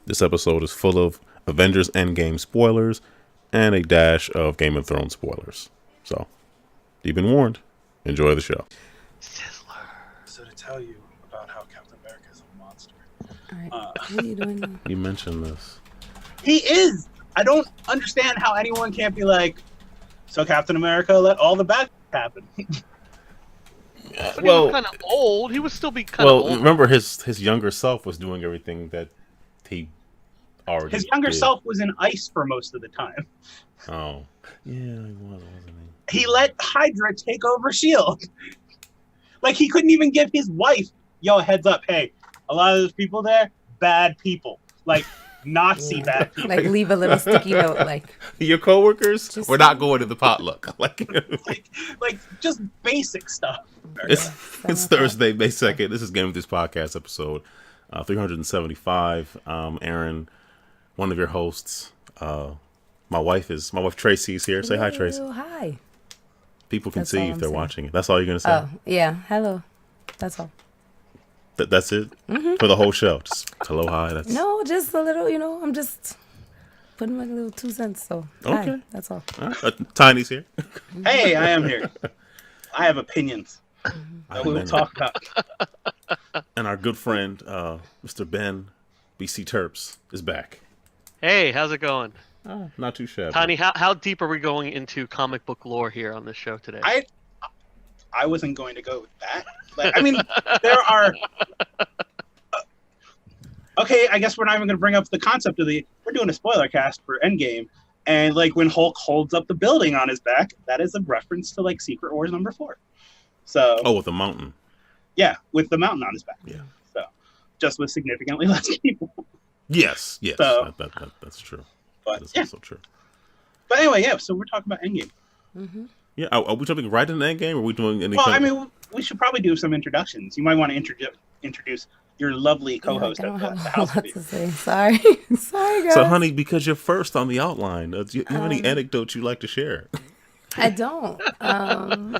This episode is full of Avengers Endgame spoilers and a dash of Game of Thrones spoilers. So, you've been warned. Enjoy the show. Sizzler. So to tell you about how Captain America is a monster. All right. What are you doing now? You mentioned this. He is! I don't understand how anyone can't be like, so Captain America let all the bad happen. But he was kind of old. He would still be kind of old. Well, remember his younger self was doing everything that he already His younger did. self was in ice for most of the time. Oh. Yeah, he was, wasn't he? He let Hydra take over S.H.I.E.L.D. Like, he couldn't even give his wife, a heads up, hey, a lot of those people there, bad people. Like, Nazi bad people. Like, leave a little sticky note, like... Your coworkers? Just- We're not going to the potluck. like Just basic stuff. It's Thursday, May 2nd. This is GameEnthus podcast episode 375. Aaron, one of your hosts. My wife Tracee's here. Say hi, Trasee. Oh, hi. People can That's see all if I'm they're saying. watching it. That's all you're going to say? Oh, yeah. Hello. That's all. That's it? For the whole show? Just hello, hi. That's No, just a little, I'm just putting my little 2 cents, so Okay. hi. That's all. All right. Tiny's here. Hey, I am here. I have opinions that we will talk about. And our good friend, Mr. Ben, BC Terps, is back. Hey, how's it going? Not too shabby. Tony, how deep are we going into comic book lore here on this show today? I wasn't going to go with that. Like, I mean, there are... okay, I guess we're not even going to bring up the concept of we're doing a spoiler cast for Endgame, and like when Hulk holds up the building on his back, that is a reference to like Secret Wars #4. So Oh, with the mountain. yeah, with the mountain on his back. Yeah. So just with significantly less people. Yes. So- That's true. But That's yeah. also true. But anyway, yeah. So we're talking about Endgame. Mm-hmm. Yeah, are we jumping right into Endgame, or are we doing any Well, I kind of... mean, we should probably do some introductions. You might want to introduce your lovely co-host I don't at have the a house. lot to say. Sorry. Sorry, guys. So, honey, because you're first on the outline, do you have any anecdotes you'd like to share? I don't.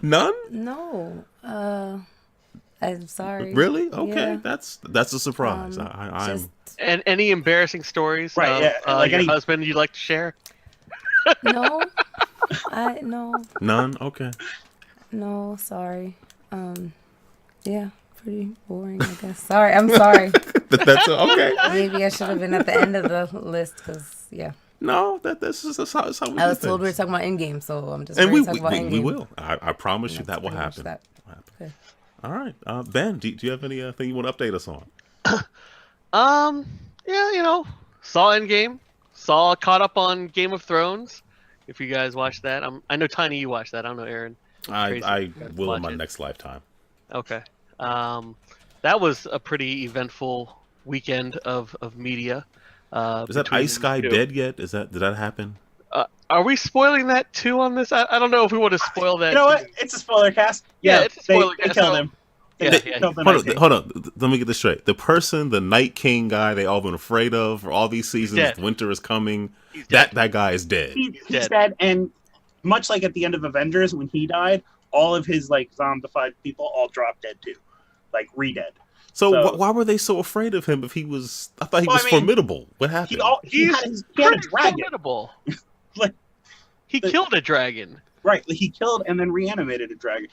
None? No. I'm sorry. Really? Okay, Yeah. that's a surprise. I'm Just And any embarrassing stories Right, of yeah, like your any- husband you'd like to share? no. No. none. Okay. No. Sorry. Yeah. Pretty boring, I guess. Sorry. I'm sorry. That's okay. Maybe I should have been at the end of the list because, yeah. No, that's how we I was do told we were things. talking about Endgame, so I'm just And ready we to talk about Endgame. we will. I promise you That's that will pretty much happen. that. Will happen. Okay. All right, Ben, do you have anything you want to update us on? Yeah, saw Endgame, caught up on Game of Thrones. If you guys watched that, I know Tiny, you watched that. I don't know, Aaron. I Crazy. will in Watch my it. next lifetime. Okay. That was a pretty eventful weekend of media. Is that between Ice Guy two. dead yet? Did that happen? Are we spoiling that too on this? I don't know if we want to spoil that. You know what? too. It's a spoiler cast. Yeah, Yeah, it's a spoiler they cast, killed so- him. They Yeah, killed the Hold Night King. on, hold on. Let me get this straight. The person, the Night King guy, they all been afraid of for all these seasons. dead. Winter is coming. He's dead. That guy is dead. He's dead. dead, and much like at the end of Avengers when he died, all of his like zombified people all dropped dead too, like re-dead. So, So- why were they so afraid of him? If he was, I thought he Well, was I mean, formidable. What happened? He had a Pretty dragon, formidable. Like, He killed a dragon. right? Like, he killed and then reanimated a dragon.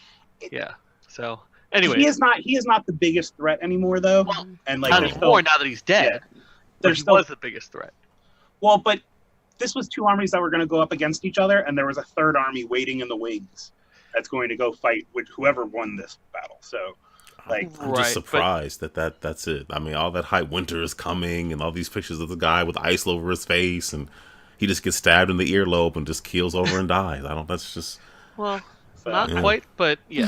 Yeah. So anyway, He is not the biggest threat anymore, though. Well, And like, not there's anymore still, now that he's dead. Yeah. But there's he still was the biggest threat. well, but this was two armies that were going to go up against each other, and there was a third army waiting in the wings that's going to go fight with whoever won this battle. So, like, I'm Right, just but- surprised that's it. I mean, all that hype, winter is coming, and all these pictures of the guy with ice over his face, and he just gets stabbed in the earlobe and just keels over and dies. That's just... Well, so not Yeah. quite, but yeah.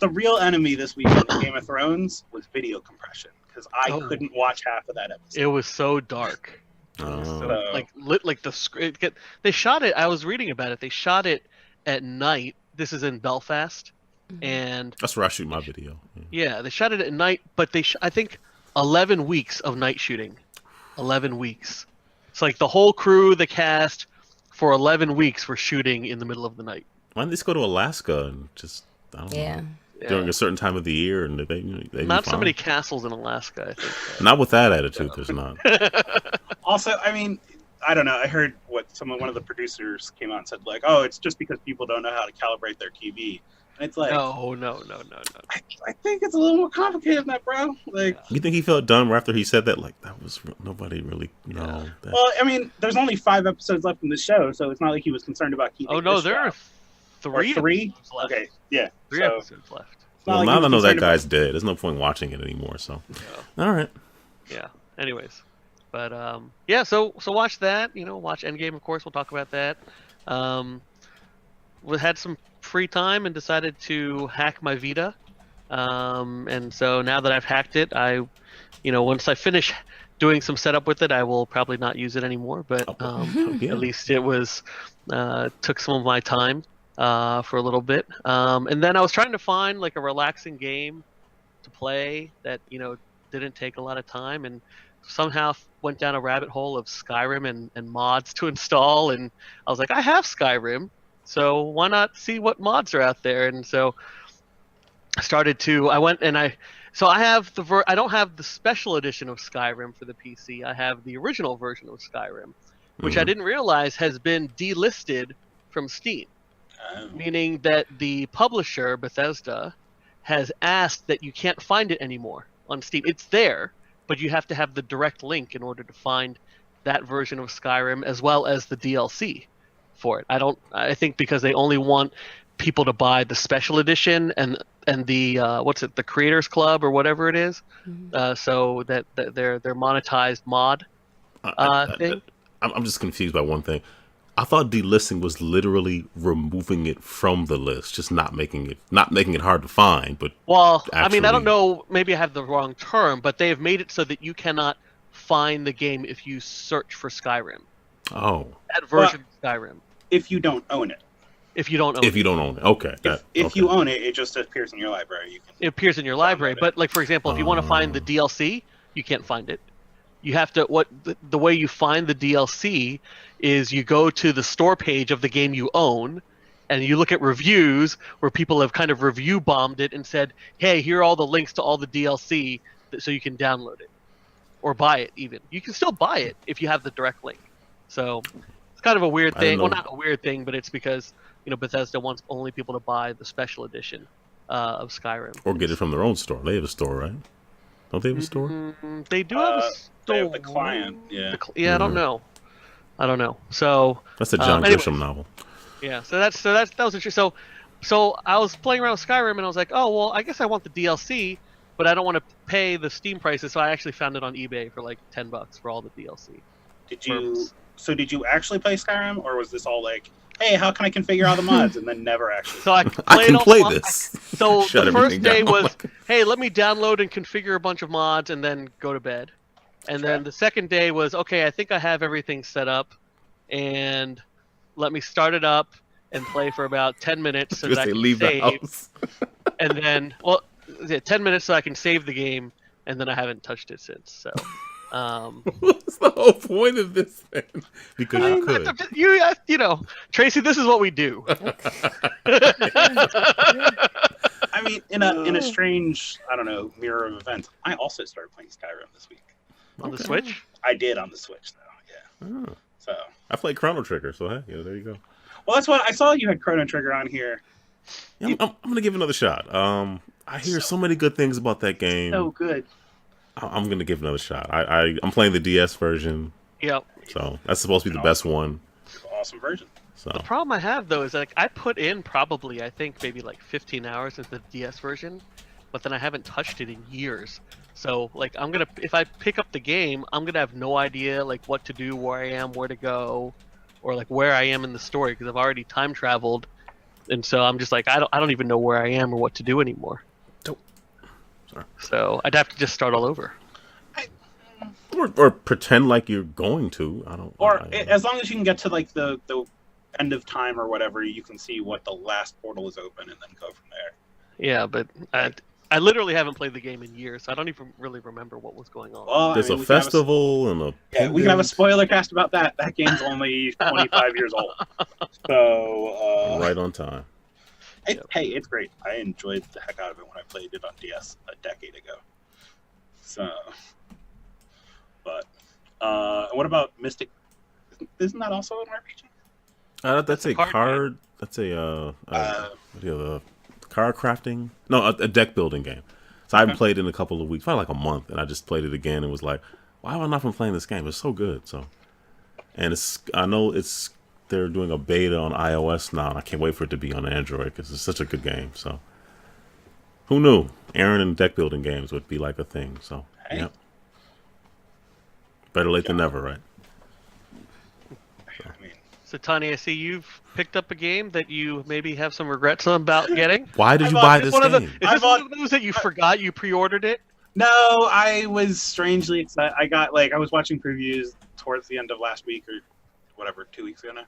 the real enemy this weekend in Game of Thrones was video compression because I Oh. couldn't watch half of that episode. It was so dark. Oh. So- Like the script. They shot it. I was reading about it. They shot it at night. This is in Belfast, and That's where I shoot my video. Yeah. yeah, they shot it at night. But I think 11 weeks of night shooting. 11 weeks. It's like the whole crew, the cast, for 11 weeks were shooting in the middle of the night. Why don't they just go to Alaska and just... I don't know. Yeah. during a certain time of the year, and they not so many castles in Alaska. I think. Not with that attitude. There's not. Also, I mean, I don't know. I heard one of the producers came out and said like, "Oh, it's just because people don't know how to calibrate their TV." And it's like, no. I think it's a little more complicated than that, bro. Like, you think he felt dumb after he said that? Like that was nobody really. No. Yeah. Well, I mean, there's only 5 episodes left in the show, so it's not like he was concerned about keeping. Oh no, there job. are 3. Or 3? Left. Okay, yeah. 3 so, episodes left. Well, like now I know that concerned guy's dead. There's no point watching it anymore. So, all right. Yeah. Anyways, but yeah. So watch that. Watch Endgame. Of course, we'll talk about that. We had some free time and decided to hack my Vita. And so now that I've hacked it, once I finish doing some setup with it, I will probably not use it anymore. But at least it was took some of my time for a little bit. And then I was trying to find like a relaxing game to play that didn't take a lot of time, and somehow went down a rabbit hole of Skyrim and mods to install. And I was like, I have Skyrim, so why not see what mods are out there? And so I went and I have I don't have the special edition of Skyrim for the PC. I have the original version of Skyrim, which I didn't realize has been delisted from Steam, meaning that the publisher, Bethesda, has asked that you can't find it anymore on Steam. It's there, but you have to have the direct link in order to find that version of Skyrim as well as the DLC for it. I think because they only want people to buy the special edition and the the Creators Club or whatever it is, so that their monetized mod thing. I'm just confused by one thing. I thought delisting was literally removing it from the list, just not making it hard to find. But I mean, I don't know. Maybe I have the wrong term, but they have made it so that you cannot find the game if you search for Skyrim. Oh, that version of Skyrim. If you don't own it. If you don't own it, okay. If you own it, it just appears in your library. It appears in your library, but like for example, if you want to find the DLC, you can't find it. You have to the way you find the DLC is you go to the store page of the game you own, and you look at reviews where people have kind of review bombed it and said, "Hey, here are all the links to all the DLC, so you can download it or buy it." Even you can still buy it if you have the direct link. So it's kind of a weird thing. Well, not a weird thing, but it's because Bethesda wants only people to buy the special edition of Skyrim or get it from their own store. They have a store, right? Don't they have a store? They do have a store. They have the client. Yeah. I don't know. So that's a John Grisham novel. Yeah. So that was interesting. So I was playing around with Skyrim and I was like, oh well, I guess I want the DLC, but I don't want to pay the Steam prices. So I actually found it on eBay for like $10 for all the DLC. Did you actually play Skyrim, or was this all like, hey, how can I configure all the mods, and then never actually? So I can play this. So the first day was, hey, let me download and configure a bunch of mods and then go to bed. And then the second day was, okay, I think I have everything set up, and let me start it up and play for about 10 minutes so that I can leave save. The house. And then, 10 minutes so I can save the game, and then I haven't touched it since. So. What's the whole point of this thing? Because you could. Trasee, this is what we do. I mean, in a strange, I don't know, mirror of events, I also started playing Skyrim this week. On the Switch? I did on the Switch, though. Yeah. Oh. So I played Chrono Trigger, so hey, there you go. Well, that's what I saw. You had Chrono Trigger on here. Yeah, I'm gonna give it another shot. I hear so many good things about that game. So good. I'm gonna give it another shot. I'm playing the DS version. Yep. So that's supposed to be the best one. Awesome version. So the problem I have though is like I put in probably I think maybe like 15 hours into the DS version, but then I haven't touched it in years. So like if I pick up the game, I'm gonna have no idea like what to do, where I am, where to go, or like where I am in the story because I've already time traveled, and so I'm just like I don't even know where I am or what to do anymore. Sorry. So I'd have to just start all over. Or pretend like you're going to. As long as you can get to like the end of time or whatever, you can see what the last portal is open and then go from there. Yeah, but I literally haven't played the game in years, so I don't even really remember what was going on. Well, there's a festival and a... Yeah, we can have a spoiler cast about that. That game's only 25 years old. So... right on time. Hey, it's great. I enjoyed the heck out of it when I played it on DS a decade ago. So, but what about Mystic? Isn't that also an RPG? That's a card. That's a card crafting. No, a deck building game. So I haven't played it in a couple of weeks, probably like a month, and I just played it again and was like, why have I not been playing this game? It's so good. So, and they're doing a beta on iOS now, and I can't wait for it to be on Android because it's such a good game. So, who knew Aaron and deck building games would be like a thing? So, Hey. yeah, better late than never, right? I mean, So Toni, I see you've picked up a game that you maybe have some regrets about getting. Why did you bought buy this this Is game? this one of those that you forgot you pre-ordered it? no, I was strangely excited. I was watching previews towards the end of last week or whatever, 2 weeks ago now,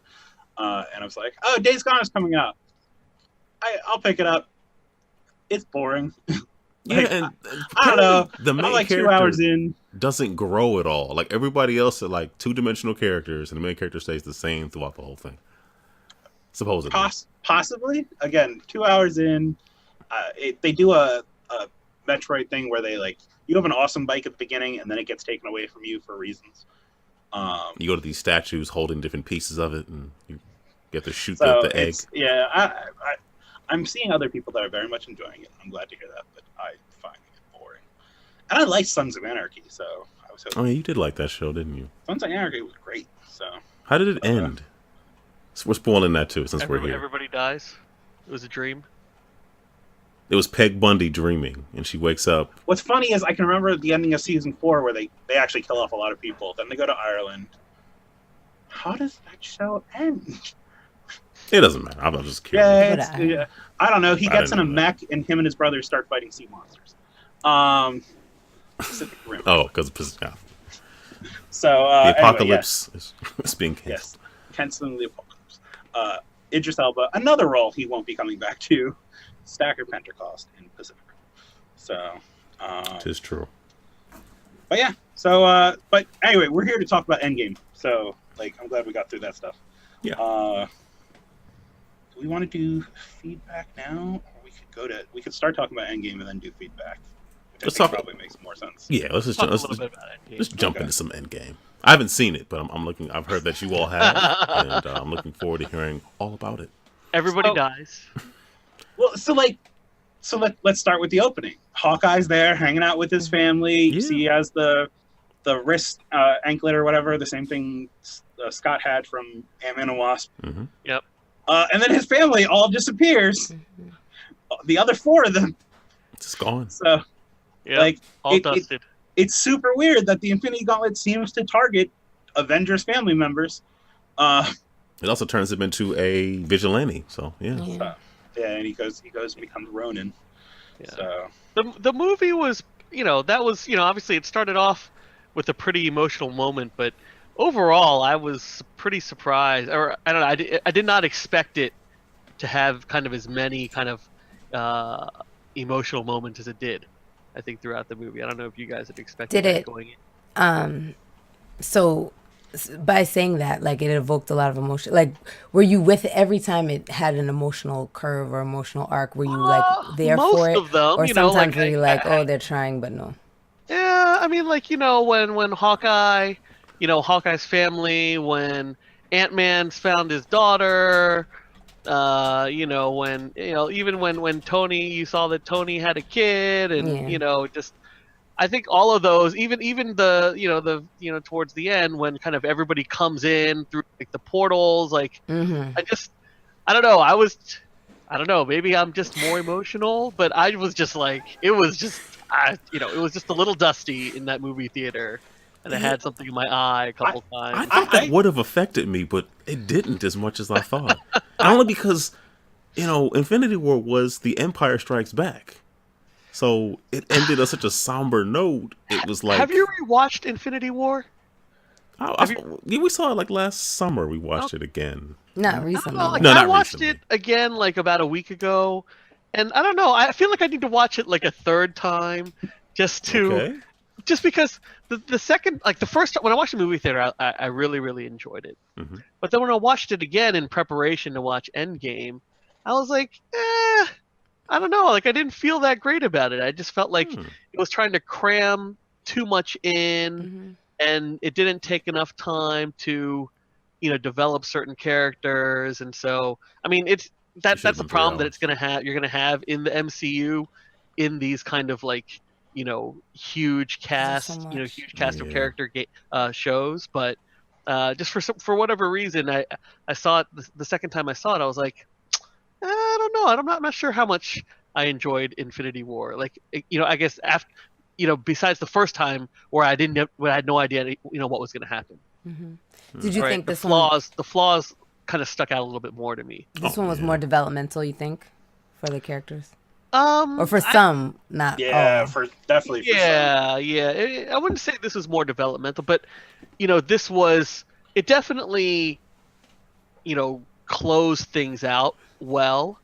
and I was like, "Oh, Days Gone is coming out. I'll pick it up." It's boring. And I don't know. The main I'm like character 2 hours in. doesn't grow at all. Like everybody else are like two-dimensional characters, and the main character stays the same throughout the whole thing. Supposedly. Possibly. Again, 2 hours in. They do a Metroid thing where you have an awesome bike at the beginning, and then it gets taken away from you for reasons. You go to these statues holding different pieces of it, and you get to shoot So the egg. I'm seeing other people that are very much enjoying it. I'm glad to hear that, but I find it boring. And I like Sons of Anarchy, so I was hoping. Oh, yeah, you did like that show, didn't you? Sons of Anarchy was great. So How did it end? We're spoiling that too, since we're here. Everybody dies. It was a dream. It was Peg Bundy dreaming, and she wakes up. what's funny is I can remember the ending of season 4 where they actually kill off a lot of people. Then they go to Ireland. How does that show end? It doesn't matter. I'm just curious. Yeah, I don't know. He gets in a didn't know mech, and him and his brother start fighting sea monsters. Pacific Rim. Oh, because yeah. So The apocalypse is being canceled. Yes, canceling the apocalypse. Idris Elba, another role he won't be coming back to, Stacker Pentecost in Pacific Rim. So, It is true. but yeah. So, but anyway, we're here to talk about Endgame. So, I'm glad we got through that stuff. Yeah. Do we want to do feedback now, or we could start talking about Endgame and then do feedback. Which I think probably makes more sense. Yeah, let's Talk a little bit about it. Let's jump into some Endgame. I haven't seen it, but I'm looking. I've heard that you all have, and I'm looking forward to hearing all about it. Everybody dies. Well, let's start with the opening. Hawkeye's there, hanging out with his family. You see, he has the wrist anklet or whatever, the same thing Scott had from Ant-Man and Wasp. Mm-hmm. Yep. And then his family all disappears. The other 4 of them. It's just gone. So, Yep. All dusted. It's super weird that the Infinity Gauntlet seems to target Avengers family members. It also turns him into a vigilante. So yeah. And he goes and becomes Ronin. Yeah. So The movie was, obviously it started off with a pretty emotional moment, but overall I was pretty surprised, or I don't know, I did not expect it to have kind of as many kind of emotional moments as it did. I think throughout the movie, I don't know if you guys had expected that going in. So by saying that, it evoked a lot of emotion. Were you with it every time it had an emotional curve or emotional arc? Were you there most for it, of them, or sometimes were you oh, they're trying, but no? Yeah, I mean, when Hawkeye, Hawkeye's family, when Ant-Man's found his daughter, even when Toni, you saw that Toni had a kid, and just I think all of those, even the towards the end when kind of everybody comes in through the portals, I don't know, I don't know, maybe I'm just more emotional, but I was just it was just a little dusty in that movie theater. And I had something in my eye a couple times. I thought that would have affected me, but it didn't as much as I thought. Only because, Infinity War was The Empire Strikes Back. So it ended on such a somber note. It was like... Have you rewatched Infinity War? We saw it last summer. We watched it again. Not recently. I watched it again about a week ago. And I don't know. I feel like I need to watch it a third time just to... Okay. Just because the second, the first time when I watched the movie theater, I really, really enjoyed it. Mm-hmm. But then when I watched it again in preparation to watch Endgame, I was like, I don't know. Like I didn't feel that great about it. I just felt like it was trying to cram too much in, and it didn't take enough time to, develop certain characters. And so, I mean, that's the problem that you're gonna have in the MCU, in these kind of like, huge cast, huge cast of character shows. But just for whatever reason, I saw it the second time I saw it. I was like, I don't know. I'm not sure how much I enjoyed Infinity War. Like, I guess after, besides the first time where I had no idea, what was going to happen. Did you think the flaws kind of stuck out a little bit more to me? This one was more developmental, you think, for the characters? Or for some, not all. Definitely for some. Yeah. I wouldn't say this was more developmental, but it definitely, closed things out well,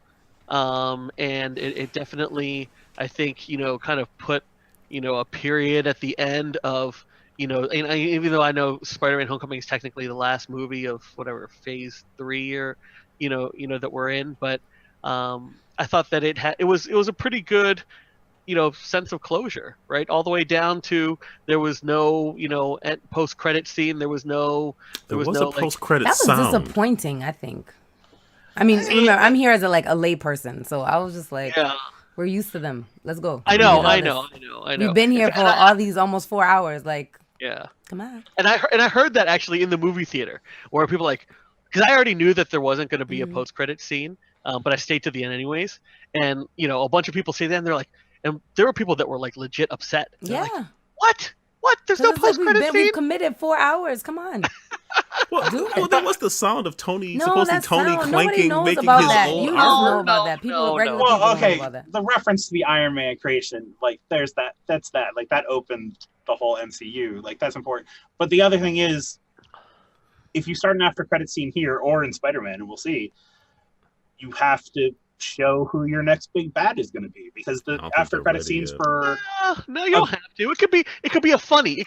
and it definitely, I think, kind of put, a period at the end of, and even though I know Spider-Man: Homecoming is technically the last movie of whatever Phase 3 or, that we're in, but I thought that it was a pretty good, sense of closure, right? All the way down to there was no, post-credit scene. There was no post-credit that was sound. Disappointing, I think. I mean, remember, I'm here as a lay person, so I was just like, we're used to them. Let's go. I know. We've been here for all these almost 4 hours. Like, come on. And I heard that actually in the movie theater, where people because I already knew that there wasn't going to be a post-credit scene, but I stayed to the end anyways. And a bunch of people say that, and they're like, and there were people that were like legit upset. They're like, what? There's no post-credit scene. We've committed 4 hours. Come on. Well, then what's the sound of Tony? No, supposed to be Tony clanking, making his own. You guys know about that. Regular people know about that. The reference to the Iron Man creation, like there's that. That's that. Like that opened the whole MCU. Like that's important. But the other thing is, if you start an after credit scene here or in Spider-Man, and we'll see, you have to show who your next big bad is going to be, because the after credit scenes for no, you don't have to. It could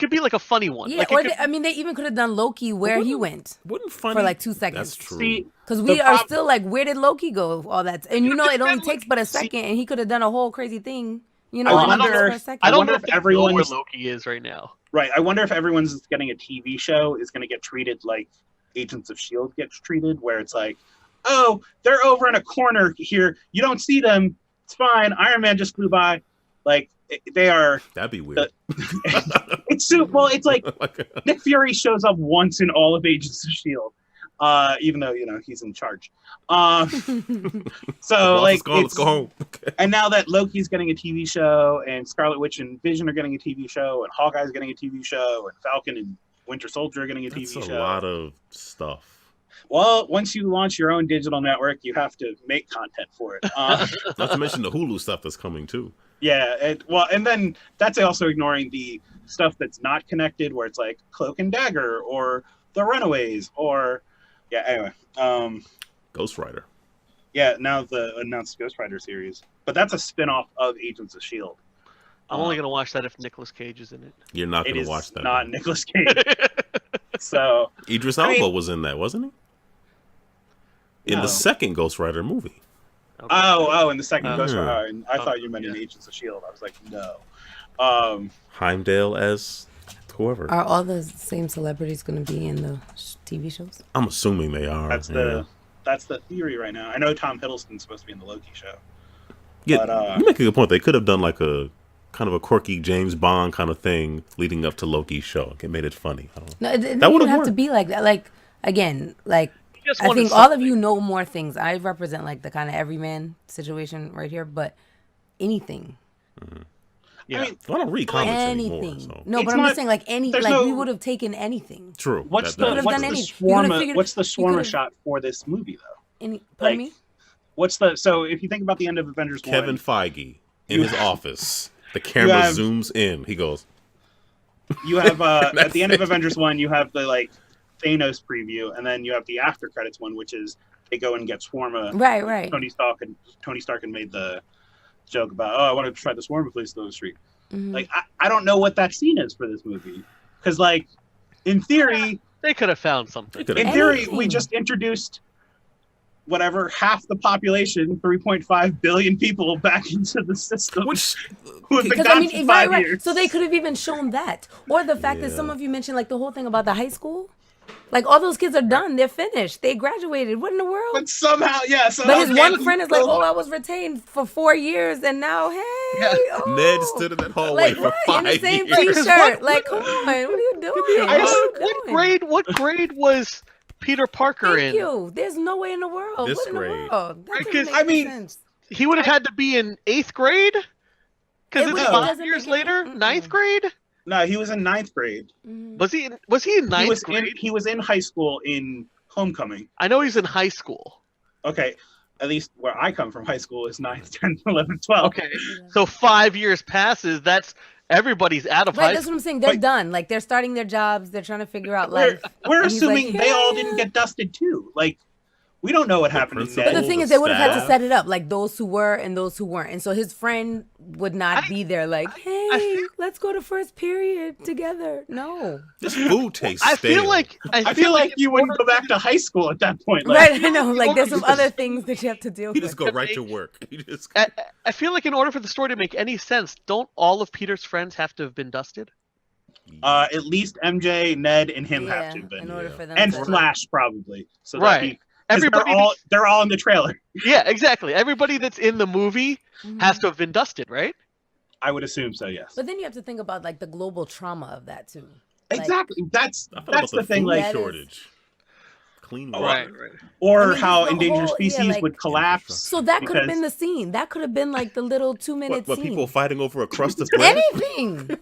be like a funny one. Yeah, they even could have done Loki where he went. Wouldn't funny for like 2 seconds. That's true. Because we are still like, where did Loki go? All that, and it only takes but a second, and he could have done a whole crazy thing. I wonder if everyone where Loki is right now. Right. I wonder if everyone's getting a TV show is going to get treated like Agents of S.H.I.E.L.D. gets treated, where it's like, oh, they're over in a corner here. You don't see them. It's fine. Iron Man just flew by. Like, they are... That'd be weird. It's like Nick Fury shows up once in all of Agents of S.H.I.E.L.D., even though, he's in charge. So, like... Let's go home. Okay. And now that Loki's getting a TV show, and Scarlet Witch and Vision are getting a TV show, and Hawkeye's getting a TV show, and Falcon and Winter Soldier are getting a TV show. That's a lot of stuff. Well, once you launch your own digital network, you have to make content for it. Not to mention the Hulu stuff that's coming too. Yeah, and then that's also ignoring the stuff that's not connected, where it's like Cloak and Dagger or The Runaways or anyway. Ghost Rider. Yeah, now the announced Ghost Rider series, but that's a spin-off of Agents of S.H.I.E.L.D. I'm only gonna watch that if Nicolas Cage is in it. You're not gonna watch that. Not Nicolas Cage. So Idris Elba was in that, wasn't he? In the second Ghost Rider movie. Okay. Oh, in the second Ghost Rider. I thought you meant in Agents of S.H.I.E.L.D. I was like, no. Heimdall as whoever. Are all the same celebrities going to be in the TV shows? I'm assuming they are. That's the theory right now. I know Tom Hiddleston's supposed to be in the Loki show. Yeah, but, you make a good point. They could have done like a kind of a quirky James Bond kind of thing leading up to Loki's show. It made it funny. No, it didn't have to be like that. Like, again, like, I think all of you know more things. I represent like the kind of everyman situation right here, but anything. Mm-hmm. Yeah, I don't read comics anymore. So. No, but I'm just saying, like we would have taken anything. True. What's the Swarma shot for this movie though? Pardon me? So if you think about the end of Avengers Kevin Feige in his office, the camera zooms in. He goes. You have at the end of Avengers 1, you have the like Thanos preview, and then you have the after credits one, which is they go and get Swarma. Right. Tony Stark had made the joke about, I wanted to try the Swarma place on the street. Mm-hmm. Like I don't know what that scene is for this movie, because like in theory they could have found something. In theory, we just introduced whatever, half the population, 3.5 billion people, back into the system. Which, Who have been Because gone for 5 years. So they could have even shown that, or the fact that some of you mentioned like the whole thing about the high school, like all those kids are done, they're finished, they graduated. What in the world? But somehow, yeah. But his one friend is like, "Oh, I was retained for 4 years, and now, hey, Ned stood in that hallway like for 5 in the same years. T-shirt. Like, come on, what are you doing? What grade was Peter Parker Thank in? you. There's no way in the world. This What in the grade. world? That Because, doesn't make I mean, sense. He would have had to be in 8th grade? Because it's It 5 doesn't years make later? any- 9th grade? No, he was in 9th grade. Was he in 9th grade? He was in high school in Homecoming. I know he's in high school. Okay, at least where I come from, high school is 9th, 10th, 11th, 12th. Okay. So 5 years passes, everybody's out of Right, high that's school. what I'm saying. They're Like- done. Like they're starting their jobs. They're trying to figure out We're, life. we're And he's assuming like, they all "Yeah." didn't get dusted too. Like, we don't know what happened in principal. But Ned. the thing the is, they would have had to staff. set it up, like those who were and those who weren't. And so his friend would not be there, like, hey, let's go to first period together. No. This food tastes I stale. feel like I feel like you wouldn't go back to high school at that point. Like, Right, I know. Like, there's some other things that you have to deal He with. just go right to work. He just I feel like in order for the story to make any sense, don't all of Peter's friends have to have been dusted? at least MJ, Ned, and him Yeah, have to have been. in order for them And to... Flash, probably. So Right. That 'cause Everybody they're all in the trailer. Yeah, exactly. Everybody that's in the movie Mhm. has to have been dusted, right? I would assume so, yes. But then you have to think about, like, the global trauma of that, too. Like- Exactly. That's I felt about the thing. food Like, That is- shortage. Clean Oh, water. Right. or I mean, how just the endangered whole- yeah, species like- would collapse. So that could have Because- been the scene. That could have been, like, the little 2-minute What scene. people fighting over a crust of bread? Anything.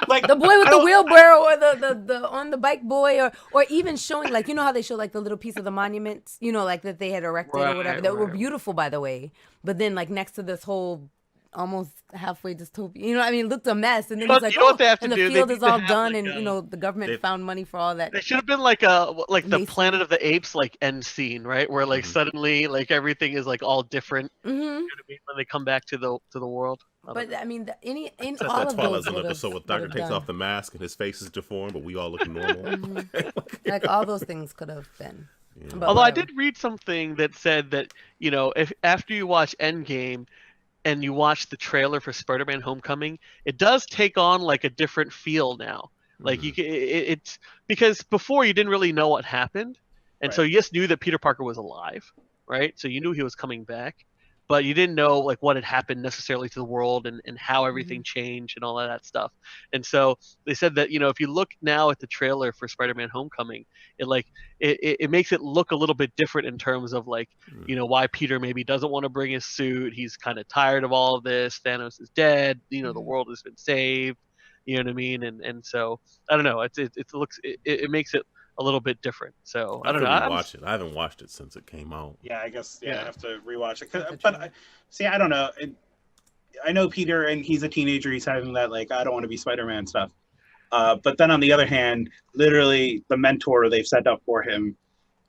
Like The boy with I the don't- wheelbarrow, or the on the bike boy, or even showing, like, you know how they show, like, the little piece of the monument, you know, like that they had erected or whatever, that were right. beautiful, by the way. But then, like, next to this whole almost halfway dystopia, you know what I mean? It looked a mess, and then You he's know like, what they have to and the do? They field need is to all have, done, like, and you know the government they- found money for all that. It should have been like the Mason. Planet of the Apes like end scene, right? Where like suddenly like everything is like all different. hmm You know what I mean? When they come back to the world. I don't But know. I mean, in It's all that of Twilight those Zone would've- episode where the doctor would've takes done. off the mask and his face is deformed, but we all look normal. Like all those things could have been. Yeah. But Although I whatever. did read something that said that, you know, if after you watch Endgame and you watch the trailer for Spider-Man Homecoming, it does take on like a different feel now. Like you can, it's because before you didn't really know what happened, and so Right. you just knew that Peter Parker was alive, right? So you knew he was coming back, but you didn't know like what had happened necessarily to the world and how everything changed and all of that stuff. And so they said that, you know, if you look now at the trailer for Spider-Man Homecoming, it makes it look a little bit different in terms of like, you know, why Peter maybe doesn't want to bring his suit. He's kind of tired of all of this. Thanos is dead. You know, the world has been saved. You know what I mean? And so I don't know. It makes it a little bit different. So I don't know. I'm- Watch it. I haven't watched it since it came out. Yeah, I guess I Yeah. have to rewatch it. See, I don't know. I know Peter, and he's a teenager. He's having that like, I don't want to be Spider-Man stuff. But then on the other hand, literally the mentor they've set up for him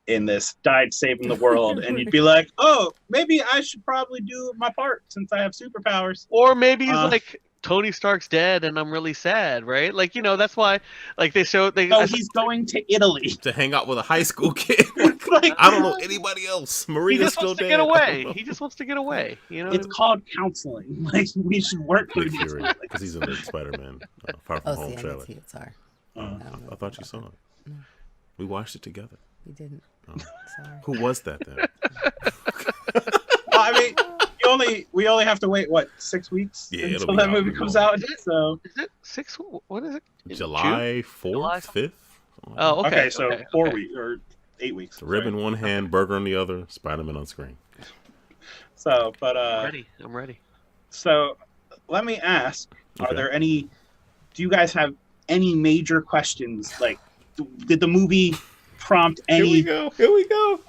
in this died saving the world, and you'd be like, oh, maybe I should probably do my part since I have superpowers. Or maybe he's Uh. like, Tony Stark's dead and I'm really sad, right? Like, you know, that's why like they So he's going to Italy. To hang out with a high school kid. Like, I don't know anybody else. he Maria's just still wants to dead. get I away. don't know. He just wants to get away. You know, it's called counseling. Like, we should work Nick with each Fury, other. because he's in the Spider-Man Far From Oh, Home see, I trailer. didn't see it. Sorry, I thought you saw it. We watched it together. we didn't. Oh. Sorry. Who was that then? Well, I mean, we only have to wait 6 weeks Yeah, it'll until be that out. movie We comes won't. out. So is it 6? What is it? In July June? July 4th, 5th? Oh, okay. okay, so okay, 4 okay. weeks or 8 weeks. Rib in sorry. one hand, burger in the other, Spider-Man on screen. So, but I'm ready. so let me ask: Are Okay. there any? Do you guys have any major questions? Like, did the movie prompt any? Here we go. Here we go.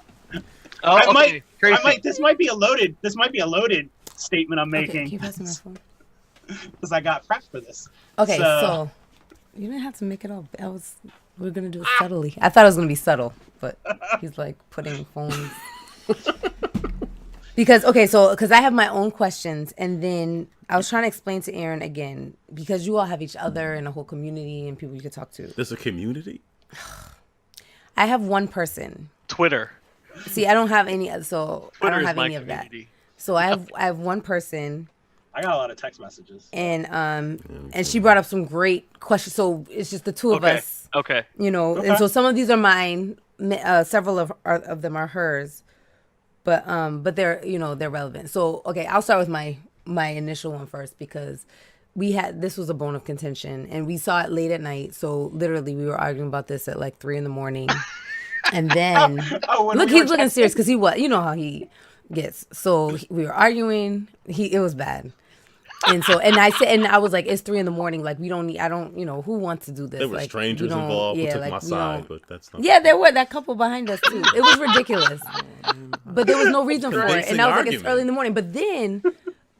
Oh, I okay. might- Tracy. This might be a loaded statement I'm Okay, making keep passing my phone. because I got prepped for this. Okay, So- so you didn't have to make it all. We're gonna do it subtly. I thought it was gonna be subtle, but he's like putting phones. Because I have my own questions, and then I was trying to explain to Aaron again, because you all have each other and a whole community and people you could talk to. There's a community? I have one person. Twitter. See, I don't have any. So I Twitter don't is have my any of that. community. So I have one person, I got a lot of text messages. and she brought up some great questions. So it's just the two of Okay. us, Okay. you know. Okay. And so some of these are mine. Several of them are hers, but they're they're relevant. So okay, I'll start with my initial one first because this was a bone of contention and we saw it late at night. So literally we were arguing about this at like 3 a.m. And then When look, we were he's looking texting- serious because you know how he gets. So we were arguing. It was bad. And so, and I was like, it's 3 a.m. Like we don't need. I don't. Who wants to do this? There were like, strangers we don't- involved who yeah, took like, my we side, don't- but that's not. Yeah, there were that couple behind us too. It was ridiculous, but there was no reason for it. Convincing And I was like, it's argument. early in the morning. But then,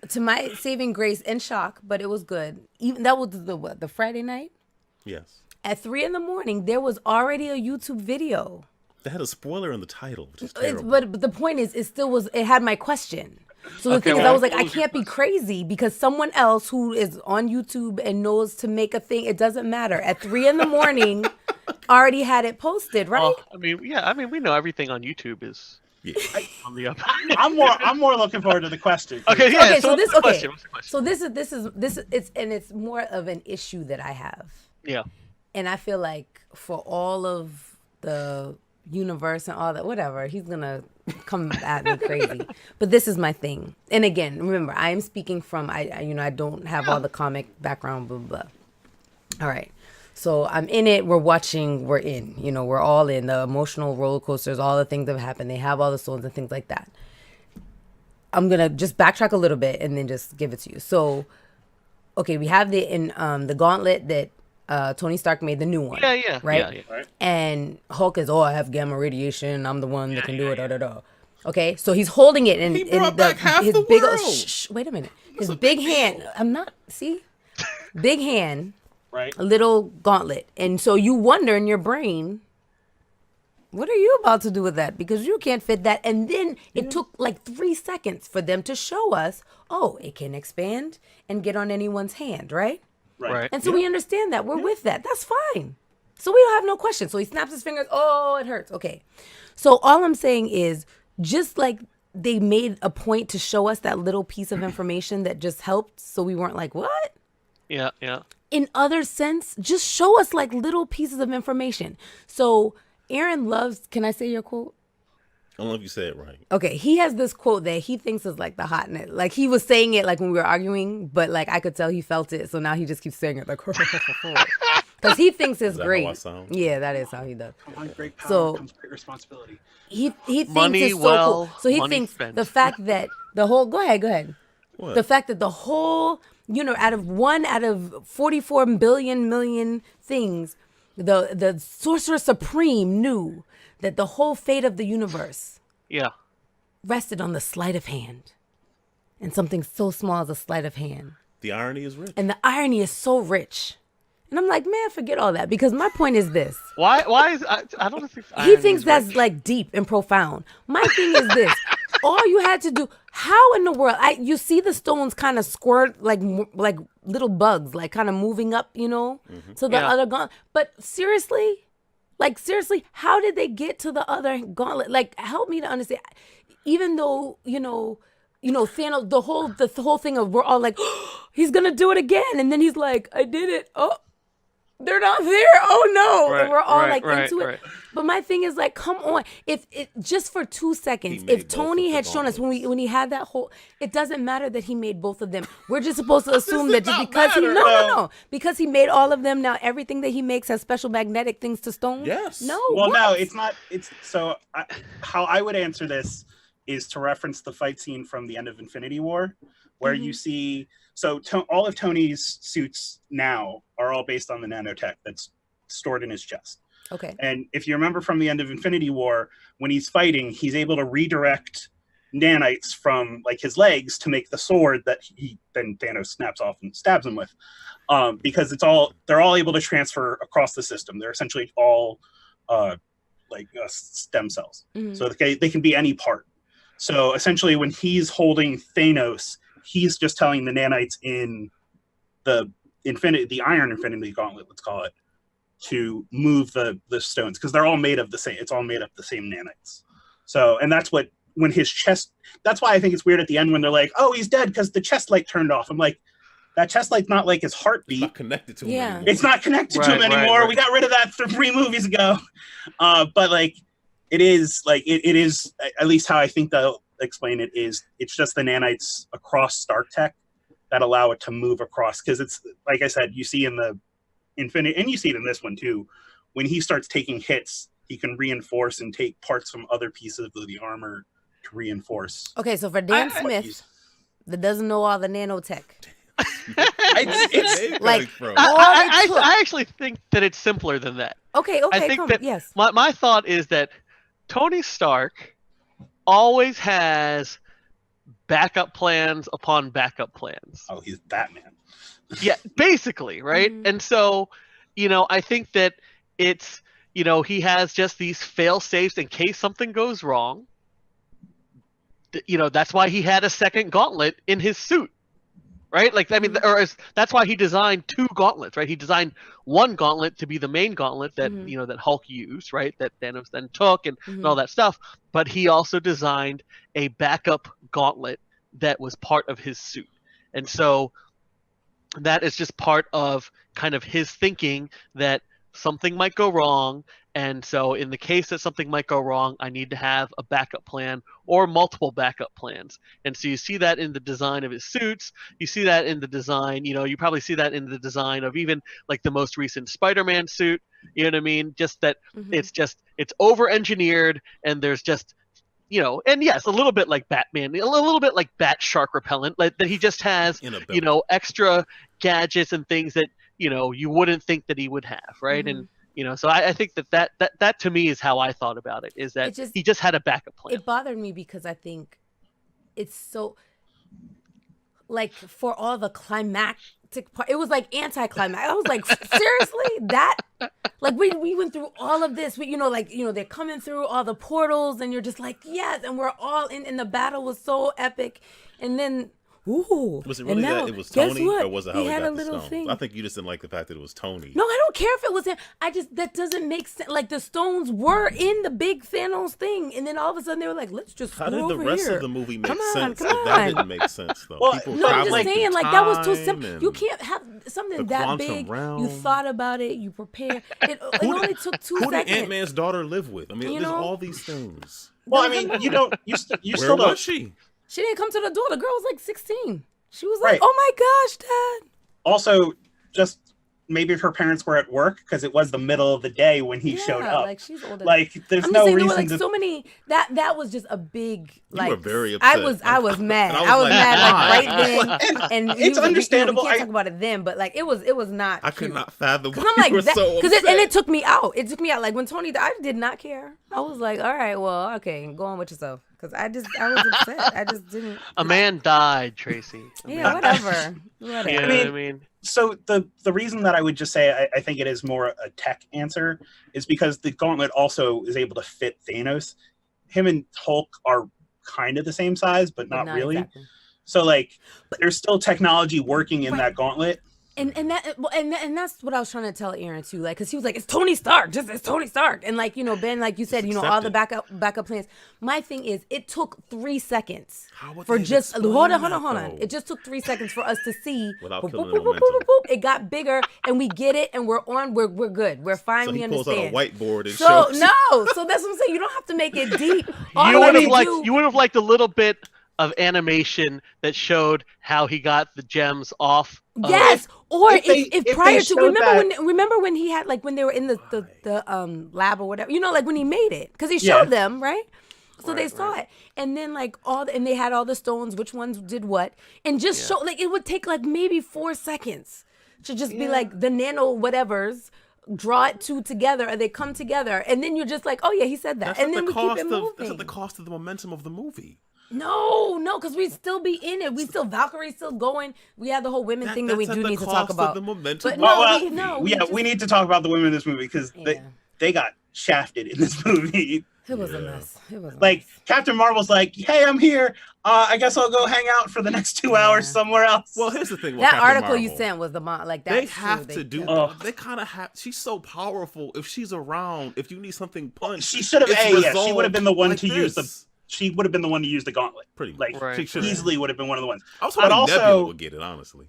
to my saving grace and shock, but it was good. Even that was the Friday night Yes. at 3 a.m. There was already a YouTube video. They had a spoiler in the title, which is It's, terrible. but the point is, it had my question. So the Okay, thing is, well, I was like, what I was your can't be crazy because someone else who is on YouTube and knows to make a thing, it doesn't matter. At 3 a.m, already had it posted, right? Well, I mean, we know everything on YouTube is Yeah. on the up. I'm more looking forward to the question. Okay, yeah. Okay, so what's this the question? What's the question? So this is it's more of an issue that I have. Yeah. And I feel like for all of the universe and all that, whatever, he's gonna come at me crazy. But this is my thing. And again, remember, I am speaking from I don't have all the comic background, blah blah. All right. So I'm in it. We're watching. We're in. We're all in the emotional roller coasters. All the things that have happened. They have all the stones and things like that. I'm gonna just backtrack a little bit and then just give it to you. So, okay, we have the gauntlet that Tony Stark made, the new one. Yeah. Right? Yeah. Right? And Hulk is, I have gamma radiation. I'm the one that can do it. Da, da, da. Okay, so he's holding it, and He brought back half his the big world. wait a minute. His a big big hand. deal. I'm not. See, big hand, Right? a little gauntlet, and so you wonder in your brain, what are you about to do with that? Because you can't fit that. And then it took like 3 seconds for them to show us, it can expand and get on anyone's hand, right? Right. And so we understand that. We're with that. That's fine. So we don't have no question. So he snaps his fingers. Oh, it hurts. Okay. So all I'm saying is just like they made a point to show us that little piece of information that just helped. So we weren't like, what? Yeah. In other sense, just show us like little pieces of information. So Aaron loves, can I say your quote? I don't know if you said it right. Okay, he has this quote that he thinks is like the hotness. Like he was saying it like when we were arguing, but like I could tell he felt it. So now he just keeps saying it like because he thinks it's that great. how I sound? Yeah, that is how he does. With great power So- comes great responsibility. He thinks Money it's so well, cool. So he money thinks spent. the fact that the whole go ahead. What? The fact that the whole out of 44 million things, the Sorcerer Supreme knew that the whole fate of the universe Yeah. rested on the sleight of hand. And something so small as a sleight of hand. The irony is rich. And the irony is so rich. And I'm like, man, forget all that. Because my point is this. Why is I don't think He thinks that's like deep and profound. My thing is this. All you had to do, how in the world, you see the stones kind of squirt like little bugs, like kind of moving up, to the Yeah. other gauntlet. But seriously, how did they get to the other gauntlet? Like, help me to understand. Even though, Thanos, the whole thing of we're all like, he's gonna do it again, and then he's like, I did it. Oh, they're not there. Oh no, Right, and we're all right, like right, into it. right. But my thing is like, come on, if it just for 2 seconds, He made if both Tony of the had shown us gauntlets. when he had that whole, it doesn't matter that he made both of them. We're just supposed to assume does that just not because he matter. no, because he made all of them. Now everything that he makes has special magnetic things to stones. Yes. No. Well, what? no, it's not. It's so. How I would answer this is to reference the fight scene from the end of Infinity War, where you see. So all of Tony's suits now are all based on the nanotech that's stored in his chest. Okay. And if you remember from the end of Infinity War, when he's fighting, he's able to redirect nanites from like his legs to make the sword that then Thanos snaps off and stabs him with. Because they're all able to transfer across the system. They're essentially all stem cells. Mhm. So they can be any part. So essentially when he's holding Thanos, he's just telling the nanites in the Iron Infinity Gauntlet, let's call it, to move the stones, because they're all made of the same. It's all made of the same nanites. So, and that's what, when his chest, that's why I think it's weird at the end when they're like, oh, he's dead because the chest light turned off. I'm like, that chest light's not like his heartbeat. It's not connected to him anymore. It's not connected to him anymore. Right. We got rid of that 3 movies ago. But like, it is like, it is, at least how I think they'll explain it is, it's just the nanites across Stark Tech that allow it to move across. Because it's, like I said, you see in the Infinite, and you see it in this one too, when he starts taking hits, he can reinforce and take parts from other pieces of the armor to reinforce. Okay, so for Dan Smith, that doesn't know all the nanotech. It's like, I actually think that it's simpler than that. Okay, I think come, that yes. my thought is that Tony Stark always has backup plans upon backup plans. Oh, he's Batman. Yeah, basically, right? Mhm. And so, I think that it's, he has just these fail safes in case something goes wrong. That's why he had a second gauntlet in his suit. Right? Like, I mean, that's why he designed 2 gauntlets, right? He designed one gauntlet to be the main gauntlet that, that Hulk used, right? That Thanos then took and all that stuff. But he also designed a backup gauntlet that was part of his suit. And so that is just part of kind of his thinking that something might go wrong. And so in the case that something might go wrong, I need to have a backup plan or multiple backup plans. And so you see that in the design of his suits. You see that in the design, you probably see that in the design of even like the most recent Spider-Man suit. You know what I mean? Just that it's over-engineered, and there's just, and yes, a little bit like Batman, a little bit like Bat Shark Repellent, like that he just has, extra gadgets and things that, you wouldn't think that he would have, right? And so I think that to me is how I thought about it, is that he just had a backup plan. It bothered me because I think it's so, like, for all the climactic part, it was like anticlimactic. I was like, seriously? That? Like, we went through all of this. They're coming through all the portals, and you're just like, yes, and we're all in, and the battle was so epic. And then, ooh. Was it really that it was Toni, or was it how he had got a little the stone? thing. I think you just didn't like the fact that it was Toni. No, I don't care if it was him. That doesn't make sense. Like, the stones were in the big Thanos thing, and then all of a sudden they were like, let's just How go did the over rest here. of the movie make Come on, sense come if that on. didn't make sense, though? Well, People No, I'm just traveling saying, through like, that was too time simple. and You can't have something the that quantum big. realm. You thought about it. You prepared. It only took 2 Who did seconds. Ant-Man's daughter live with? I mean, You there's know? all these things. Well, I mean, you Where still was don't. she? She didn't come to the door. The girl was like 16. She was Right. like, oh my gosh, Dad. Also, just maybe if her parents were at work, because it was the middle of the day when he showed up. Like, she's older. Like, there's I'm no just saying, reason there were like to. so many. That was just a big, like. You were very upset. I was mad. And I was like, mad why? like right then. And It's understandable. We can't talk about it then, but like it was not. I could cute. not fathom Cause why I'm like you were that, so and upset. it took me out. It took me out. Like when Toni died, I did not care. I was like, all right, well, okay, go on with yourself. Cause I was upset. I just didn't. A man died, Tracy. Yeah, whatever. Whatever. You know what I mean? So the reason that I would just say I think it is more a tech answer is because the gauntlet also is able to fit Thanos. Him and Hulk are kind of the same size, but not really. Exactly. So like, there's still technology working in that gauntlet. And that's what I was trying to tell Aaron too, like, cause he was like, it's Tony Stark, it's Tony Stark, and like, Ben, like you said, all the backup plans. My thing is, it took 3 seconds for just hold on. It just took 3 seconds for us to see. Without boop, killing boop, the boop, boop, momentum. boop, boop. It got bigger, and we get it, and we're good. We're fine. So we he pulls out a understand. whiteboard and So shows. no, so that's what I'm saying. You don't have to make it deep. All You you would have have to liked do- you would have liked a little bit of animation that showed how he got the gems off. Yes, or if they- if if they prior to showed remember when he had like when they were in the lab or whatever, like when he made it, because he showed them, right? So they saw it, and then like and they had all the stones, which ones did what, and just show like it would take like maybe 4 seconds to just be like the nano whatevers. Draw it two together, and they come together, and then you're just like, oh yeah, he said that, That's and at then the we keep cost it of moving. that's at the cost of the momentum of the movie. No, because we'd still be in it. We still Valkyrie's still going. We have the whole women thing that we That's do at the need to talk cost of about. the momentum But of no, the movie. we We need to talk about the women in this movie because they got shafted in this movie. It was a Yeah. mess. It was a Like mess. Captain Marvel's like, hey, I'm here. I guess I'll go hang out for the next 2 hours Yeah. somewhere else. Well, here's the thing. With That Captain article you Marvel. sent was the like that. They have to do. Oh. They kind of have. She's so powerful. If she's around, if you need something punched, she should have. it's She would have resolved been the one like to use the. this. She would have been the one to use the gauntlet. Pretty much. Like Right. She should've. easily would have been one of the ones. I was But hoping also- Nebula would get it. Honestly.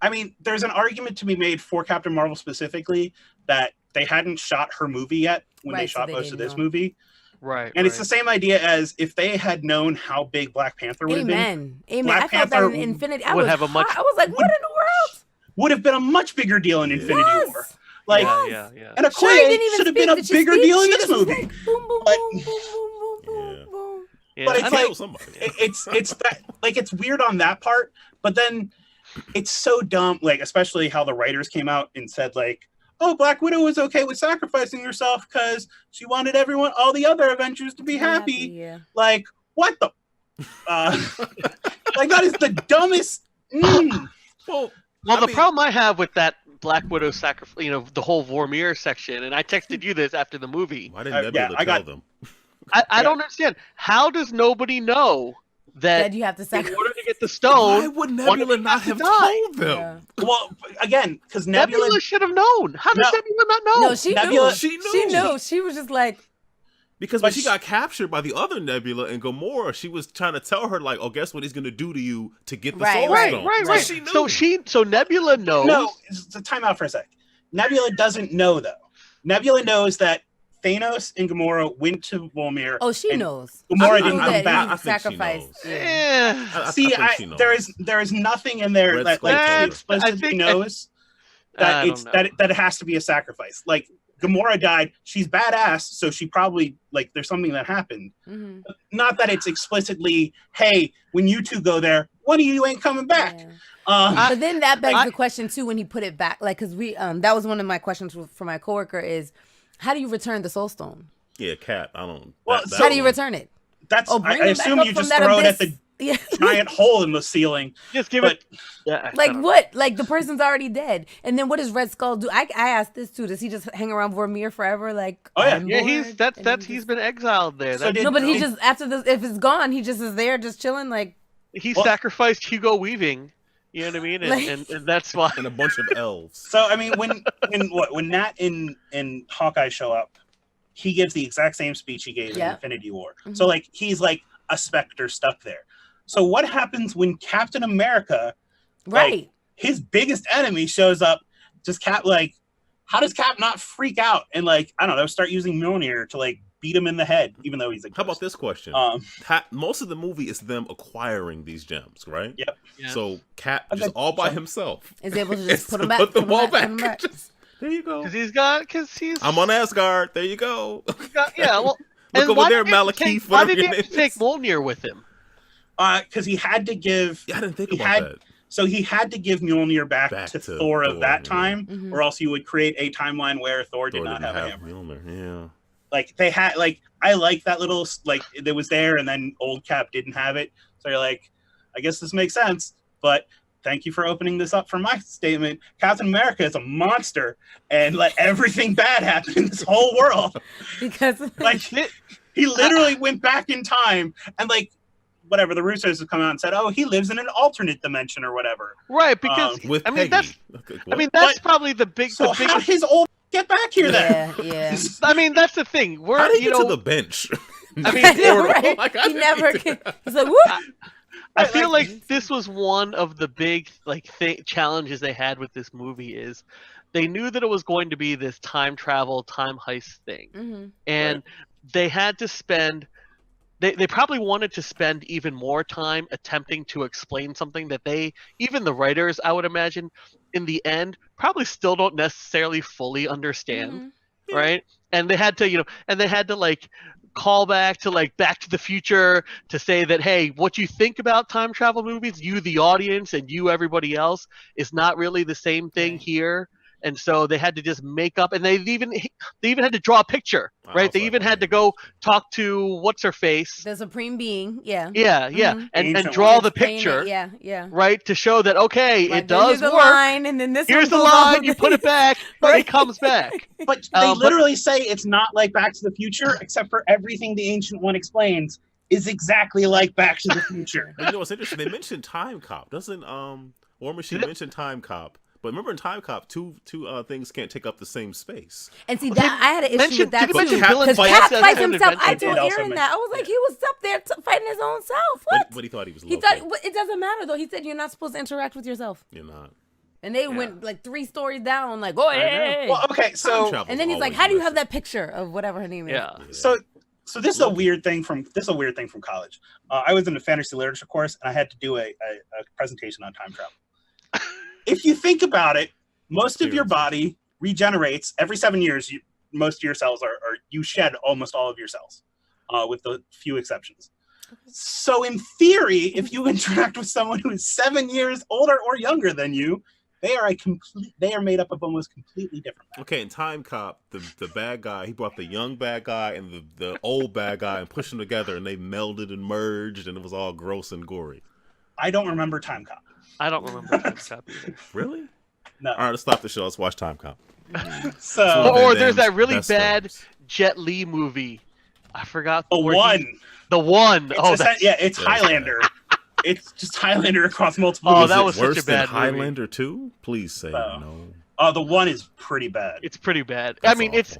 I mean, there's an argument to be made for Captain Marvel specifically that they hadn't shot her movie yet when they Right, so shot they most of didn't this know. movie. Right. And it's the same idea as if they had known how big Black Panther would have been, Amen. Amen. Black I thought that Panther in Infinity. I would was have a much- hot. I was like, what in the world? would have been a much bigger deal in Infinity Yes. War. Like, Yeah. and Shuri Okoye didn't even should have speak. been a Did she bigger speak? deal in She this just was movie. like, boom, boom, But- boom, boom, boom, boom, Yeah. boom. Yeah. But I it's think- like- somebody. It's that like it's weird on that part, but then it's so dumb. Like especially how the writers came out and said like, "Oh, Black Widow was okay with sacrificing herself because she wanted all the other Avengers to be happy." Yeah. Like what the? Like that is the dumbest. Well, Well, I the mean- problem I have with that Black Widow sacrifice, the whole Vormir section, and I texted you this after the movie. why didn't yeah, Nebula I tell got- them? I don't understand. How does nobody know That that you have to in sacrifice. order to get the Why stone, would one of Nebula them not has to have die? told them? Yeah. Well, again, because Nebula. Nebula should have known. How does No. Nebula not know? No, she Nebula- knew. She knew. She knew. She was just like, Because when But she she- got captured by the other Nebula and Gamora, she was trying to tell her like, "Oh, guess what he's gonna do to you to get the Right, Soul right, Stone." right, So right. she knew. So Nebula knows. No, it's a time out for a sec. Nebula doesn't know though. Nebula knows that Thanos and Gamora went to Vormir. oh, she and knows. Gamora She didn't knew come that back. he I think she sacrificed. knows. Yeah. Eh, See, think she knows. there is nothing in there Red that like Skull she told her. explicitly I think- knows I that don't it's know. that it has to be a sacrifice. Like Gamora died, she's badass, so she probably like there's something that happened. Mm-hmm. Not that it's explicitly, hey, when you two go there, one of you ain't coming back. Yeah. Uh, But then that begs I- the question too when he put it back, like, because we that was one of my questions for my coworker is, how do you return the Soul Stone? Yeah, Cat. I don't. Well, that How do you one- return it? that's Oh, bring I it back assume up you from just that throw it at abyss. the Yeah. giant hole in the ceiling. just give But it. Yeah, I Like don't- what? Like the person's already dead, and then what does Red Skull do? I asked this too. Does he just hang around Vormir forever? Like, Oh, yeah. I'm Yeah, bored, he's and he's just- been exiled there. So That- did- no, but he did- just after this, if it's gone, he just is there, just chilling. Like, he Well- sacrificed Hugo Weaving. You know what I mean? And, Like- and that's why. and a bunch of elves. So I mean, when Nat and Hawkeye show up, he gives the exact same speech he gave Yeah. in Infinity War. Mhm. So like he's like a Spectre stuck there. So what happens when Captain America, right? his biggest enemy, shows up? Just Cap like, how does Cap not freak out and like I don't know, start using Mjolnir to like beat him in the head, even though he's a How about ghost? this question? Most of the movie is them acquiring these gems, right? Yep. Yeah. So Cat Okay, just all by so- himself. Is able to just Is put to him back, Put them put 'em all back, back. put 'em back. Just- there you go. Because he's. I'm on Asgard. There you go. Yeah, well. Look and over why there, did he have to Malekith, take- Why whatever did he your have to name take is. Mjolnir with him? Because he had to give. Yeah, I didn't think He about had- that. So he had to give Mjolnir back to Thor of that yeah. time, Mhm. or else you would create a timeline where Thor did Thor not didn't have a have hammer. Mjolnir. Like they had, like I like that little like it was there, and then old Cap didn't have it. So you're like, I guess this makes sense. But thank you for opening this up for my statement. Captain America is a monster, and let everything bad happen in this whole world. Because Like he literally went back in time, and like whatever the Russos have come out and said, oh, he lives in an alternate dimension or whatever. Right, because With I mean Peggy. that's Okay, I mean But- that's probably the big So the how biggest. did his old get back here then? yeah. I mean that's the thing. We're how did he you get know to the bench? I mean, I know, Portal. right? Like, I He didn't never. think that. He's like, whoop. I feel like- like this was one of the big like challenges they had with this movie is they knew that it was going to be this time travel, time heist thing, Mhm. and they had to spend. They probably wanted to spend even more time attempting to explain something that even the writers, I would imagine, in the end, probably still don't necessarily fully understand, Mhm. right? And they had to, like call back to like Back to the Future to say that, hey, what you think about time travel movies, you the audience and you everybody else, is not really the same thing Right. here. and so they had to just make up, and they even had to draw a picture, right? They even had to go talk to what's her face, the supreme being, yeah, and draw the Explain picture, yeah, right, to show that it does here's the work. line, and then this Here's the one goes line, off. you put it back, Right. it comes back. But they literally say it's not like Back to the Future, except for everything the Ancient One explains is exactly like Back to the Future. You know what's interesting? They mentioned Time Cop. Doesn't War Machine mention Time Cop? But remember in Time Cop, two things can't take up the same space. And see, that I had an issue with that too. mention Because Bill Cap and fights Ted himself. I Adventure? told Aaron that. I was like, he was up there fighting his own self. What? But he thought he was He local. thought it doesn't matter though. He said you're not supposed to interact with yourself. You're not. And they went like 3 stories down, like, oh, hey. Well, okay, Time so travel's And then he's like, always how do you have messy. that picture of whatever her name is? Yeah. so this is a weird thing from college. I was in a fantasy literature course, and I had to do a presentation on time travel. If you think about it, most of your body regenerates every 7 years. Most of your cells are you shed almost all of your cells, with a few exceptions. So in theory, if you interact with someone who is 7 years older or younger than you, they are made up of almost completely different matter. Okay, in Time Cop, the bad guy, he brought the young bad guy and the old bad guy and pushed them together, and they melded and merged, and it was all gross and gory. I don't remember Time Cop. I don't remember Time Cop either. Really? No. All right, let's stop the show. Let's watch Time Cop. So Van Or there's Damme's that really best bad films. Jet Li movie. I forgot the where one. The one. It's Yeah. Highlander. It's just Highlander across multiple. Oh, Was that it was such a worse than bad movie. Highlander 2? Please say no. The one is pretty bad. It's pretty bad. That's I mean, awful.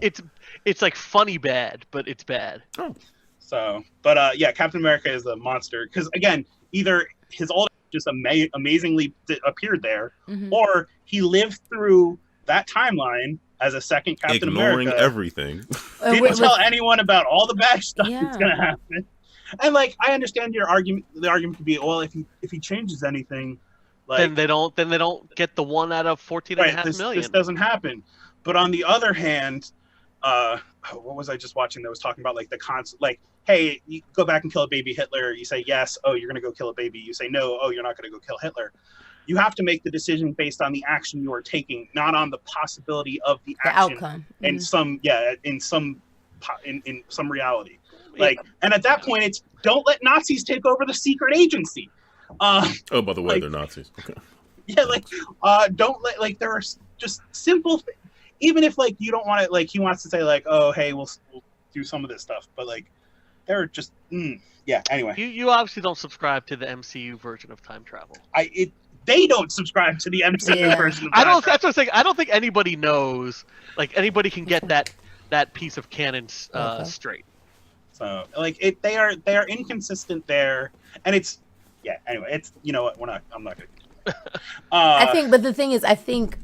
it's like funny bad, but it's bad. Oh, So, but yeah, Captain America is a monster because again, either his old just amazingly appeared there, or he lived through that timeline as a second Captain ignoring America. everything. Didn't tell anyone about all the bad stuff that's Yeah. gonna happen. And like, I understand your argument. The argument could be, well, if he changes anything, like Then they don't get the 1 out of 14.5 million. this doesn't happen. But on the other hand, what was I just watching that was talking about like the concept, like, hey, you go back and kill a baby Hitler. You say yes. Oh, you're gonna go kill a baby. You say no. Oh, you're not gonna go kill Hitler. You have to make the decision based on the action you are taking, not on the possibility of the action outcome. in some reality. Like, and at that point, it's don't let Nazis take over the secret agency. Oh, by the way, Like- they're Nazis. Okay. Yeah, like, don't let, like, there are just simple even if like you don't want to, like, he wants to say like, oh, hey, we'll do some of this stuff, but like there are just yeah. Anyway, You obviously don't subscribe to the MCU version of time travel. they don't subscribe to the MCU version. Of I time don't. travel. That's what I'm saying. I don't think anybody knows. Like anybody can get that piece of canon straight. So like they are inconsistent there, and it's Anyway, it's, you know what, I'm not gonna. I think, but the thing is, I think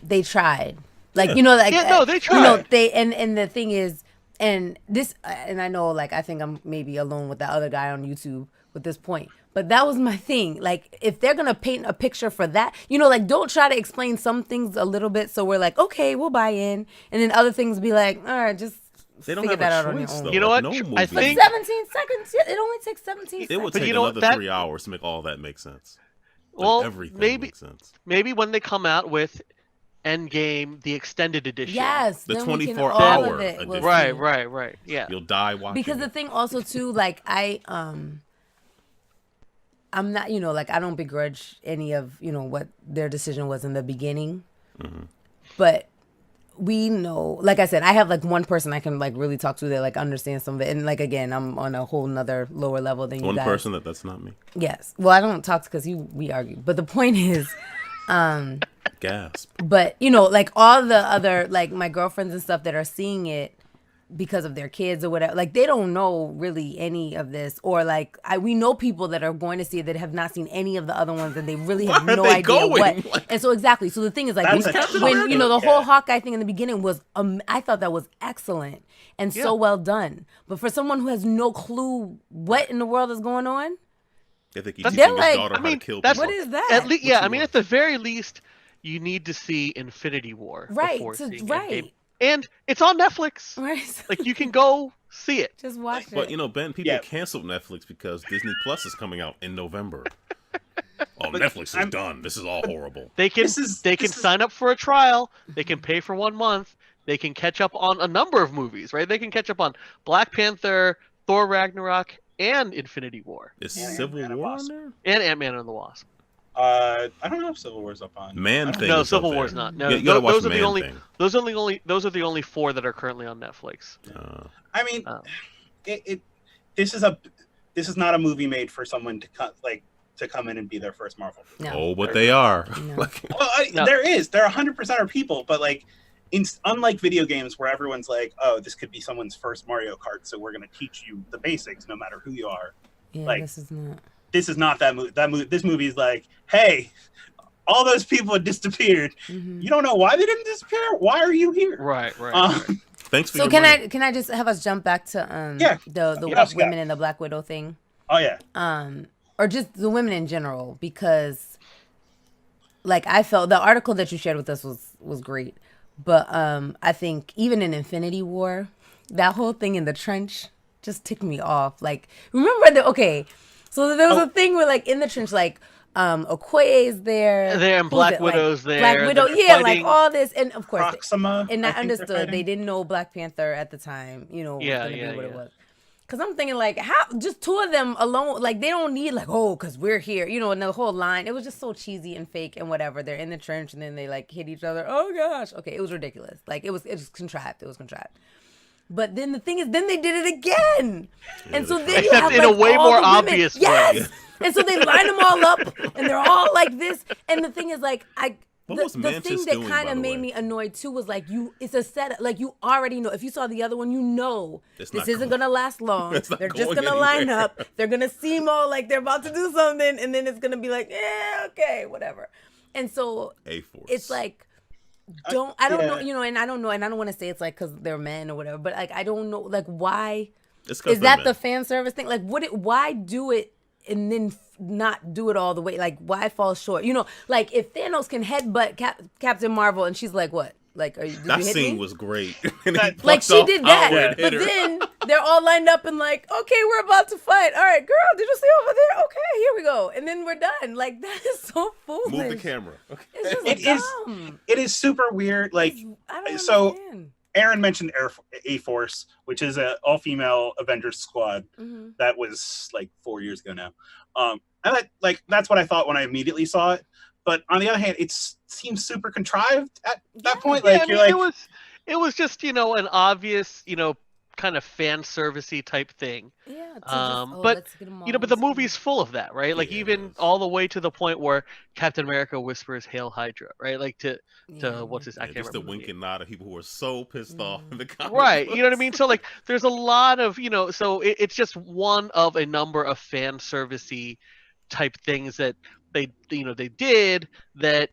they tried. Like, you know, like they tried. You know, and the thing is, and this, and I know, like, I think I'm maybe alone with that other guy on YouTube with this point, but that was my thing. Like, if they're gonna paint a picture for that, you know, like, don't try to explain some things a little bit so we're like, okay, we'll buy in, and then other things be like, all right, just They don't figure have that a out on your choice, own. though. You know Like, what? no I movie. But think- 17 seconds. Yeah, it only takes 17 It seconds. would But take you know another that- 3 hours to make all that make sense. Like, Well, everything maybe makes sense. maybe when they come out with Endgame, the extended edition. Yes, The then we can 24 all hour of it. We'll edition. Right, see. right. Yeah. You'll die watching. Because the it. thing also too, like, I'm not, you know, like, I don't begrudge any of, you know, what their decision was in the beginning, but we know, like I said, I have like one person I can like really talk to that like understands some of it, and like, again, I'm on a whole nother lower level than you One guys. person that's not me. Yes, well, I don't talk to because we argue, but the point is, Gasp. but you know, like all the other, like my girlfriends and stuff that are seeing it because of their kids or whatever, like they don't know really any of this, or like we know people that are going to see it that have not seen any of the other ones, and they really have Why are no they idea going? what. Like- And so exactly, so the thing is, like, That's when, a Captain when America. you know the Yeah. whole Hawkeye thing in the beginning was, I thought that was excellent and so well done. But for someone who has no clue what in the world is going on, I think he's That's- teaching his like- daughter I how mean, to kill that's- people. what is that? At least, What you I mean, want. at the very least, you need to see Infinity War right? before So, seeing right, Endgame. And it's on Netflix. right. Like you can go see it. Just watch But it. you know, Ben, people Yeah. canceled Netflix because Disney Plus is coming out in November. Oh, Netflix is done. This is all horrible. They can sign up for a trial. They can pay for 1 month. They can catch up on a number of movies, right? They can catch up on Black Panther, Thor Ragnarok, and Infinity War. Is Civil War on there? And Ant-Man and the Wasp. I don't know if Civil War's up on. Man thing. No, is Civil up War's there. not. No, you gotta watch those are Man the only. thing. Those are the only 4 that are currently on Netflix. I mean, this is not a movie made for someone to come in and be their first Marvel movie. No. Oh, but they are. No. Well, there 100% are people, but like, unlike video games where everyone's like, oh, this could be someone's first Mario Kart, so we're going to teach you the basics no matter who you are. Yeah, like, this is not. This is not that movie. This movie is like, hey, all those people had disappeared. Mm-hmm. You don't know why they didn't disappear? Why are you here? Right. Thanks for So your can money. I just have us jump back to Yes, women in the Black Widow thing? Oh yeah. Or just the women in general, because like I felt the article that you shared with us was great. But I think even in Infinity War, that whole thing in the trench just ticked me off. Like, remember so there was a thing where like in the trench, like Okoye's there. And Black Widow's there. Black Widow, fighting. like all this, and of course, Proxima, and I think they're understood fighting. they didn't know Black Panther at the time. You know, Yeah, was gonna yeah, be what it yeah. was. Cause I'm thinking like, how just 2 of them alone, like they don't need like, oh, cause we're here, you know, and the whole line, it was just so cheesy and fake and whatever. They're in the trench and then they like hit each other. Oh gosh, okay, it was ridiculous. Like it was contrived. It was contrived. But then the thing is, then they did it again, and so then you have in like, a way all more the women. obvious way. Yes, and so they line them all up, and they're all like this. And the thing is, like What was the Mantis thing that doing, kind by of the made way? me annoyed too was like it's a setup. Like you already know. If you saw the other one, you know It's this not isn't going- gonna last long. It's not They're just going gonna line anywhere. up. They're gonna seem all like they're about to do something, and then it's gonna be like, yeah, okay, whatever. And so A-Force. it's like. I don't know, yeah. you know, and I don't want to say it's like because they're men or whatever, but like I don't know, like why It's 'cause is they're that men. the fan service thing? Like, why do it and then not do it all the way? Like, why fall short? You know, like if Thanos can headbutt Captain Marvel and she's like, what? Like, did That you hit scene me? was great. And he Like plucked she off did power that, and hit but her. then they're all lined up and like, okay, we're about to fight. All right, girl, did you see over there? Okay, here we go, and then we're done. Like that is so foolish. Move the camera. Okay. It's just It is- dumb. It is super weird. Like, I don't so- understand. Aaron mentioned A-Force, which is an all-female Avengers squad Mhm. that was like 4 years ago now. And that's what I thought when I immediately saw it. But on the other hand, it seems super contrived at that Yeah. point. Yeah, Like I mean, you're like, it was just an obvious kind of fan servicey type thing. Yeah, to just, but, let's get 'em all But the on screen. movie's full of that, right? Like Yeah, it even is. all the way to the point where Captain America whispers "Hail Hydra," right? Like to Yeah. what's his? I Yeah, can't just the remember. wink and nod of people who are so pissed off in the comic Right, you know what I books. mean? So like, there's a lot of so it's just one of a number of fan servicey type things that they did that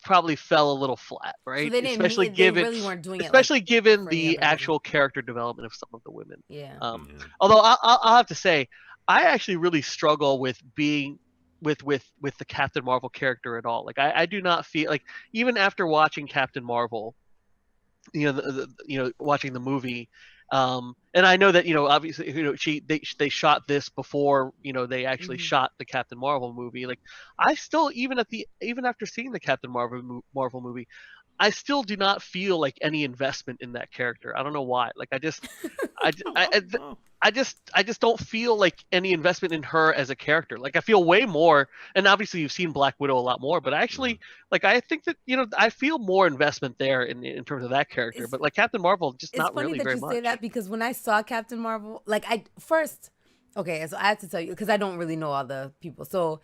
probably fell a little flat, right? So they didn't especially they given really weren't doing it. especially given for any the other reason. actual character development of some of the women. Yeah. Yeah. Although I'll have to say, I actually really struggle with being with the Captain Marvel character at all. Like I do not feel like, even after watching Captain Marvel, watching the movie, and I know that obviously they shot this before they actually Mhm. shot the Captain Marvel movie. Like I still, even after seeing the Captain Marvel movie, I still do not feel like any investment in that character. I don't know why. Like I just Oh. I just don't feel like any investment in her as a character. Like I feel way more, and obviously you've seen Black Widow a lot more, but actually, like I think that I feel more investment there in terms of that character. It's- But like Captain Marvel, just It's not funny really that very you much. say that because when I saw Captain Marvel, like okay, so I have to tell you because I don't really know all the people. So,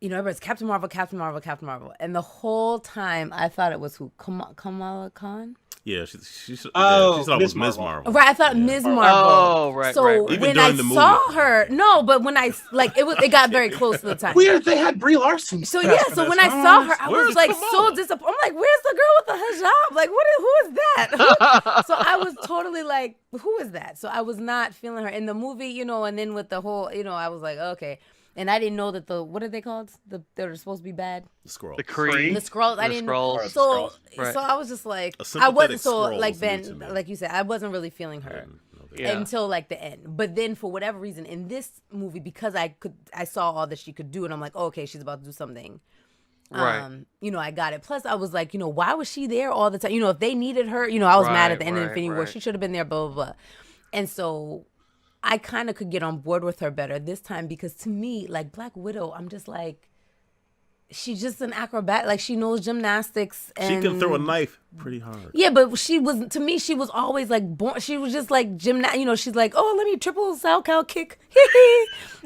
everybody's Captain Marvel, Captain Marvel, Captain Marvel, and the whole time I thought it was who Kamala Khan. Yeah, she thought Oh, it was Ms. Ms. Marvel. Marvel. Right, I thought Yeah. Ms. Marvel. Oh, right, So right, right. Even when I during the movie. saw her, no, but when I it got very close to the time. weird. They had Brie Larson. So cast yeah, for so this. when I don't saw know. her, I Where's was like Kamala? so disappointed. I'm like, "Where's the girl with the hijab? Like, who is that?" So I was totally like, "Who is that?" So I was not feeling her in the movie, and then with the whole, I was like, "Okay." And I didn't know that what are they called? They're supposed to be bad. The scroll. The Kree. The Skrulls. I The didn't. Skrulls. So Right. so I was just like, A I wasn't sympathetic so Skrull like was new Ben, to me. like you said, I wasn't really feeling I her. didn't know until like the end. But then for whatever reason in this movie, because I saw all that she could do, and I'm like, oh, okay, she's about to do something. Right. You know, I got it. Plus, I was like, you know, why was she there all the time? You know, if they needed her, you know, I was mad at the end of Infinity War. She should have been there, blah, blah, blah. And so I kind of could get on board with her better this time because to me, like Black Widow, I'm just like, she's just an acrobat. Like she knows gymnastics. And she can throw a knife pretty hard. Yeah, but she was, to me, she was always like born. She was just like gymnast. You know, she's like, oh, let me triple cow kick,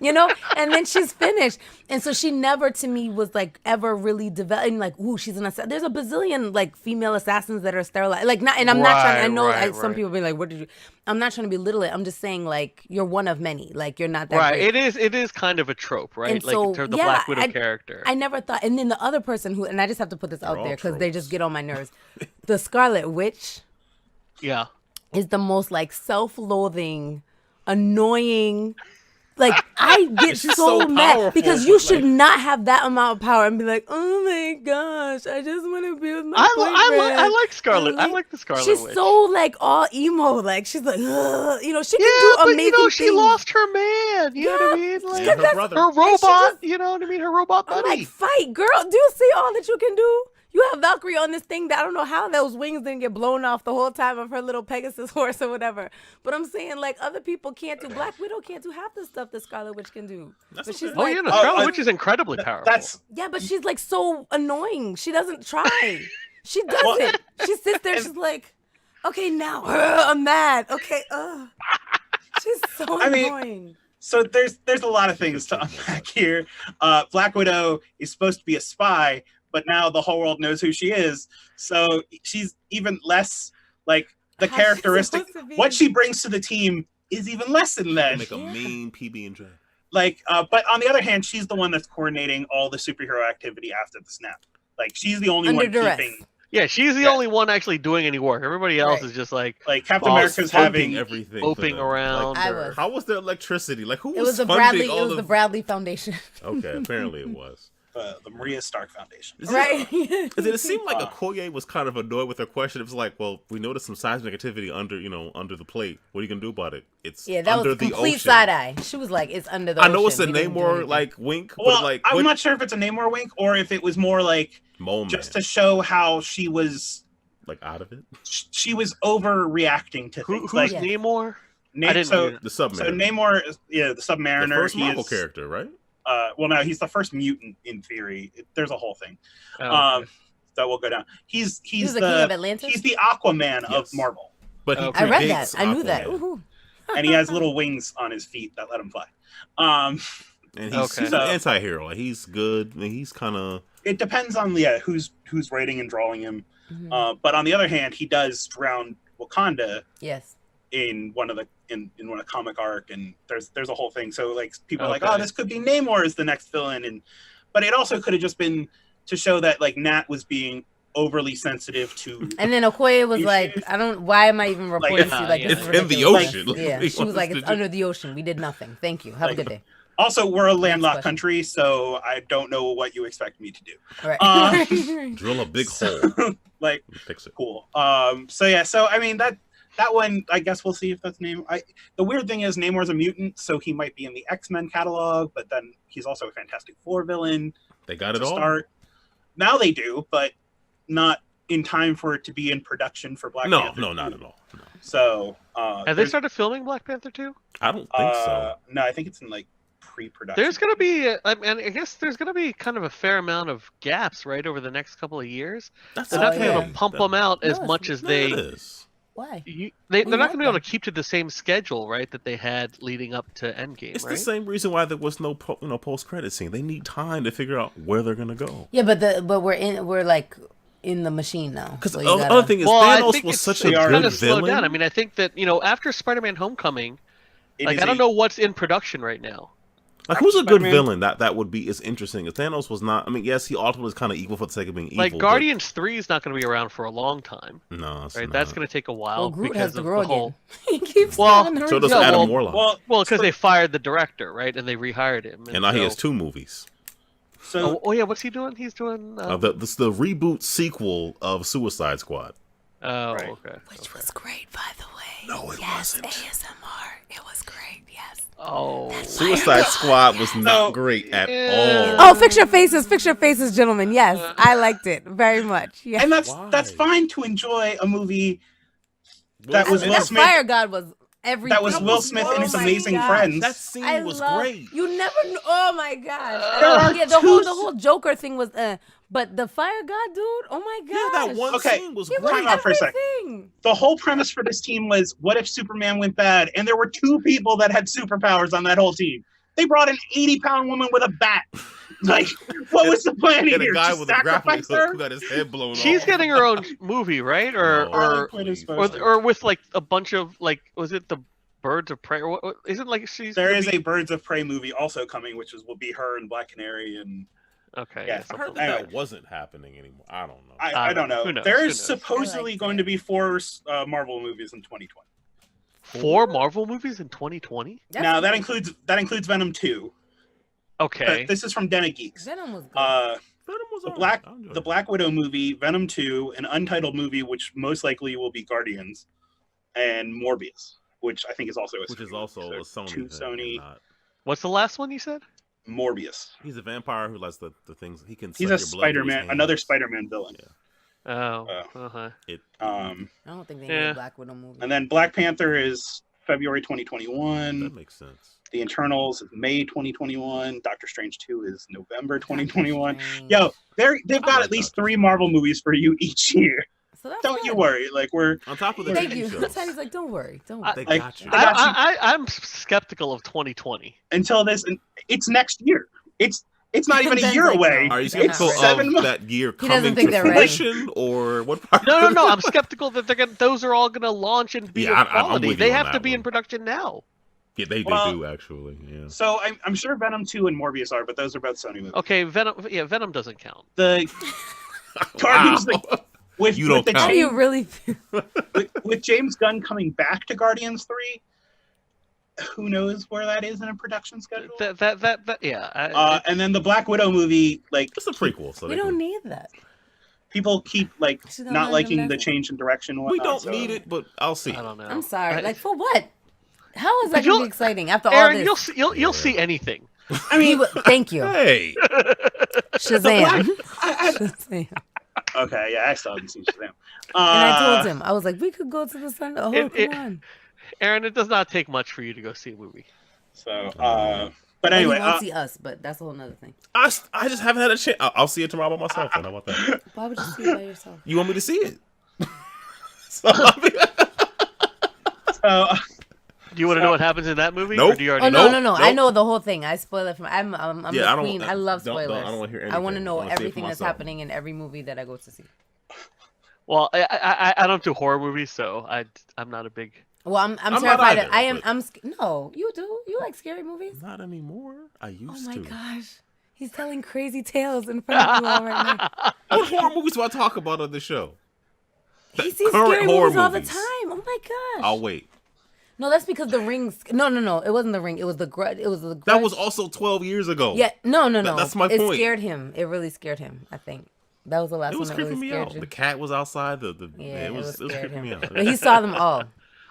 you know, and then she's finished. And so she never, to me, was like ever really developing. Like, ooh, she's an assassin. There's a bazillion like female assassins that are sterilized. Like, not, and I'm not trying. I know some people be like, what did you? I'm not trying to belittle it. I'm just saying, like, you're one of many. Like, you're not that great. It is kind of a trope, right? And like so, in terms of the Black Widow character. I never thought. And then the other person who, and I just have to put this out there because they just get on my nerves. The Scarlet Witch, is the most like self-loathing, annoying. Like I get so mad because you should not have that amount of power and be like, oh my gosh, I just want to be with my boyfriend. I like Scarlet. I like the Scarlet Witch. She's so like all emo, like she's like, ugh. You know, she can do amazing you know, she things. lost her man. You know what I mean? Like her brother, her robot. You know what I mean? Her robot buddy. I'm like, fight, girl. Do you see all that you can do? You have Valkyrie on this thing that I don't know how those wings didn't get blown off the whole time of her little Pegasus horse or whatever. But I'm saying, like, other people can't do. Black Widow can't do half the stuff that Scarlet Witch can do. But she's like, the Scarlet Witch is incredibly powerful. Yeah, but she's like so annoying. She doesn't try. She doesn't. She sits there. She's like, okay, now I'm mad. Okay, she's so annoying. So there's a lot of things to unpack here. Black Widow is supposed to be a spy, but now the whole world knows who she is. So she's even less like the characteristic. What she brings to the team is even less than that. Make a mean PB&J. Like, but on the other hand, she's the one that's coordinating all the superhero activity after the snap. Like, she's the only one keeping. Yeah, she's the only one actually doing any work. Everybody else is just like Captain America's having everything, moping around. Like, how was there electricity? Like, who was funding Bradley? all It was the Bradley Foundation. Okay, apparently it was. The Maria Stark Foundation. Right. It seemed like Okoye was kind of annoyed with her question. It was like, well, we noticed some seismic activity under the plate. What are you going to do about it? It's that under was the complete ocean. Side-eye. She was like, it's under the ocean. I know it's a Namor, like, wink. Well, but like, I'm not sure if it's a Namor wink or if it was more like just to show how she was like out of it. She was overreacting to things. Who's Namor? The Submariner. So Namor is the Submariner. The first Marvel character, right? Well, no, he's the first mutant in theory. There's a whole thing. Okay. That will go down. He's the king of Atlantis? He's the Aquaman of Marvel. But I read that. I knew that. And he has little wings on his feet that let him fly. And he's an anti-hero. Like, he's good. I mean, he's kind of. It depends on who's writing and drawing him. Mm-hmm. But on the other hand, he does drown Wakanda. Yes. In one of the in one of comic arc, and there's a whole thing. So like people are like, oh, this could be Namor as the next villain, but it also could have just been to show that like Nat was being overly sensitive to. And then Okoye was like, why am I even reporting to you? Like, it's in the ocean. She was like, it's under the ocean. We did nothing. Thank you. Have a good day. Also, we're a landlocked country, so I don't know what you expect me to do. All right. Drill a big hole. Like, fix it. Cool. So I mean that one, I guess we'll see if that's Namor. The weird thing is Namor's a mutant, so he might be in the X-Men catalog, but then he's also a Fantastic Four villain. They got it all. Now they do, but not in time for it to be in production for Black Panther. No, not at all. No. So have they started filming Black Panther 2? I don't think so. No, I think it's in like pre-production. There's going to be, I guess there's going to be kind of a fair amount of gaps, right, over the next couple of years. They're not going to be able to pump them out as much as they. Why? They're not going to be able to keep to the same schedule, right, that they had leading up to Endgame. It's the same reason why there was no post-credit scene. They need time to figure out where they're going to go. Yeah, but we're like in the machine now. Because the other thing is, Thanos was such a good villain. Down. I mean, I think that after Spider-Man: Homecoming, I don't know what's in production right now. Like, who's a good villain that would be as interesting? If Thanos was not, I mean, yes, he ultimately was kind of evil for the sake of being evil. Like, Guardians 3 is not going to be around for a long time. No, it's not. That's going to take a while. Well, Groot because has to of grow the whole. Again. He keeps so does Adam Warlock. Well, because they fired the director, right, and they rehired him. And now he has 2 movies. So, what's he doing? He's doing this the reboot sequel of Suicide Squad. Oh, okay. Which was great, by the way. No, it yes, wasn't. ASMR. It was great. Yes. Oh. Suicide Squad was not So- great at Yeah. all. Oh, fix your faces, gentlemen. Yes, I liked it very much. Yeah. And that's Why? fine to enjoy a movie that was Smith- Will That Smith. Fire God was everything. That was Will Smith and his my amazing gosh. friends. That scene I was love, great. You never knew. Oh my gosh. There are Yeah, two the whole Joker thing was but the Fire God dude, oh my gosh. Yeah, that one Okay. scene was He was great. Time out for a second. everything. The whole premise for this team was, what if Superman went bad? And there were 2 people that had superpowers on that whole team. They brought an 80-pound woman with a bat. Like, what was the plan And here? a guy Just with a grappling sacrifice hook her? who got his head blown off. She's getting her own movie, right? Or No. or Quit as or, supposed to. or with like a bunch of like, was it the Birds of Prey? Or what, isn't like she's There gonna is be- a Birds of Prey movie also coming, which will be her and Black Canary, and Okay. Yeah, I heard something that like Anyway. that wasn't happening anymore. I don't know. I don't know. Who knows? There Who is knows? supposedly I like going that. to be 4 Marvel movies in 2020. 4 Marvel movies in 2020. Now that includes Venom 2. Okay. This is from Den of Geeks. Venom was good. Venom was The alright. I enjoyed the it. Black Widow movie, Venom 2, an untitled movie, which most likely will be Guardians, and Morbius, which I think is also a which is Sony also movie. a So Sony. 2 thing Sony. and not- What's the last one you said? Morbius. He's a vampire who likes the things he can. He's suck a your blood through his Spider-Man, hands. another Spider-Man villain. Oh. Oh. Uh-huh. I don't think they made Yeah. a Black Widow movie. And then Black Panther is February That 2021. makes sense. The Internals is May 2021. Doctor Strange 2 is November 2021. Strange. Yo, they've got like at least Doctor 3 Strange. Marvel movies for you each year. So that's Don't you good. worry. Like we're On top of the Thank TV you. shows, Tiny's like, don't worry, don't I- worry. they like, got you. they got you. I'm skeptical of 2020. until this. It's next year. It's not even a Ben's year like, away. no. Are you It's skeptical not 7 of months. that year He doesn't coming think to they're ready. fruition, or what part? No. I'm skeptical that those are all gonna launch and be Yeah, of I'm quality. with you They on have to that be in one. production now. Yeah, they Well- do actually. Yeah. So I'm sure Venom 2 and Morbius are, but those are both Sony movies. Okay, Venom. Yeah, Venom doesn't count. The Guardians Wow. with You don't with the count. How do you James, really? with James Gunn coming back to Guardians 3, who knows where that is in a production schedule? That yeah. And then the Black Widow movie, like It's a prequel, so We they don't can, need that. people keep like Should I not learn liking them the lessons? change in direction. And we whatnot, don't so- need it, but I'll see. I don't know. I'm sorry. I- Like for what? How is that You'll- gonna be exciting after all Aaron, this? you'll see anything. I mean, Thank you, Hey, Shazam. I- Shazam. okay, yeah, I still haven't seen Shazam. And I told Uh, him, I was like, we could go to the sun. Oh, It- come on. Aaron, it does not take much for you to go see a movie. So, but And anyway, he won't see us, but that's a whole nother thing. I just haven't had a chance. I'll see it tomorrow by myself. Then how about that? Why would you see it by yourself? You want me to see it? So, I mean, so Do you want to know what happens in that movie? Nope. Or do you already Oh know? no! I nope. know the whole thing. I spoil it from. I'm Yeah, the I don't- queen. I love don't- spoilers. I don't wanna hear I want to anything. I know wanna see it for everything that's myself. happening in every movie that I go to see. Well, I don't do horror movies, so I'm not a big. Well, I'm not terrified. either, I am. but- No, you do. You like scary movies? not anymore. I Oh used my to. gosh, he's telling crazy tales in front of you all right now. What horror movies do I talk about on the show? The He sees current scary horror movies all the movies. time. Oh my gosh. I'll wait. No, that's because the rings. No. It wasn't the ring. It was the grudge. It was the. That Grudge. was also 12 years ago. Yeah. No. that's my it point. It scared him. It really scared him. I think that was the last It was one that creeping really me scared out. you. The cat was outside. Yeah, it was scared creeping me him. out. But he saw them all.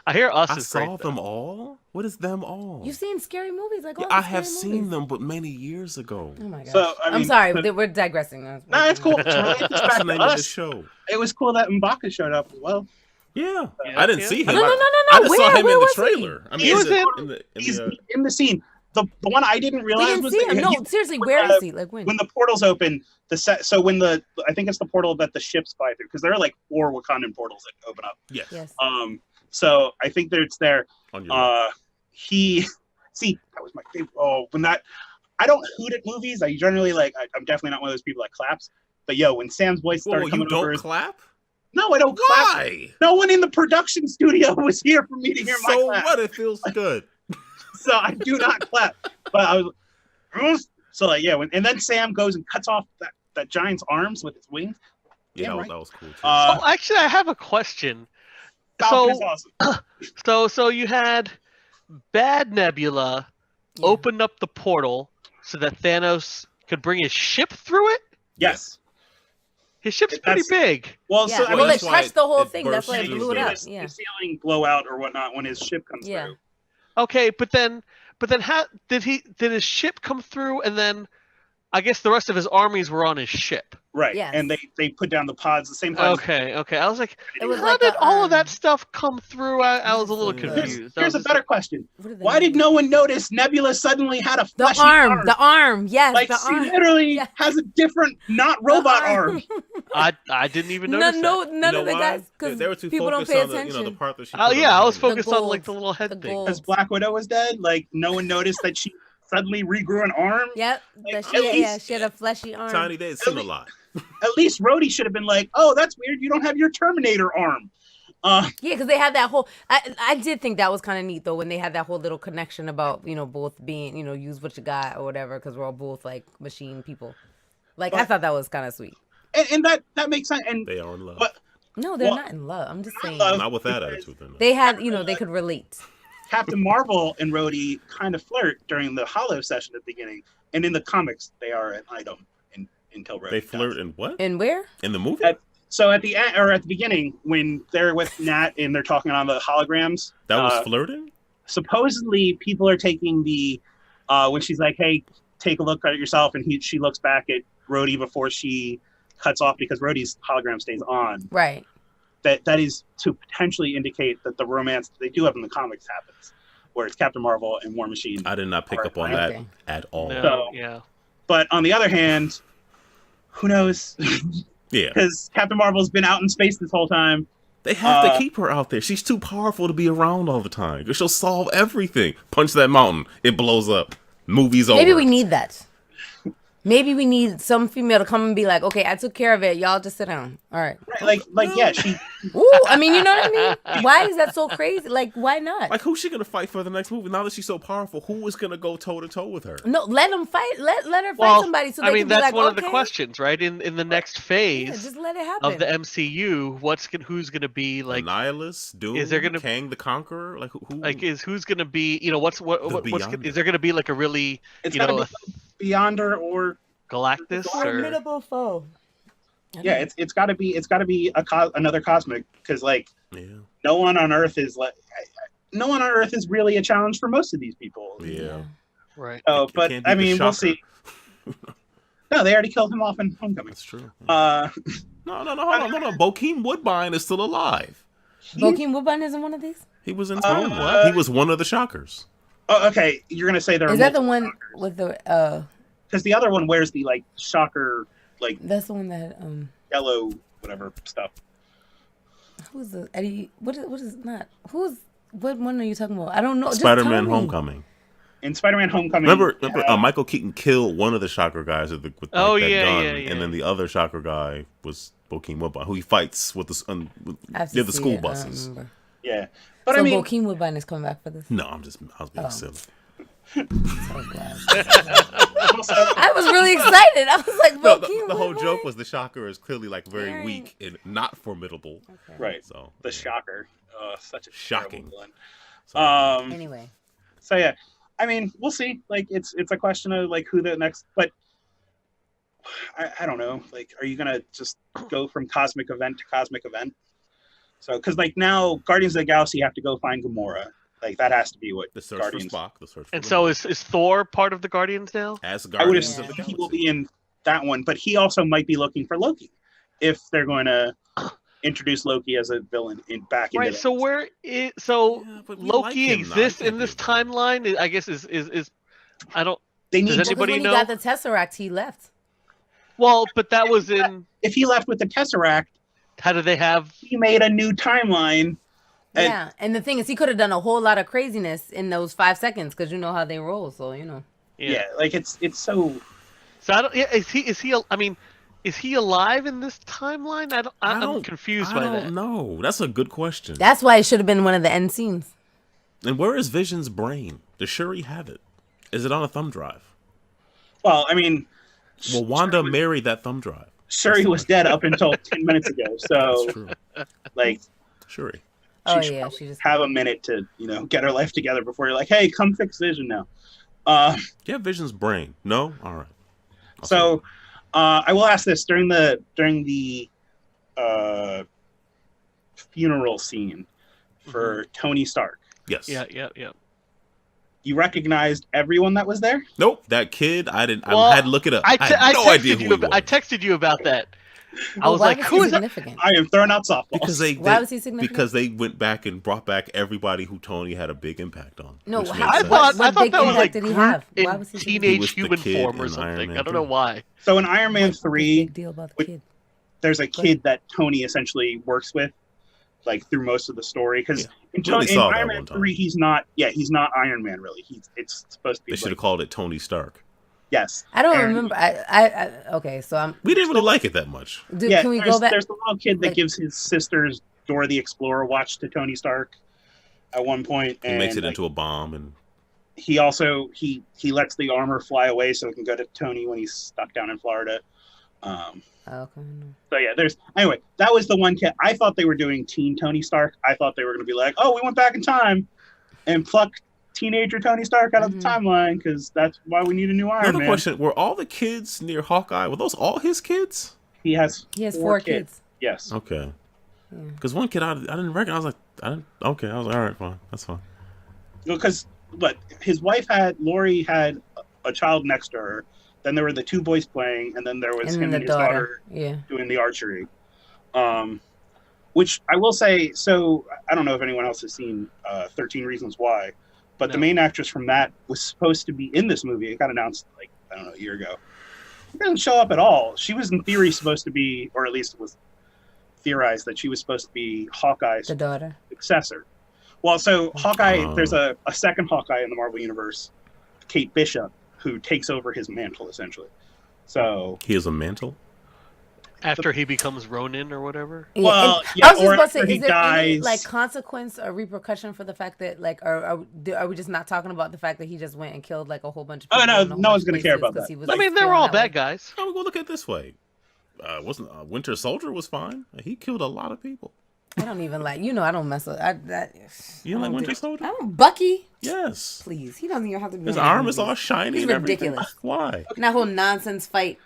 I hear Us I is saw great. them all. What is them all? You've seen scary movies like all Yeah, the I have scary seen movies. them, but many years ago. Oh my gosh. So, I I'm mean- sorry, we're digressing. no, it's cool. It's related What's back the to name of this us. show? It was cool that M'Baka showed up as well. Yeah, Yeah, I didn't yeah. see him. No. I just saw him Where in the was he? trailer. I mean, He was in He's in the scene. The one I didn't We realize didn't was see that him. No, he- seriously, when where the- is he? Like when? when the portals open, so when I think it's the portal that the ships fly through, because there are like 4 Wakandan portals that open up. yes, Yes. So I think that it's there. on your left. That was my favorite. Oh, I don't hoot at movies. I generally I'm definitely not one of those people that claps. But yo, when Sam's voice started Whoa, you coming over, don't clap? no, I don't clap. Why? No one in the production studio was here for me to hear my So clap. what? It feels good. So I do not clap. But I was so and then Sam goes and cuts off that giant's arms with its wings. Yeah, Yeah, that, right. that was cool too. Oh, actually, I have a question. Falcon is awesome. So you had Bad Nebula Yeah. opened up the portal so that Thanos could bring his ship through it. Yes. His ship's pretty big. Well, Yeah. so I Well, mean, it crushed the whole it thing. That's burst why it through blew it the- up. the Yeah. ceiling blowout or whatnot when his ship comes Yeah. through. Okay, but then how did his ship come through, and then I guess the rest of his armies were on his ship. Right. Yes. And they put down the pods, the same pods. Okay. I was like, It was how like did a, all of that stuff come through? I was a little Here's- confused. I Here's was a just better like, question. What are they Why did doing? no one notice Nebula suddenly had a The fleshy arm. The arm. Yes. Like the she arm. literally Yeah. has a different, not robot arm. I didn't even No, notice no, that. none You of know the why? guys because They were too people don't focused pay on attention. the part that she. Oh put on yeah, I was the focused on gold. like the little head The thing. gold. Because Black Widow was dead, like no one noticed that she suddenly regrew an arm. Yep. Like, That at least- she had a fleshy arm. Tiny, they had seen a lot. At least Rhodey should have been like, "Oh, that's weird. You don't have your Terminator arm." Yeah, because they had that whole. I did think that was kind of neat though when they had that whole little connection about both being use what you got or whatever because we're all both like machine people. Like I thought that was kind of sweet. And that makes sense. And They are in love. But No, they're Well, not in love. I'm just saying love. Not with that because attitude. Then. they had they could relate. Captain Marvel and Rhodey kind of flirt during the Hollow session at the beginning, and in the comics, they are an item until Rhodey They flirt dies. in what? And where? In the movie? So at the end or at the beginning, when they're with Nat and they're talking on the holograms, That was flirting? supposedly people are taking the when she's like, "Hey, take a look at yourself," and she looks back at Rhodey before she cuts off because Rhodey's hologram stays on. Right. That is to potentially indicate that the romance they do have in the comics happens, where it's Captain Marvel and War Machine. I did not pick up on Okay. that at all. No, So- yeah. But on the other hand, who knows? Yeah. Because Captain Marvel's been out in space this whole time. They have to keep her out there. She's too powerful to be around all the time. 'Cause she'll solve everything. Punch that mountain. It blows up. Movie's over. Maybe we need that. Maybe we need some female to come and be like, okay, I took care of it. Y'all just sit down. All right. Right, like yeah, she Ooh, I mean, you know what I mean? Why is that so crazy? Like, why not? Like, who's she going to fight for the next movie? Now that she's so powerful, who is going to go toe-to-toe with her? No, let them fight. Let her fight Well, somebody so I they mean can be that's like, one okay. of the questions, right? In the next Yeah, phase just let it happen. of the MCU, who's gonna be Like, like Nihilus, Doom, is there gonna- Kang the Conqueror? Like, who? who's gonna be what's Beyonder. is there gonna be like a really it's you gotta know be Beyonder or Galactus or Formidable foe. yeah, it's got to be another cosmic because like Yeah. no one on Earth is really a challenge for most of these people. Yeah. right? Oh, It but can't be I the mean, we'll Shocker. see. No, they already killed him off in Homecoming. That's true. Uh, No, hold on. Bokeem Woodbine is still alive. Bokeem Woodbine isn't one of these? He was in Uh, Time. He was one of the Shockers. oh, okay, you're gonna say there are Is that the one with the because the other one wears the like shocker like that's the one that yellow whatever stuff. who's the Eddie what is not what one are you talking about? I don't know. Just Spider-Man tell me. Homecoming. In Spider-Man Homecoming, Remember Michael Keaton killed one of the Shocker guys with that Oh, gun, yeah. and then the other Shocker guy was Bokeem Woodbine, who he fights with I have to near the see school it. I don't buses. remember. yeah, but So I mean, Bokeem Woodbine is coming back for this. No, I was being Oh. silly. So glad. I was really excited. I was like, No, Bokeem the whole Woodbine? joke was the Shocker is clearly like very Right. weak and not formidable. Okay. right, So the shocker, such a Shocking. terrible so- villain. Anyway, So yeah, I mean, we'll see. Like, it's a question of like who the next, but I don't know. Like, are you gonna just go from cosmic event to cosmic event? So, because like now, Guardians of the Galaxy have to go find Gamora. Like that has to be what the search Guardians. for Spock, the search for And so Gamora. is Thor part of the Guardians now? as I would Guardians assume of the he will Galaxy. be in that one, but he also might be looking for Loki if they're going to introduce Loki as a villain back into Right. that. So Yeah, but we Loki like him now. exists I in this can't timeline. I guess is I don't. They Does need anybody because when know? he got the Tesseract, he left. Well, but that was in. if he left with the Tesseract, How do they have? he made a new timeline. And- Yeah, and the thing is, he could have done a whole lot of craziness in those 5 seconds because you know how they roll. So Yeah, like it's so. So I don't. Yeah, is he? I mean, is he alive in this timeline? I'm confused by I that. don't know. That's a good question. that's why it should have been one of the end scenes. And where is Vision's brain? Does Shuri have it? Is it on a thumb drive? Well, I mean, Well, Wanda married that thumb drive. Shuri was dead up until 10 minutes ago. So, That's true. like, Shuri. Oh should yeah, probably she just have a minute to, get her life together before you're like, hey, come fix Vision now. Do you have Vision's brain? No? All right. So, I will ask this during the funeral scene for Tony Stark. Yes. Yeah. You recognized everyone that was there? Nope. That kid, I didn't. Well, I had to look it up. I had no idea who he was. I texted you about that. I But was why like, was "Who he is that?" significant? I am throwing out softballs. Because Why was he significant? Because they went back and brought back everybody who Tony had a big impact on. No, which how, makes sense. what I thought big that was impact like did he have? Why in was he He teenage was the human kid form or in Iron something. Man I don't know 3. why. So in Iron Man What's the 3, big deal about the with- kid? there's a kid that Tony essentially works with, like through most of the story. Because We only in saw that Iron one Man time. 3, he's not Iron Man really. It's supposed to be. They should have Like, called it Tony Stark. yes. I don't And- remember. I okay, so I'm. We didn't really like it that much. Yeah, Can we go back? There's the little kid that like- gives his sister's Dora the Explorer watch to Tony Stark at one point, He and makes it into a bomb, and he also he lets the armor fly away so it can go to Tony when he's stuck down in Florida. Okay. So yeah, anyway, that was the one kid. I thought they were doing teen Tony Stark. I thought they were going to be like, oh, we went back in time and plucked teenager Tony Stark out of the timeline because that's why we need a new Iron another Man. question: were all the kids near Hawkeye? Were those all his kids? He has 4 kids. Yes. Okay. Yeah. Because one kid I didn't recognize. I was like, okay. I was like, all right, fine, that's fine. Because his wife Lori had a child next to her. Then there were the 2 boys playing, and then there was And him the and his daughter Yeah. doing the archery. Which I will say, so I don't know if anyone else has seen 13 Reasons Why, but the No. main actress from that was supposed to be in this movie. It got announced like, I don't know, a year ago. She doesn't show up at all. She was in theory supposed to be, or at least it was theorized that she was supposed to be Hawkeye's The daughter. successor. Well, so Hawkeye, Oh. there's a second Hawkeye in the Marvel Universe, Kate Bishop, who takes over his mantle, essentially. So, He has a mantle. After he becomes Ronin or whatever. Yeah, well, and yeah, I was just or about to say, after he is there any dies. like consequence or repercussion for the fact that like, are we just not talking about the fact that he just went and killed like a whole bunch of Oh, people? no, in a whole no one's bunch gonna of care places about 'cause that. he was, I like, mean, they were feeling all that way? bad guys. Oh, we'll look at it this way. Wasn't Winter Soldier was fine? He killed a lot of people. I don't even like, I don't mess with that. You don't like I Winter do- Soldier? I don't. Bucky, Yes. please. He doesn't even have to be. His in arm movies. is all shiny He's and everything. ridiculous. Why? And that whole nonsense fight,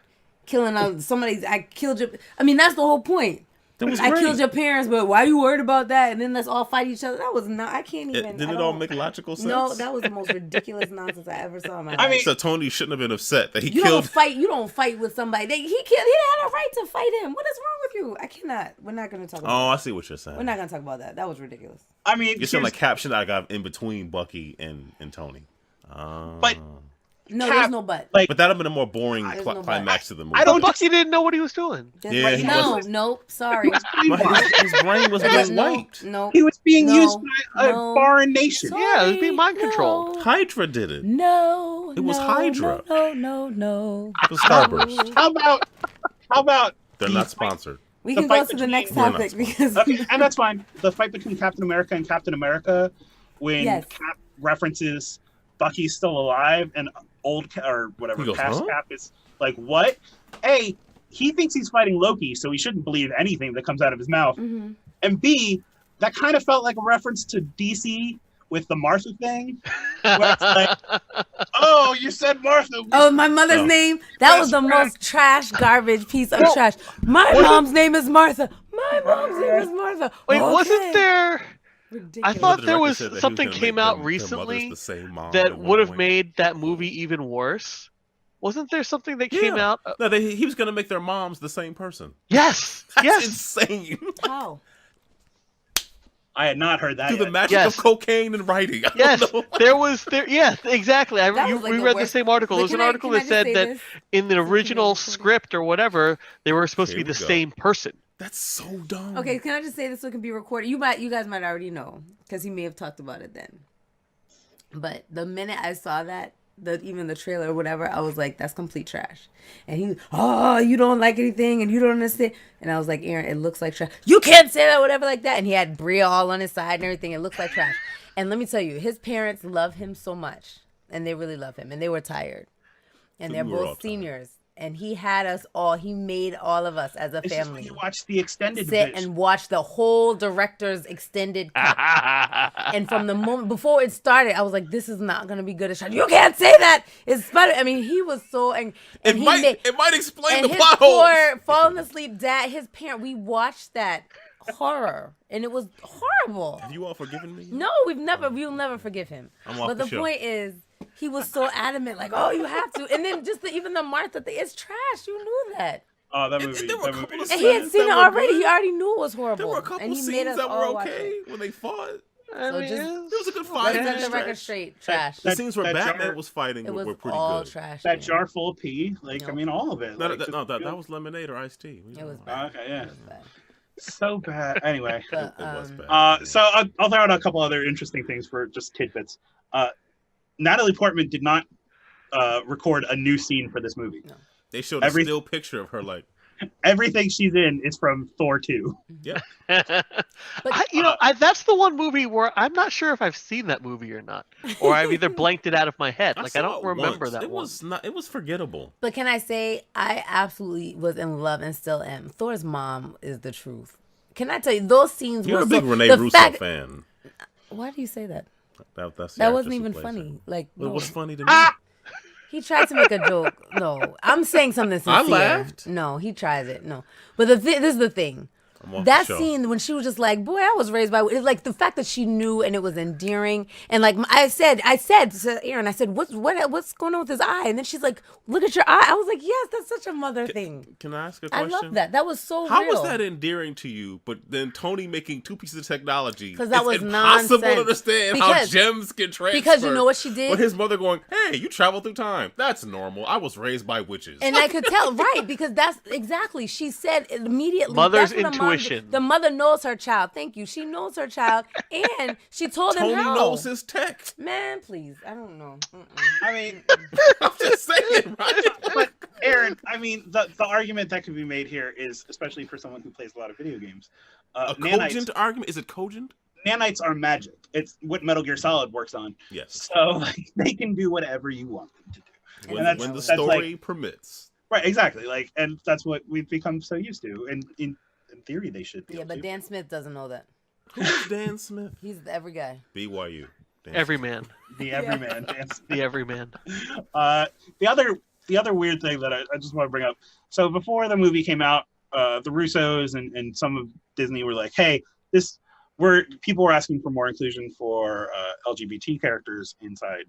killing somebody's. I killed your. I mean, that's the whole point. That was I great. killed your parents, but why are you worried about that? And then let's all fight each other. That was not. I can't even. Didn't I it all don't- make logical sense? No, that was the most ridiculous nonsense I ever saw in my life. I mean, So Tony shouldn't have been upset that he you killed. don't fight. You don't fight with somebody. He killed. He had a right to fight him. What is wrong with you? I cannot. We're not going to talk about. Oh, that. I see what you're saying. We're not going to talk about that. That was ridiculous. I mean, You're saying here's- like caption I got in between Bucky and Tony. But- No, Cap- there's no but. like, But that'd have been a more boring There's no climax to the movie. I don't Bucky didn't know what he was doing. Yeah, he no, was- nope. Sorry. His brain was being no, wiped. no. he was being No, used by a no. foreign nation. Sorry, Yeah, it was being mind controlled. No, Hydra did it. no. It was no, Hydra. No. The Starburst. How about They're the not fight- sponsored. We The can go fight to the next between- We're not topic because Okay, and that's fine. The fight between Captain America and Captain America, when Yes. Cap references Bucky's still alive and or whatever He goes, past huh? Cap is like, what? A, he thinks he's fighting Loki, so he shouldn't believe anything that comes out of his mouth. Mhm. And B, that kind of felt like a reference to DC with the Martha thing. Where it's like, oh, you said Martha. Oh, my mother's Oh. name. That was the That's most trash, garbage piece of trash. My mom's name is Martha. My mom's name is Martha. Wait, Okay. wasn't there? Ridiculous. I thought The there director was said that he something gonna came make out their recently mothers the same mom that at one would have point. made that movie even worse. Wasn't there something that came Yeah. out? No, he was going to make their moms the same person. Yes, That's yes. insane. How? I had not heard that Through the yet. magic Yes. of cocaine and writing. I don't Yes, know. there was there. Yeah, exactly. That was like We the read the worst. same article. But There was can an I- article can I that just said say that this? in the Something original really cool. script or whatever, they were supposed to Here be the we go. same person. That's so dumb. Okay, can I just say this so it can be recorded? You guys might already know because he may have talked about it then. But the minute I saw that, even the trailer or whatever, I was like, that's complete trash. And he, oh, you don't like anything and you don't understand. And I was like, Aaron, it looks like trash. You can't say that, whatever, like that. And he had Bria all on his side and everything. It looks like trash. And let me tell you, his parents love him so much. And they really love him. And they were tired. And they're We were all both tired. seniors. and he had us all. He made all of us as a This is when family you watch the extended sit version. and watch the whole director's extended cut. And from the moment before it started, I was like, "This is not gonna be good." You can't say that. It's Spider. I mean, he was so and It he might made, explain and the his plot poor holes. falling asleep dad, his parent. We watched that horror, and it was horrible. Have you all forgiven me? No, we'll never forgive him. I'm off But the the show. point is, he was so adamant, like, "Oh, you have to." And then just even the Martha thing, it's trash. You knew that. Oh, that And movie. there were a That couple movie. of And he had scenes seen it that were already. good. He already knew it was horrible. There were a couple and he made scenes us that were all watch okay it. when they fought. I So mean, just- It was a good Let's fight. set the Stretch. record straight. Trash. The scenes where that Batman jar- was fighting It was were pretty all good. trash. That man. jar full of pee, like Nope. I mean, all of it. No, like, that, just no, that feel- was lemonade or iced tea. It was Oh, bad. okay, yeah, It was bad. so bad. Anyway, But, It was bad. so I'll throw out a couple other interesting things for just tidbits. Natalie Portman did not record a new scene for this movie. They showed a still picture of her, like, Everything she's in is from Thor 2. yeah. That's the one movie where I'm not sure if I've seen that movie or not, or I've either blanked it out of my head. Like I saw don't it remember once. that It one. was not. It was forgettable. But can I say, I absolutely was in love and still am. Thor's mom is the truth. Can I tell you, those scenes You're were a big so, Rene the Russo fact- fan. Why do you say that? That's the That actress wasn't who even plays funny. her. Like, Well, no. what's funny to me? He tried to make a joke. No, I'm saying something sincere. I laughed. No, he tries it. No, but this is the thing. I'm off That the show. scene when she was just like, "Boy, I was raised by," it's like the fact that she knew and it was endearing. And like I said to Aaron, I said, "What's going on with his eye?" And then she's like, "Look at your eye." I was like, "Yes, that's such a mother thing." Can I ask a I question? love that. That was so How real. was that endearing to you? But then Tony making two pieces of technology. 'Cause that it's was impossible nonsense. to understand how Because- gems can transfer. because you know what she did? But his mother going, "Hey, you travel through time. That's normal. I was raised by witches." And I could tell, right? Because that's exactly she said immediately. Mother's that's what a mom did. intuition. The mother knows her child. Thank you. She knows her child, and she told him Tony how. knows his tech. Man, please. I don't know. I mean, I'm just saying, right? but Aaron, I mean, the argument that could be made here is, especially for someone who plays a lot of video games, A cogent argument? Is it cogent? nanites are magic. It's what Metal Gear Solid works on. Yes. So like, they can do whatever you want them to do. When, that's- when the that's story like- permits. Right, exactly. Like, and that's what we've become so used to. And in theory, they should be. Yeah, able but to. Dan Smith doesn't know that. Who's Dan Smith? He's every guy. BYU. Dan Everyman, The everyman dance. the everyman. The other weird thing that I just want to bring up. So before the movie came out, the Russos and some of Disney were like, "Hey, people were asking for more inclusion for LGBT characters inside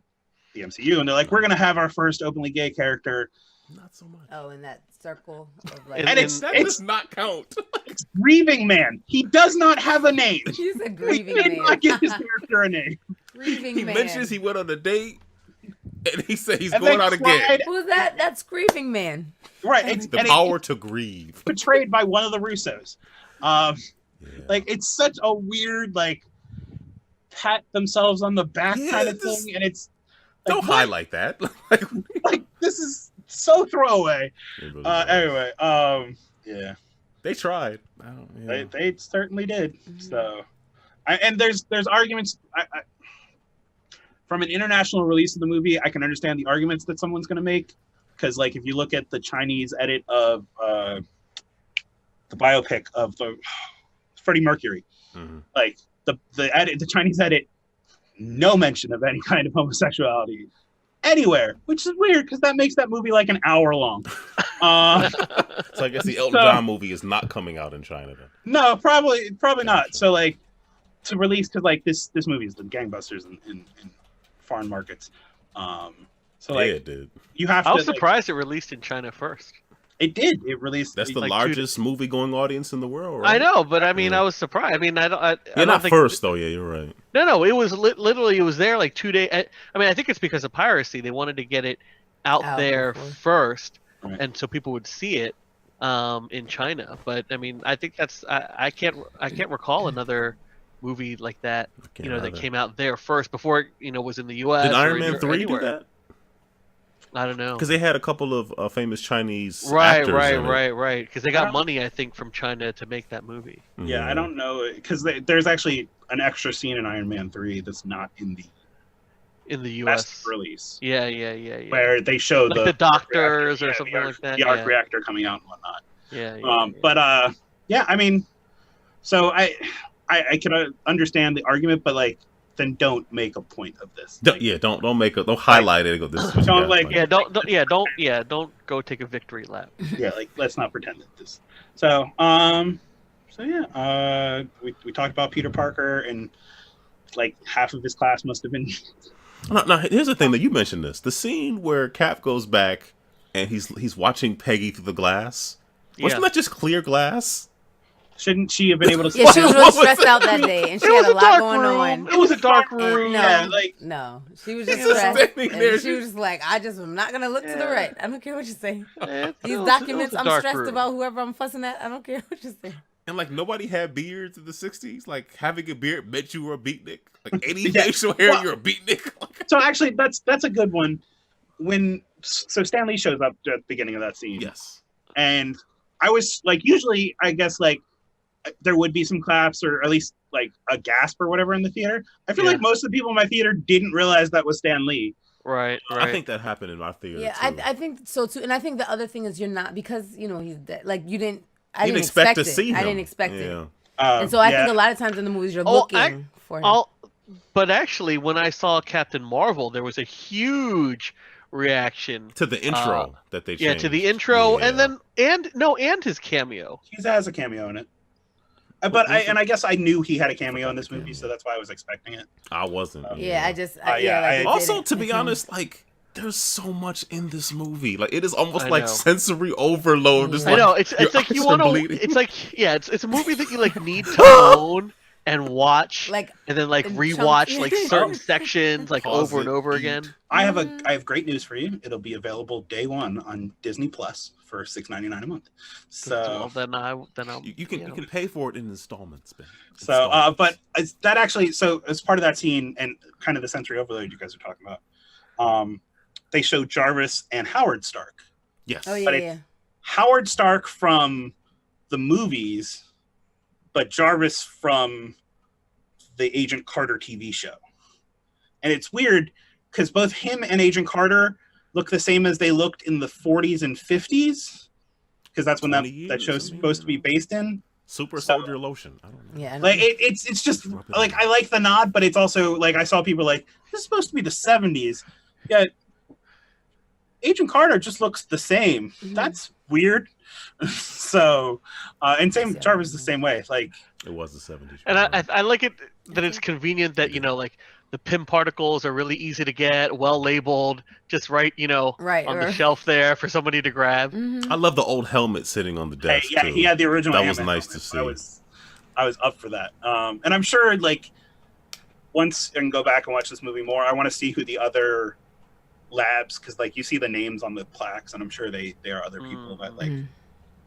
the MCU," and they're like, "We're gonna have our first openly gay character." Not so much. Oh, in that circle of like. And it's That does not count. It's Grieving Man. He does not have a name. He's a We grieving did man. not give his character a name. Grieving He man. mentions he went on a date, and he said he's And going they out again. cried- Who's that? That's grieving man. Right. It's, The and power to grieve. it's portrayed by one of the Russos. Yeah. Like, it's such a weird, like, pat themselves on the back Yeah, kind of this- thing. And it's like, Don't what? highlight that. Like, Like, this is so throwaway. it really was. Anyway, yeah, They tried. I don't, yeah. they certainly did. So, and there's arguments. From an international release of the movie, I can understand the arguments that someone's going to make, because like if you look at the Chinese edit of the biopic of the Freddie Mercury, Mhm. like the Chinese edit, no mention of any kind of homosexuality anywhere, which is weird because that makes that movie like an hour long. So I guess the Elton So- John movie is not coming out in China then. No, probably not. So like to release, because like this movie is the gangbusters in foreign markets. So like Yeah, it did. you have to. I was like, surprised it released in China first. it did. It released. That's the like, largest movie going audience in the world, right? I know, but I mean, Yeah. I was surprised. I mean, I You're don't not think, first, though. Yeah, you're right. No, it was literally it was there like 2 days. I mean, I think it's because of piracy. They wanted to get it out there before. first, Right. and so people would see it in China. But I mean, I think that's I can't recall another movie like that. Can't That either. came out there first before it was in the U.S. Did or Iron Man or 3 do anywhere. that? I don't know. Because they had a couple of famous Chinese Right, actors right, in it. right. Because they I got don't- money, I think, from China to make that movie. Yeah, I don't know, because there's actually an extra scene in Iron Man 3 that's not in the in the U.S. best release. Yeah. Where they show like the doctors or reactor, something like that. The arc reactor coming out and whatnot. Yeah. But yeah, I mean, so I can understand the argument, but like, then don't make a point of this. Like, don't highlight it. And go, this is what don't you like don't don't go take a victory lap. Yeah, like let's not pretend that this. So yeah, we talked about Peter Parker, and like half of his class must have been. No, here's the thing that you mentioned this. The scene where Cap goes back and he's watching Peggy through the glass. Wasn't that just clear glass? Shouldn't she have been able to? Yeah, she was really stressed out that day, and she had a lot going on. It was a dark room. No, she was just stressed. And she was just like, I'm not gonna look to the right. I don't care what you say. These documents, I'm stressed about whoever I'm fussing at. I don't care what you say. And like nobody had beards in the '60s. Like having a beard meant you were a beatnik. Like any facial hair, you're a beatnik. So actually, that's a good one. So Stan Lee shows up at the beginning of that scene. Yes. And I was like, usually, I guess like there would be some claps or at least like a gasp or whatever in the theater. I feel like most of the people in my theater didn't realize that was Stan Lee. Right. I think that happened in my theater. Yeah, too. I think so too. And I think the other thing is you're not, because he's dead. Like you didn't. I didn't expect to see him. I didn't expect it. And so I think a lot of times in the movies you're looking for him. But actually, when I saw Captain Marvel, there was a huge reaction to the intro that they changed. Yeah, to the intro, and his cameo. He has a cameo in it. But I guess I knew he had a cameo in this movie, so that's why I was expecting it. I wasn't. Also, to be honest, like there's so much in this movie. Like it is almost like sensory overload. Just I know it's like you want to. It's like it's a movie that you like need to own and watch, and then rewatch like certain sections like over and over again. I have great news for you. It'll be available day one on Disney Plus for $6.99 a month. So then you can pay for it in installments, Ben. So but that actually as part of that scene and kind of the sensory overload you guys are talking about, they show Jarvis and Howard Stark. Yes. Oh yeah. Howard Stark from the movies, but Jarvis from the Agent Carter TV show. And it's weird because both him and Agent Carter look the same as they looked in the 40s and 50s, because that's when that show's supposed to be based in. Super Soldier Lotion. I don't know. Yeah. Like it's just like I like the nod, but it's also like I saw people like this is supposed to be the 70s. Yet Agent Carter just looks the same. Mm-hmm. That's weird. So, and same Jarvis the same way. Like it was the 70s. And I like it that it's convenient that like the PIM particles are really easy to get, well labeled, just on the shelf there for somebody to grab. Mm-hmm. I love the old helmet sitting on the desk. Hey, he had the original. That was nice to see. I was up for that. And I'm sure like once I can go back and watch this movie more, I want to see who the other labs, because like you see the names on the plaques, and I'm sure they are other people that like you're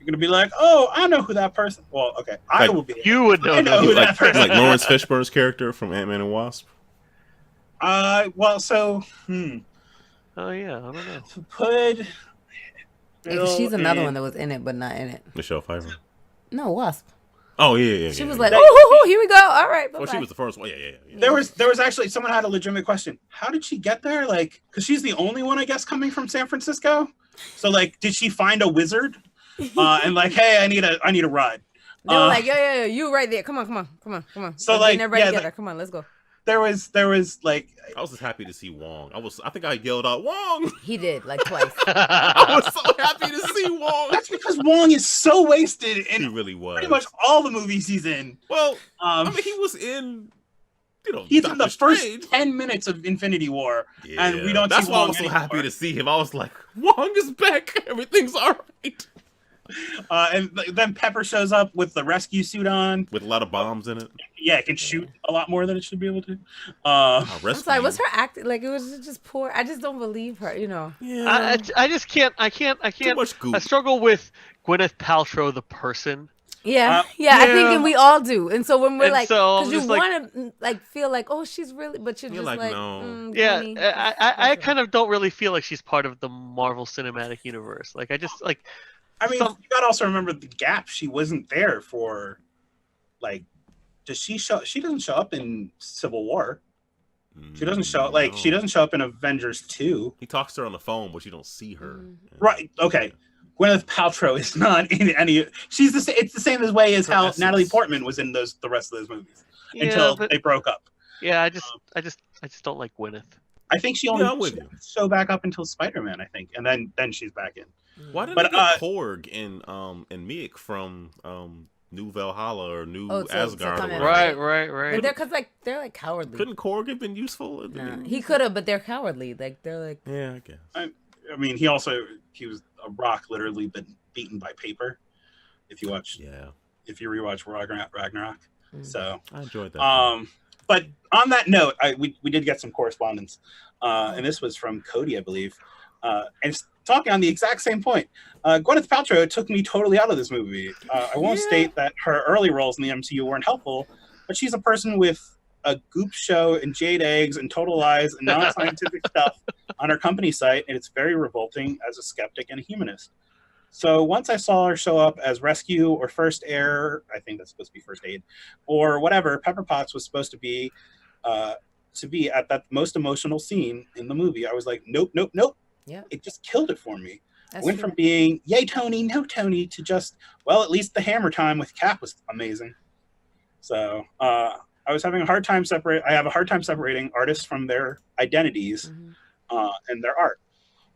gonna be like, oh, I know who that person. Well, okay, I will be. You would know who that person. Like Lawrence Fishburne's character from Ant-Man and Wasp. Well, so Oh yeah, I don't know. To put she's another one that was in it, but not in it. Michelle Pfeiffer. No, Wasp. Oh yeah. She was like, oh, here we go. All right. Well, she was the first one. Yeah. There was actually someone had a legitimate question. How did she get there? Like, because she's the only one, I guess, coming from San Francisco. So like, did she find a wizard? And like, hey, I need a ride. They were like, yeah, you right there. Come on. So like, everybody together. Come on, let's go. There was like, I was just happy to see Wong. I think I yelled out Wong. He did like twice. I was so happy to see Wong. That's because Wong is so wasted in he really was. Pretty much all the movies he's in. Well, I mean, he was in. He's Doctor in the Strange. first 10 minutes of Infinity War, and we don't. That's see why Wong I was so anymore. happy to see him. I was like, Wong is back. Everything's all right. And then Pepper shows up with the rescue suit on, with a lot of bombs in it. Yeah, it can shoot a lot more than it should be able to. I'm sorry, what's her acting? Like it was just poor. I just don't believe her. Yeah. I just can't. I can't. Too much goop. I struggle with Gwyneth Paltrow, the person. Yeah, I think and we all do. And so when we're because you want to like feel like, oh, she's really, but you're just like no. Yeah, I kind of don't really feel like she's part of the Marvel Cinematic Universe. Like I just like. I mean, you gotta also remember the gap. She wasn't there for, like, does she show? She doesn't show up in Civil War. She doesn't show she doesn't show up in Avengers 2. He talks to her on the phone, but you don't see her. Right. Okay. Gwyneth Paltrow is not in any. She's the same. It's the same as way as how Natalie Portman was in the rest of those movies until they broke up. Yeah, I just don't like Gwyneth. I think she only show back up until Spider-Man, I think, and then she's back in. Why didn't they get Korg and Miek from New Valhalla or New Asgard? Right. But they're cowardly. Couldn't Korg have been useful? Nah, he could have, but they're cowardly. They're like. Yeah, I guess. I mean, he was a rock, literally been beaten by paper. If you rewatch Ragnarok, so I enjoyed that. But on that note, we did get some correspondence, and this was from Cody, I believe, and it's talking on the exact same point. Gwyneth Paltrow took me totally out of this movie. I won't state that her early roles in the MCU weren't helpful, but she's a person with a Goop show and jade eggs and total lies and non-scientific stuff on her company site, and it's very revolting as a skeptic and a humanist. So once I saw her show up as Rescue or First Air, I think that's supposed to be First Aid, or whatever, Pepper Potts was supposed to be at that most emotional scene in the movie, I was like, nope. Yeah. It just killed it for me. That's I went from being, yay, Tony, no Tony, to just, well, at least the hammer time with Cap was amazing. So I have a hard time separating artists from their identities and their art.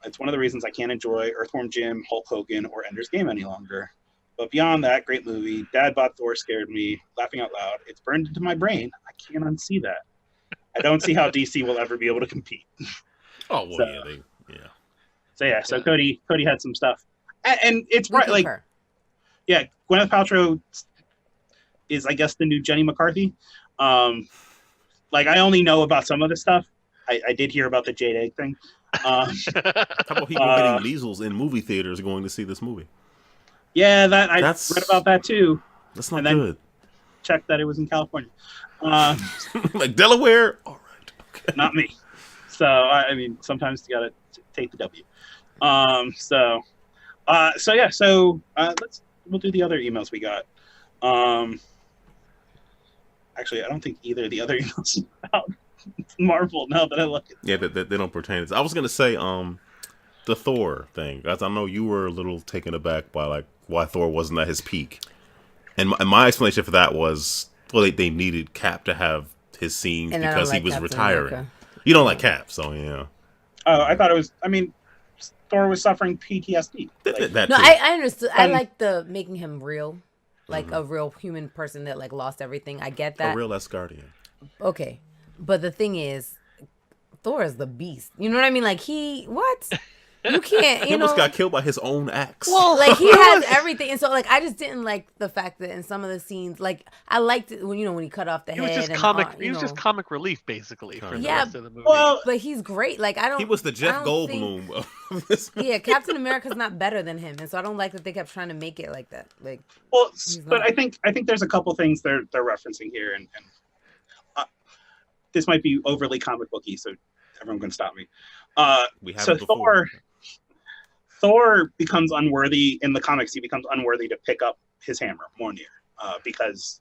It's one of the reasons I can't enjoy Earthworm Jim, Hulk Hogan, or Ender's Game any longer. But beyond that, great movie. Dad Bought Thor scared me, laughing out loud. It's burned into my brain. I can't unsee that. I don't see how DC will ever be able to compete. Oh, well, So Cody had some stuff. And it's right, like, yeah, Gwyneth Paltrow is, I guess, the new Jenny McCarthy. Like, I only know about some of this stuff. I did hear about the Jade Egg thing. How about people getting measles in movie theaters going to see this movie? Yeah, I read about that too. That's not good. Checked that it was in California. Like Delaware? All right. Okay. Not me. So, I mean, sometimes you got to take the W. So we'll do the other emails we got. Actually, I don't think either of the other emails is about Marvel now that I look at them. Yeah, they don't pertain. I was going to say the Thor thing. As I know you were a little taken aback by like why Thor wasn't at his peak. And my explanation for that was, well, they needed Cap to have his scenes because he was retiring. America. You don't like Cap, so yeah. Oh, I thought it was, I mean, Thor was suffering PTSD. I understood. I like the making him real. Like a real human person that like lost everything. I get that. A real Asgardian. Okay. But the thing is, Thor is the beast. You know what I mean? Like you can't, he almost got killed by his own axe. Well, like he has everything. And so like I just didn't like the fact that in some of the scenes, like I liked it when when he cut off the head. He was just comic relief basically for the rest of the movie. Well, but he's great. Like he was the Jeff Goldblum of this movie. Yeah, Captain America's not better than him. And so I don't like that they kept trying to make it like that. Like but I think there's a couple things they're referencing here and this might be overly comic booky, so everyone can stop me. Thor becomes unworthy in the comics. He becomes unworthy to pick up his hammer, Mjolnir, because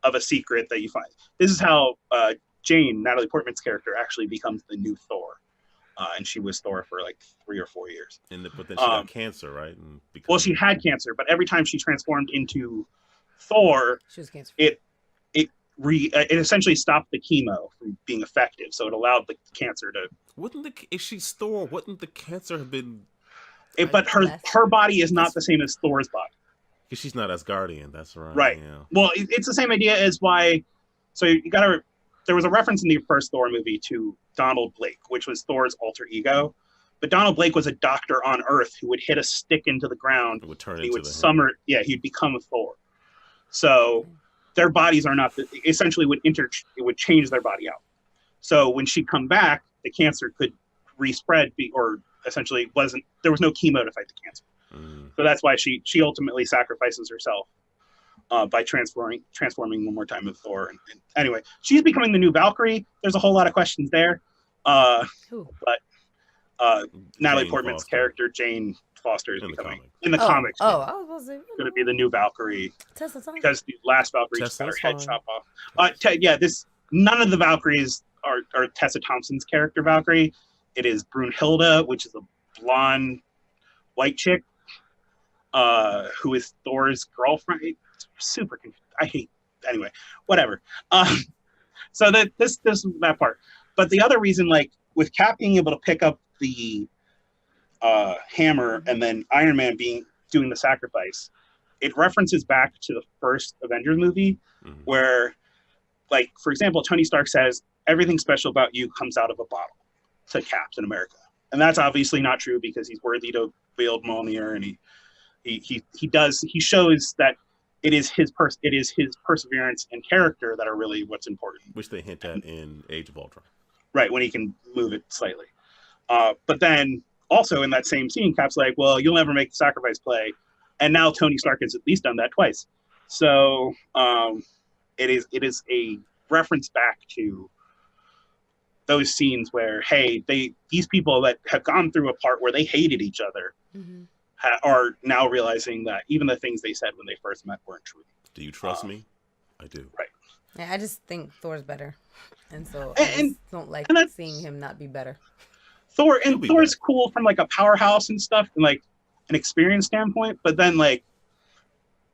of a secret that you find. This is how Jane, Natalie Portman's character, actually becomes the new Thor, and she was Thor for like 3 or 4 years. But then she got cancer, right? Well, she had cancer, but every time she transformed into Thor, she was cancer. It essentially stopped the chemo from being effective, so it allowed the cancer to. If she's Thor, wouldn't the cancer have been? But her body is not the same as Thor's body. Because she's not Asgardian, that's right. Right. Yeah. Well, it's the same idea as why. So there was a reference in the first Thor movie to Donald Blake, which was Thor's alter ego. But Donald Blake was a doctor on Earth who would hit a stick into the ground. It would turn into he'd become a Thor. So their bodies are not essentially it would change their body out. So when she'd come back, the cancer could respread or essentially there was no chemo to fight the cancer. So that's why she ultimately sacrifices herself by transforming one more time with Thor. And anyway, she's becoming the new Valkyrie. There's a whole lot of questions there. But Natalie Portman's character, Jane Foster, is becoming in the comics. I was going to be the new Valkyrie because the last Valkyrie just got her head chopped off. None of the Valkyries or Tessa Thompson's character Valkyrie. It is Brunhilde, which is a blonde white chick, who is Thor's girlfriend. It's super confusing. I hate anyway. Whatever. So that part. But the other reason, like with Cap being able to pick up the hammer and then Iron Man doing the sacrifice, it references back to the first Avengers movie, where, like, for example, Tony Stark says, "Everything special about you comes out of a bottle," to Captain America. And that's obviously not true because he's worthy to wield Mjolnir, and he shows that it is his perseverance and character that are really what's important. Which they hint at in Age of Ultron. Right, when he can move it slightly. But then also in that same scene, Cap's like, "Well, you'll never make the sacrifice play." And now Tony Stark has at least done that twice. So it is a reference back to those scenes where, hey, these people that have gone through a part where they hated each other are now realizing that even the things they said when they first met weren't true. Do you trust me? I do. Right. Yeah, I just think Thor's better. And so I just don't like seeing him not be better. Thor's cool from like a powerhouse and stuff and like an experience standpoint, but then like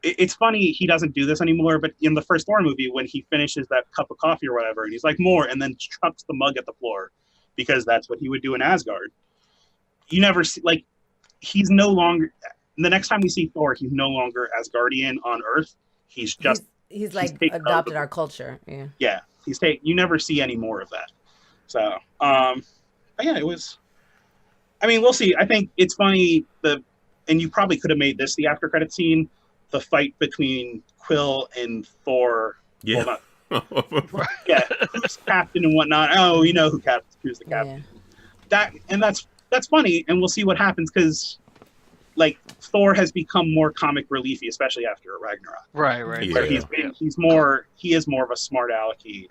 it's funny he doesn't do this anymore, but in the first Thor movie when he finishes that cup of coffee or whatever and he's like more and then chucks the mug at the floor because that's what he would do in Asgard. You never see, like, he's no longer, the next time we see Thor, he's no longer Asgardian on Earth. He's like adopted our culture. Yeah, you never see any more of that. So but yeah, it was, I mean, we'll see. I think it's funny and you probably could have made this the after credit scene, the fight between Quill and Thor. Yeah. Well, yeah, who's captain and whatnot. Oh, you know who's the captain. Yeah. That's funny, and we'll see what happens because, like, Thor has become more comic reliefy, especially after Ragnarok. Right. Yeah. Where he is more of a smart alecky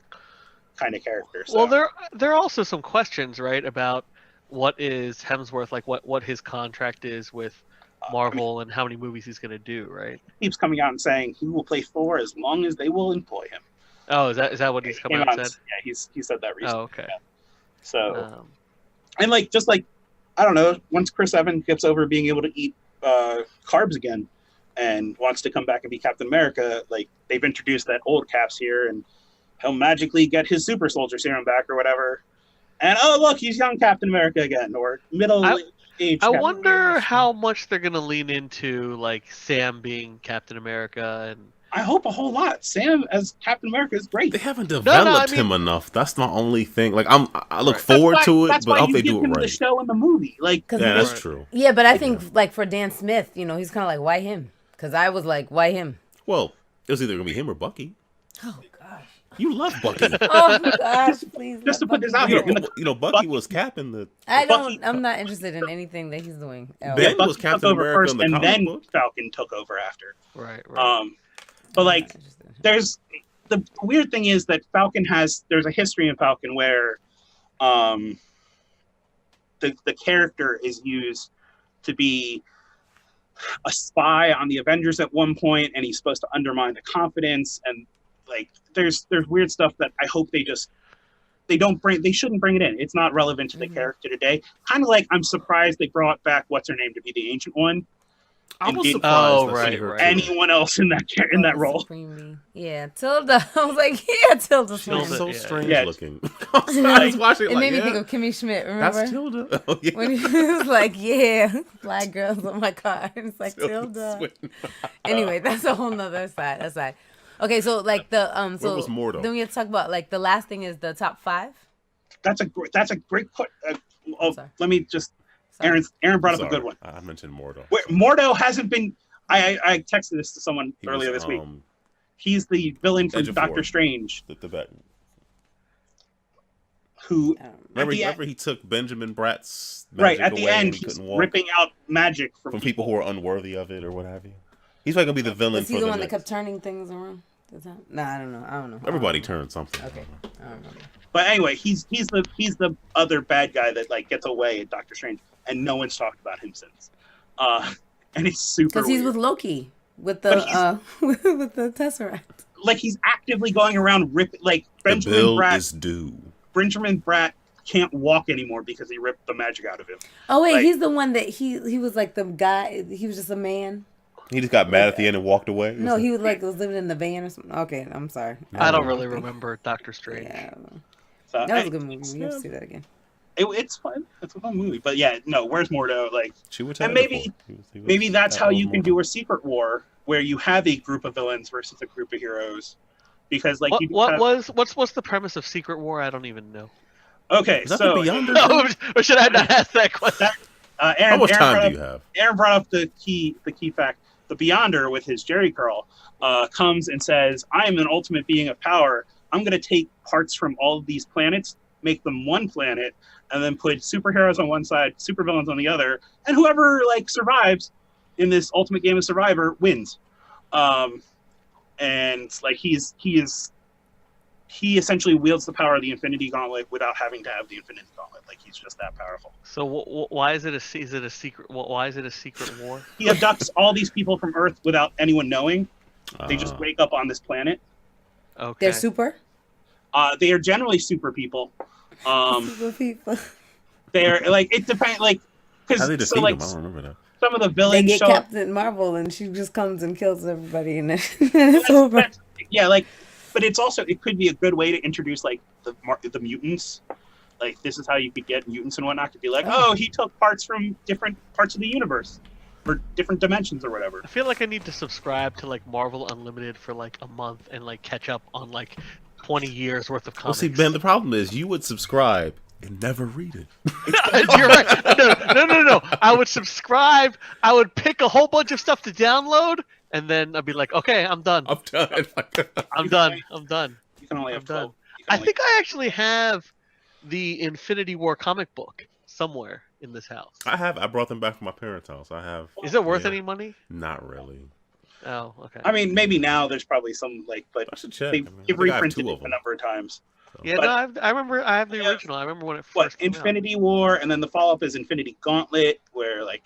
kind of character. So. Well, there are also some questions, right, about what is Hemsworth, like what his contract is with Marvel and how many movies he's going to do, right? He keeps coming out and saying he will play Thor as long as they will employ him. Oh, is that what he's come out and said? Yeah, he said that recently. Oh, okay. Yeah. So, and like, just like, I don't know, once Chris Evans gets over being able to eat carbs again and wants to come back and be Captain America, like, they've introduced that old Cap's here and he'll magically get his super soldier serum back or whatever. And, oh, look, he's young Captain America again, or middle-aged I wonder how much they're going to lean into, like, Sam being Captain America. And I hope a whole lot. Sam as Captain America is great. They haven't developed him enough. That's my only thing. Like, I look forward to it, but I hope they do it right. The show and the movie. Like, yeah, that's true. Yeah, but I think, like, for Dan Smith, you know, he's kind of like, why him? Because I was like, why him? Well, it was either going to be him or Bucky. Oh, gosh. You love Bucky. Oh gosh, please. Just to put this out here, Bucky was capping the. I'm not interested in anything that he's doing. Ben was Captain America first, in the and comic then book. Falcon took over after. Right. But like, there's the weird thing is that there's a history in Falcon where, the character is used to be a spy on the Avengers at one point, and he's supposed to undermine the confidence and. Like there's weird stuff that I hope they shouldn't bring it in. It's not relevant to the character today. Kind of like I'm surprised they brought back what's her name to be the Ancient One. I was surprised right. Anyone else in that role. Supremely. Yeah, Tilda. I was like, yeah, Tilda. She was so strange looking. I was watching it made me think of Kimmy Schmidt. Remember? That's Tilda. Oh, yeah. When he was like, yeah, black girls on my car. It's like Tilda. Anyway, that's a whole nother side. Okay, so like the Where was Mordo? Then we have to talk about like the last thing is the top 5. That's a great question. Let me just. Sorry. Aaron brought up a good one. I mentioned Mordo. Where Mordo hasn't been. I texted this to someone earlier this week. He's the villain from Doctor Strange. The who remember he took Benjamin Bratt's magic at the end. He's ripping out magic from people who are unworthy of it or what have you. He's probably gonna be the villain. Is he the one that kept turning things around? No, I don't know. Everybody turned something. Okay, I don't remember. But anyway, he's the other bad guy that like gets away at Doctor Strange, and no one's talked about him since. And it's super because he's with Loki with the with the Tesseract. Like he's actively going around ripping. Like Benjamin the bill Bratt is due. Benjamin Bratt can't walk anymore because he ripped the magic out of him. Oh wait, Like- he's the one that he was like the guy. He was just a man. He just got mad at the end and walked away. No, he was living in the van or something. Okay, I'm sorry. I don't really remember Doctor Strange. Yeah, I don't know. So, That was a good movie. We have to see that again. It's fun. It's a fun movie. But yeah, no. Where's Mordo? Like, and maybe maybe that's how you can do a secret war where you have a group of villains versus a group of heroes, because like what's the premise of Secret War? I don't even know. Okay, Is that so the Beyonder? Or should I not ask that question? Aaron, How much time Aaron do you have? Aaron brought up the key fact. The Beyonder, with his Jerry curl, comes and says, "I am an ultimate being of power. I'm going to take parts from all of these planets, make them one planet, and then put superheroes on one side, supervillains on the other, and whoever like survives in this ultimate game of Survivor wins." And like he essentially wields the power of the Infinity Gauntlet without having to have the Infinity Gauntlet. Like he's just that powerful. So why is it a secret? Why is it a secret war? He abducts all these people from Earth without anyone knowing. They just wake up on this planet. Okay. They're super. They are generally super people. Super people. They're like it depends. Like How they because defeat so, like him? I don't remember that. some of the They villains get show up. Captain Marvel, and she just comes and kills everybody, and then it's over. Yeah, like, but it's also it could be a good way to introduce like the mutants. Like this is how you could get mutants and whatnot to be like, oh, he took parts from different parts of the universe or different dimensions or whatever. I feel like I need to subscribe to like Marvel Unlimited for like a month and like catch up on like 20 years worth of Well, comics. see, Ben, the problem is you would subscribe and never read it. You're right. No. I would subscribe. I would pick a whole bunch of stuff to download, and then I'd be like, okay, I'm done. I'm done. I'm done. You can only have I'm done. 12. You can I only- think I actually have the Infinity War comic book somewhere in this house. I brought them back from my parents' house. I have. Is it worth Yeah. any money? Not really. Oh, okay. I mean, maybe now there's probably some like, but I should check. they've I think I have reprinted two it of a them. number of times. Yeah, But- no, I remember. I have the Yeah. original. I remember when it What first came out. Infinity War, and then the follow-up is Infinity Gauntlet, where like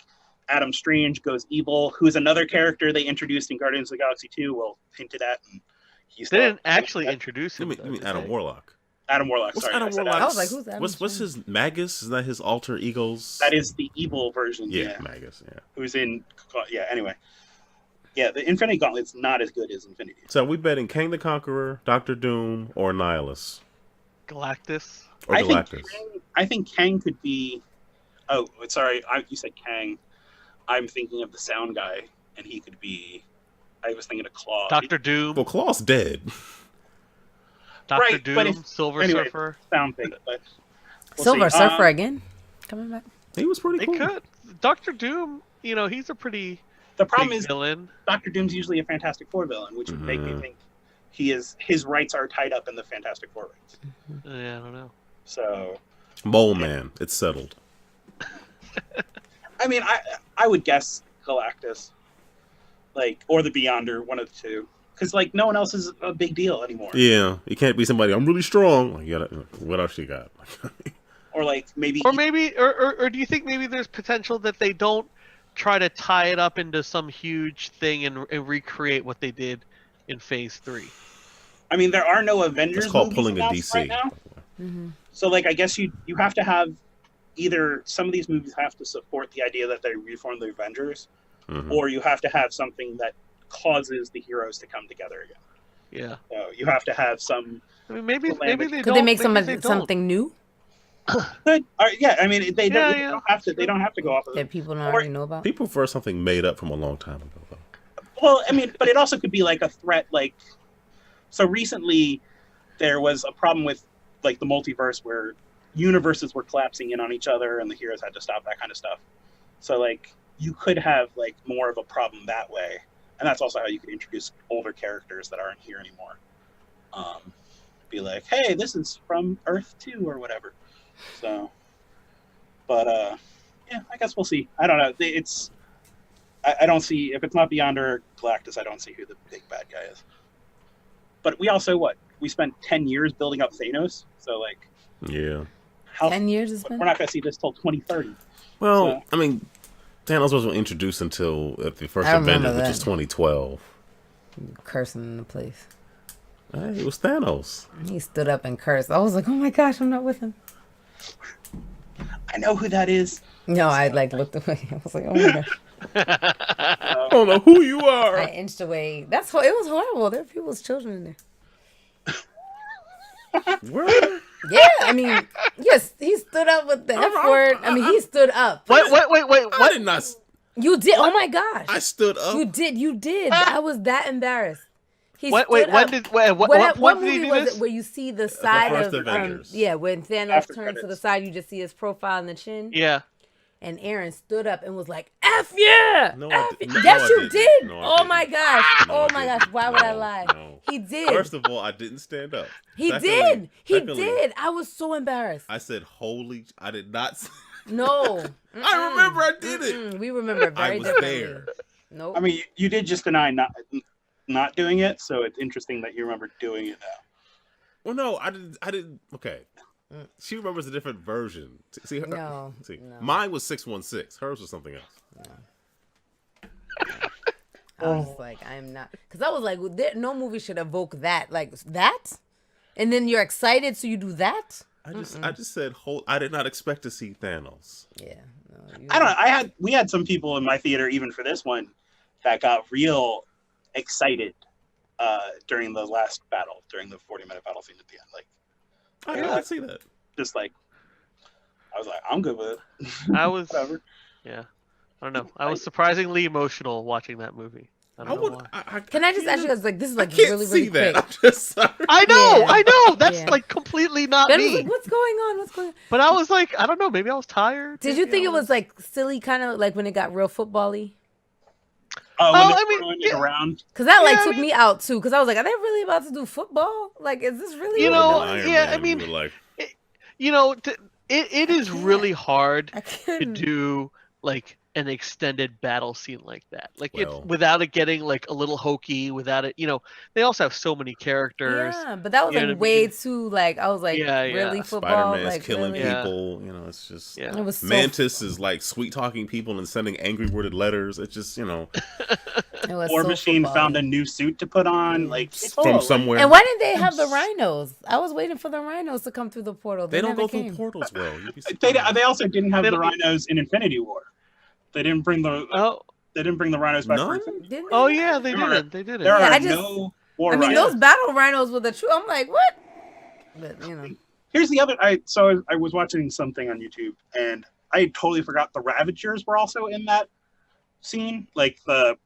Adam Strange goes evil, who's another character they introduced in Guardians of the Galaxy 2. Well, hinted at. And he's They didn't actually introduce You him. mean, though, you mean did Adam they? Warlock? Adam Warlock. What's Sorry, Adam I said Warlock? I was like, who's Adam What's his Magus? Is that his alter egos? That is the evil version. Yeah, Yeah. Magus. Yeah. Who's in? Yeah. Anyway. Yeah, the Infinity Gauntlet's not as good as Infinity. So we betting Kang the Conqueror, Doctor Doom, or Nihilus, Galactus. or Galactus. I think Kang could be. Oh, sorry. You said Kang. I'm thinking of the sound guy, and he could be. I was thinking of Claw. Doctor Doom. Well, Claw's dead. Doctor right, but Doom. it's- Silver anyway. Surfer. Sound thing, but we'll Silver see. Surfer again. Coming back. He was pretty They cool. could. Doctor Doom. You know, he's a pretty The problem big is villain. Doctor Doom's usually a Fantastic Four villain, which would make me think his rights are tied up in the Fantastic Four rights. Yeah, I don't know. So, Mole Man. It's settled. I mean, I would guess Galactus, like, or the Beyonder, one of the two, because like no one else is a big deal anymore. Yeah, you can't be somebody. I'm really strong. Like, you gotta, what else you got? Or like maybe, Or do you think maybe there's potential that they don't try to tie it up into some huge thing and recreate what they did in Phase 3? I mean, there are no Avengers. That's called movies pulling a announced DC. right now. Mm-hmm. So like, I guess you have to have either some of these movies have to support the idea that they reform the Avengers, Mhm. or you have to have something that causes the heroes to come together again. Yeah. So you have to have some. I mean, maybe they Could don't. they make maybe they don't. something new Good. Yeah, I mean, they don't, Yeah, they don't have to. They don't have to go off of that it. people don't already know about? People prefer something made up from a long time ago, though. Well, I mean, but it also could be like a threat. Like, so recently, there was a problem with like the multiverse where universes were collapsing in on each other, and the heroes had to stop that kind of stuff. So like, you could have like more of a problem that way, and that's also how you could introduce older characters that aren't here anymore. Be like, hey, this is from Earth 2 or whatever. So, but yeah, I guess we'll see. I don't know. It's I don't see, if it's not Beyonder or Galactus, I don't see who the big bad guy is. But we also we spent 10 years building up Thanos, so like, Yeah. how 10 years it's been? we're not going to see this till 2030. Well, So- I mean, Thanos wasn't introduced until at the first I remember Avengers, which that. is 2012. Cursing in the place. Hey, it was Thanos. He stood up and cursed. I was like, oh my gosh, I'm not with him. I know who that is. No, I like looked away. I was like, oh my gosh. I don't know who you are. I inched away. It was horrible. There were people's children in there. Where? Yeah, I mean, yes, he stood up with the F word. I mean, he stood up. Wait, I what? did not. You did. Oh my gosh. I stood up. You did. I was that embarrassed. He Wait, stood when up. did what What point did he movie do was this? it where you see the side first of Avengers. when Thanos After turns to the credits. side, you just see his profile and the chin. Yeah. And Aaron stood up and was like, "F yeah!" No, I F did- yeah." no, Yes, I you didn't. did. No, I Oh didn't. my gosh. No, Oh I my didn't. gosh. Why would I No, lie? no. He did. First of all, I didn't stand up. He Secondly- did. He secondly, did. I was so embarrassed. I said, "Holy!" I did not. No. I remember I did it. We remember very I was differently. there. Nope. I mean, you did just deny not doing it, so it's interesting that you remember doing it now. Well, no, I didn't. Okay. She remembers a different version. See, her, No, see, no. mine was 616. Hers was something else. I was like, I'm not, because I was like, no movie should evoke that, like that, and then you're excited, so you do that. I just said, I did not expect to see Thanos. Yeah, no, I don't know. We had some people in my theater even for this one that got real excited during the last battle, during the 40-minute battle scene at the end. Like, I did not see that. just like, I was like, I'm good with it. I was. Whatever. Yeah. I don't know. I was surprisingly emotional watching that movie. I don't know why. Can I just ask you guys, like, this is like I can't really, see really that. quick. I'm just sorry. I know. Yeah. I know. That's Yeah. like completely not Ben was me. like, what's going on? What's going on? But I was like, I don't know. Maybe I was tired. Did you Maybe think I it was like silly, kind of like when it got real football-y? When Oh, they're I mean, throwing it yeah. around. Because that like Yeah, I took mean- me out too. Because I was like, are they really about to do football? Like, is this really? You what know, they're doing? yeah, Man, I mean, you were like, You know, it is can't. really hard I to couldn't. do like an extended battle scene like that. Like Well- it without it getting like a little hokey, without it, they also have so many characters. Yeah, but that was You know like what I way mean? too like I was like Yeah, really yeah. football Spider-Man's like killing really? Yeah. people. It's just Yeah. It was so Mantis is like sweet talking people and sending angry worded letters. It's just It was War so Machine football-y. found a new suit to put on. Like, from somewhere. And why didn't they have the rhinos? I was waiting for the rhinos to come through the portal. They don't never go came. through portals well. You'd be They surprised. also didn't have They the don't- rhinos in Infinity War. They didn't bring the Oh, rhinos back. None? For Infinity. Didn't oh they? yeah, they There are- didn't. They didn't. There Yeah, are I just- no war I mean, rhinos. those battle rhinos were the truth. I'm like, what? But Here's the other. I was watching something on YouTube, and I totally forgot the Ravagers were also in that scene, like the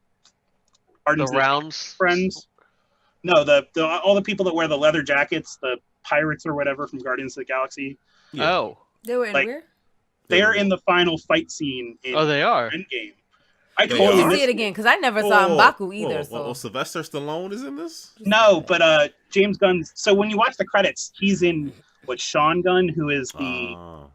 The Guardians of the rounds. friends. No, the all the people that wear the leather jackets, the pirates or whatever from Guardians of the Galaxy. Yeah. Oh, they were in Like- where? They're in the final fight scene in oh, they are. Endgame. I They totally are? See missed it again because I never saw M'Baku either. So Sylvester Stallone is in this? No, but James Gunn. So when you watch the credits, he's in Sean Gunn, who is the Ah.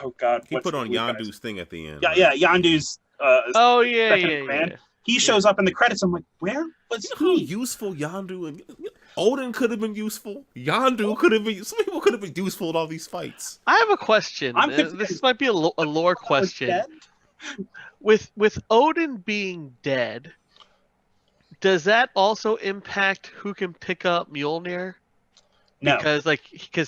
oh god, He what's put the on blue guy's- Yondu's thing at the end. Yeah, Yondu's. Oh yeah, Second yeah, in command. yeah. He shows up in the credits. I'm like, where was You know how he? useful Yondu and Odin could have been useful. Yondu could have been. Some people could have been useful in all these fights. I have a question. I'm This confused. might be a lore Was question. dead? With Odin being dead, does that also impact who can pick up Mjolnir? No, Because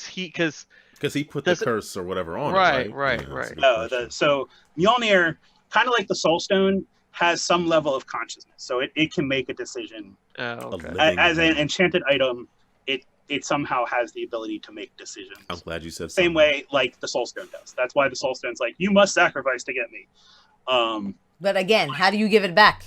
he Because he put Does the it- curse or whatever on Right, it, right, Yeah, that's a right. good no. question. So Mjolnir, kind of like the Soul Stone, has some level of consciousness, so it can make a decision. oh, okay. living As an hand. enchanted item, it somehow has the ability to make decisions. I'm glad you said Same something. way like the Soul Stone does. That's why the Soul Stone's like, you must sacrifice to get me. but again, how do you give it back?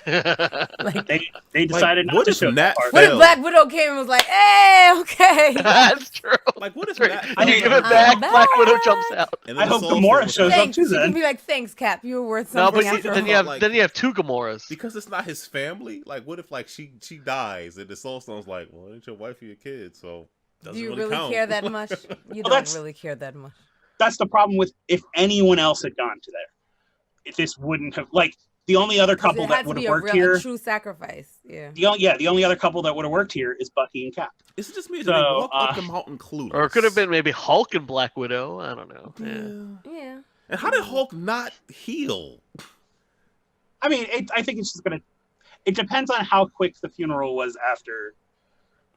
Like, They decided Like, not what to if show Nat that part. what if Hell. Black Widow came and was like, "Hey, okay." That's true. Like, what if Right. Matt- And you I give it mean, back, I'm Black Widow back. jumps out. And then I the hope Soul Gamora Stone was shows like, up Thanks. too She can then. be like, "Thanks, Cap. You were worth No, something." but after then all." you have Like- then you have two Gamoras. Because it's not his family. Like, what if like she dies and the Soul Stone's like, well, it ain't your wife or your kid, so doesn't Do you really really count. care that much? You don't that's- really care that much. That's the problem with if anyone else had gone to there. If this wouldn't have the only other 'Cause couple it that had to would be have a worked real, here. a true sacrifice. Yeah. The only other couple that would have worked here is Bucky and Cap. Is it just me? Or So, did they walk up the mountain clueless? Or it could have been maybe Hulk and Black Widow. I don't know. Yeah. Yeah. And how did Hulk not heal? I mean, I think it's just gonna. it depends on how quick the funeral was after.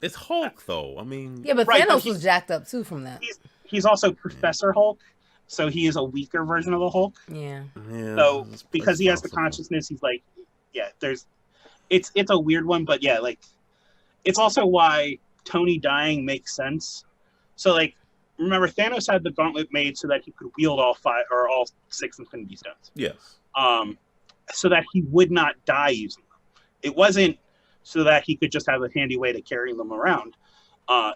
It's Hulk, though. I mean, Yeah, but Right, but Thanos was jacked up too from that. He's also Professor Hulk, so he is a weaker version of the Hulk. Yeah. So it's because he has the possible. consciousness, he's like, yeah, it's a weird one, but yeah, like, it's also why Toni dying makes sense. So like, remember Thanos had the gauntlet made so that he could wield all 6 Infinity Stones. Yes. So that he would not die using them. It wasn't so that he could just have a handy way to carry them around.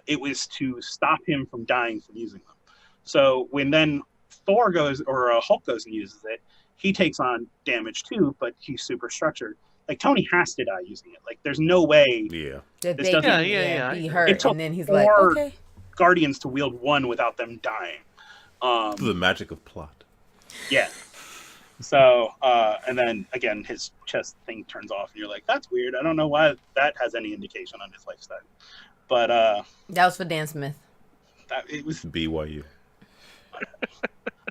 It was to stop him from dying from using them. So when then Hulk goes and uses it, he takes on damage too, but he's super structured. Like Toni has to die using it. Like there's no way Yeah. That This they doesn't- can Yeah. be It hurt, took and then he's like, 4 okay. Guardians to wield one without them dying. Through the magic of plot. Yeah. So, and then again, his chest thing turns off, and you're like, "That's weird. I don't know why that has any indication on his lifestyle." But That was for Dan Smith. it was BYU.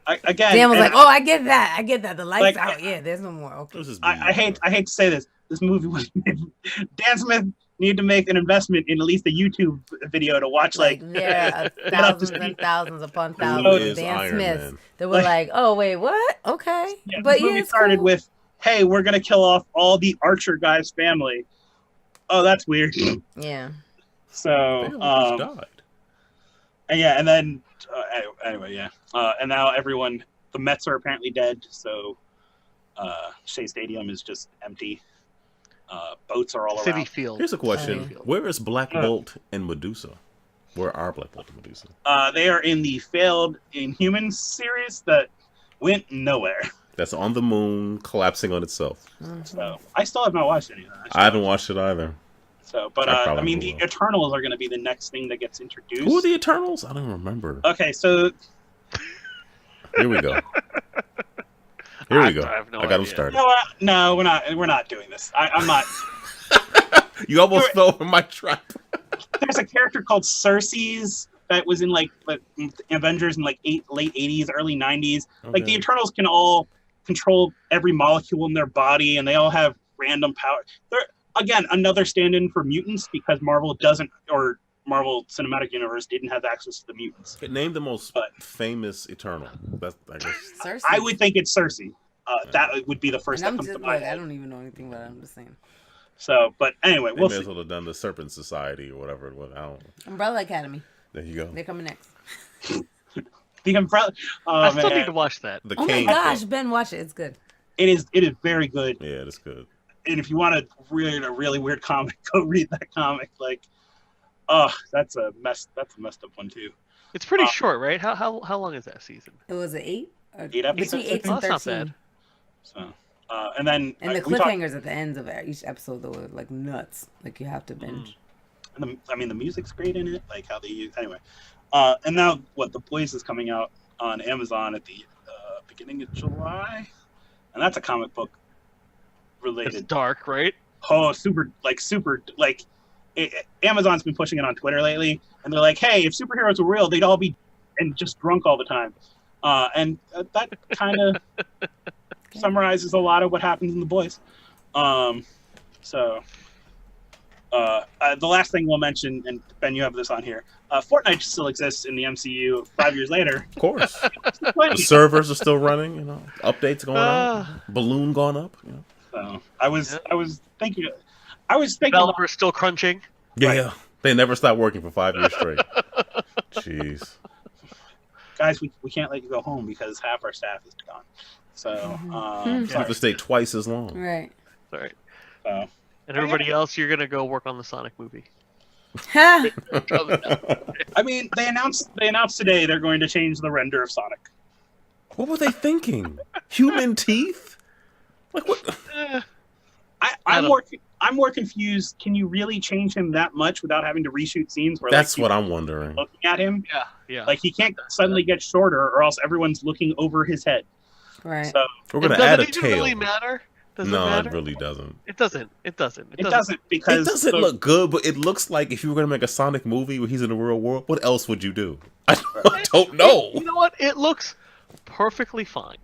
again. Dan was and like, "Oh, I get that. I get that. The lights Like, out. Yeah, there's no more. Okay." This is I hate to say this. This movie was Dan Smith needed to make an investment in at least a YouTube video to watch. Like, yeah, thousands and thousands upon Who thousands is of Dan Iron Smiths Man? that were like, "Oh, wait, what? Okay." yeah, But this yeah, movie it's started cool. with, "Hey, we're gonna kill off all the Archer guy's family." Oh, that's weird. Yeah. So, Damn, he just died. and then anyway, yeah. And now the Mets are apparently dead. So, Shea Stadium is just empty. Boats are all City around. Field. Here's a question: City Field. where is Black Bolt and Medusa? Where are Black Bolt and Medusa? They are in the failed Inhumans series that went nowhere. That's on the moon, collapsing on itself. So I still have not watched any of that. I haven't watched it either. So, but I probably the will. Eternals are going to be the next thing that gets introduced. Who are the Eternals? I don't remember. Okay, so Here we go. Here we go. I have no I got him idea. started. no, we're not doing this. I'm not. You almost fell for my trap. There's a character called Cersei's that was in like Avengers in like late 80s, early 90s. Like the Okay. Eternals can all control every molecule in their body, and they all have random power. They're again another stand-in for mutants because Marvel Cinematic Universe didn't have access to the mutants. Name the most But- famous Eternal. That's, I guess. Cersei. I would think it's Cersei. That would be the first And that I'm comes just to like, mind. I don't even know anything about it. I'm just saying. So, but anyway, They we'll may see. as well have done the Serpent Society or whatever it was. I don't know. Umbrella Academy. There you go. They're coming next. The Umbrella. I Oh, still man. need to watch that. The Oh my King. gosh, Ben, watch it. It's good. It is very good. Yeah, that's good. And if you want a really weird comic, go read that comic. Like, oh, that's a messed up one too. It's pretty short, right? How long is that season? It was an 8? Or 8 episodes, between I 8 think? and Oh, that's 13. not bad. So, and then And the we talked- cliffhangers at the ends of each episode that were like nuts. Like you have to binge. and the music's great in it. Like how they use anyway. And now The Boys is coming out on Amazon at the beginning of July, and that's a comic book It's related. dark, right? Oh, super Amazon's been pushing it on Twitter lately, and they're like, "Hey, if superheroes were real, they'd all be and just drunk all the time." And that kind of summarizes a lot of what happens in The Boys. The last thing we'll mention, and Ben, you have this on here. Fortnite still exists in the MCU 5 years later. Of course. The servers are still running, you know. Updates going out. Balloon going up, you know. So I was thinking. Developers still crunching. Yeah, Right. yeah. They never stopped working for 5 years straight. Jeez. Guys, we can't let you go home because half our staff is gone. So, You have to stay twice as long. Right. Sorry. so And everybody else, you're gonna go work on the Sonic movie. Ha! I mean, they announced today they're going to change the render of Sonic. What were they thinking? Human teeth? Like what? I'm more confused. Can you really change him that much without having to reshoot scenes where That's like, what I'm wondering. looking at him? Yeah. Like he can't suddenly get shorter, or else everyone's looking over his head. Right. So We're It gonna add a doesn't even tail. really matter. Does No, it matter? it really doesn't. It doesn't. it doesn't because It doesn't look good, but it looks like if you were gonna make a Sonic movie where he's in the real world, what else would you do? I don't know. You know what? It looks perfectly fine.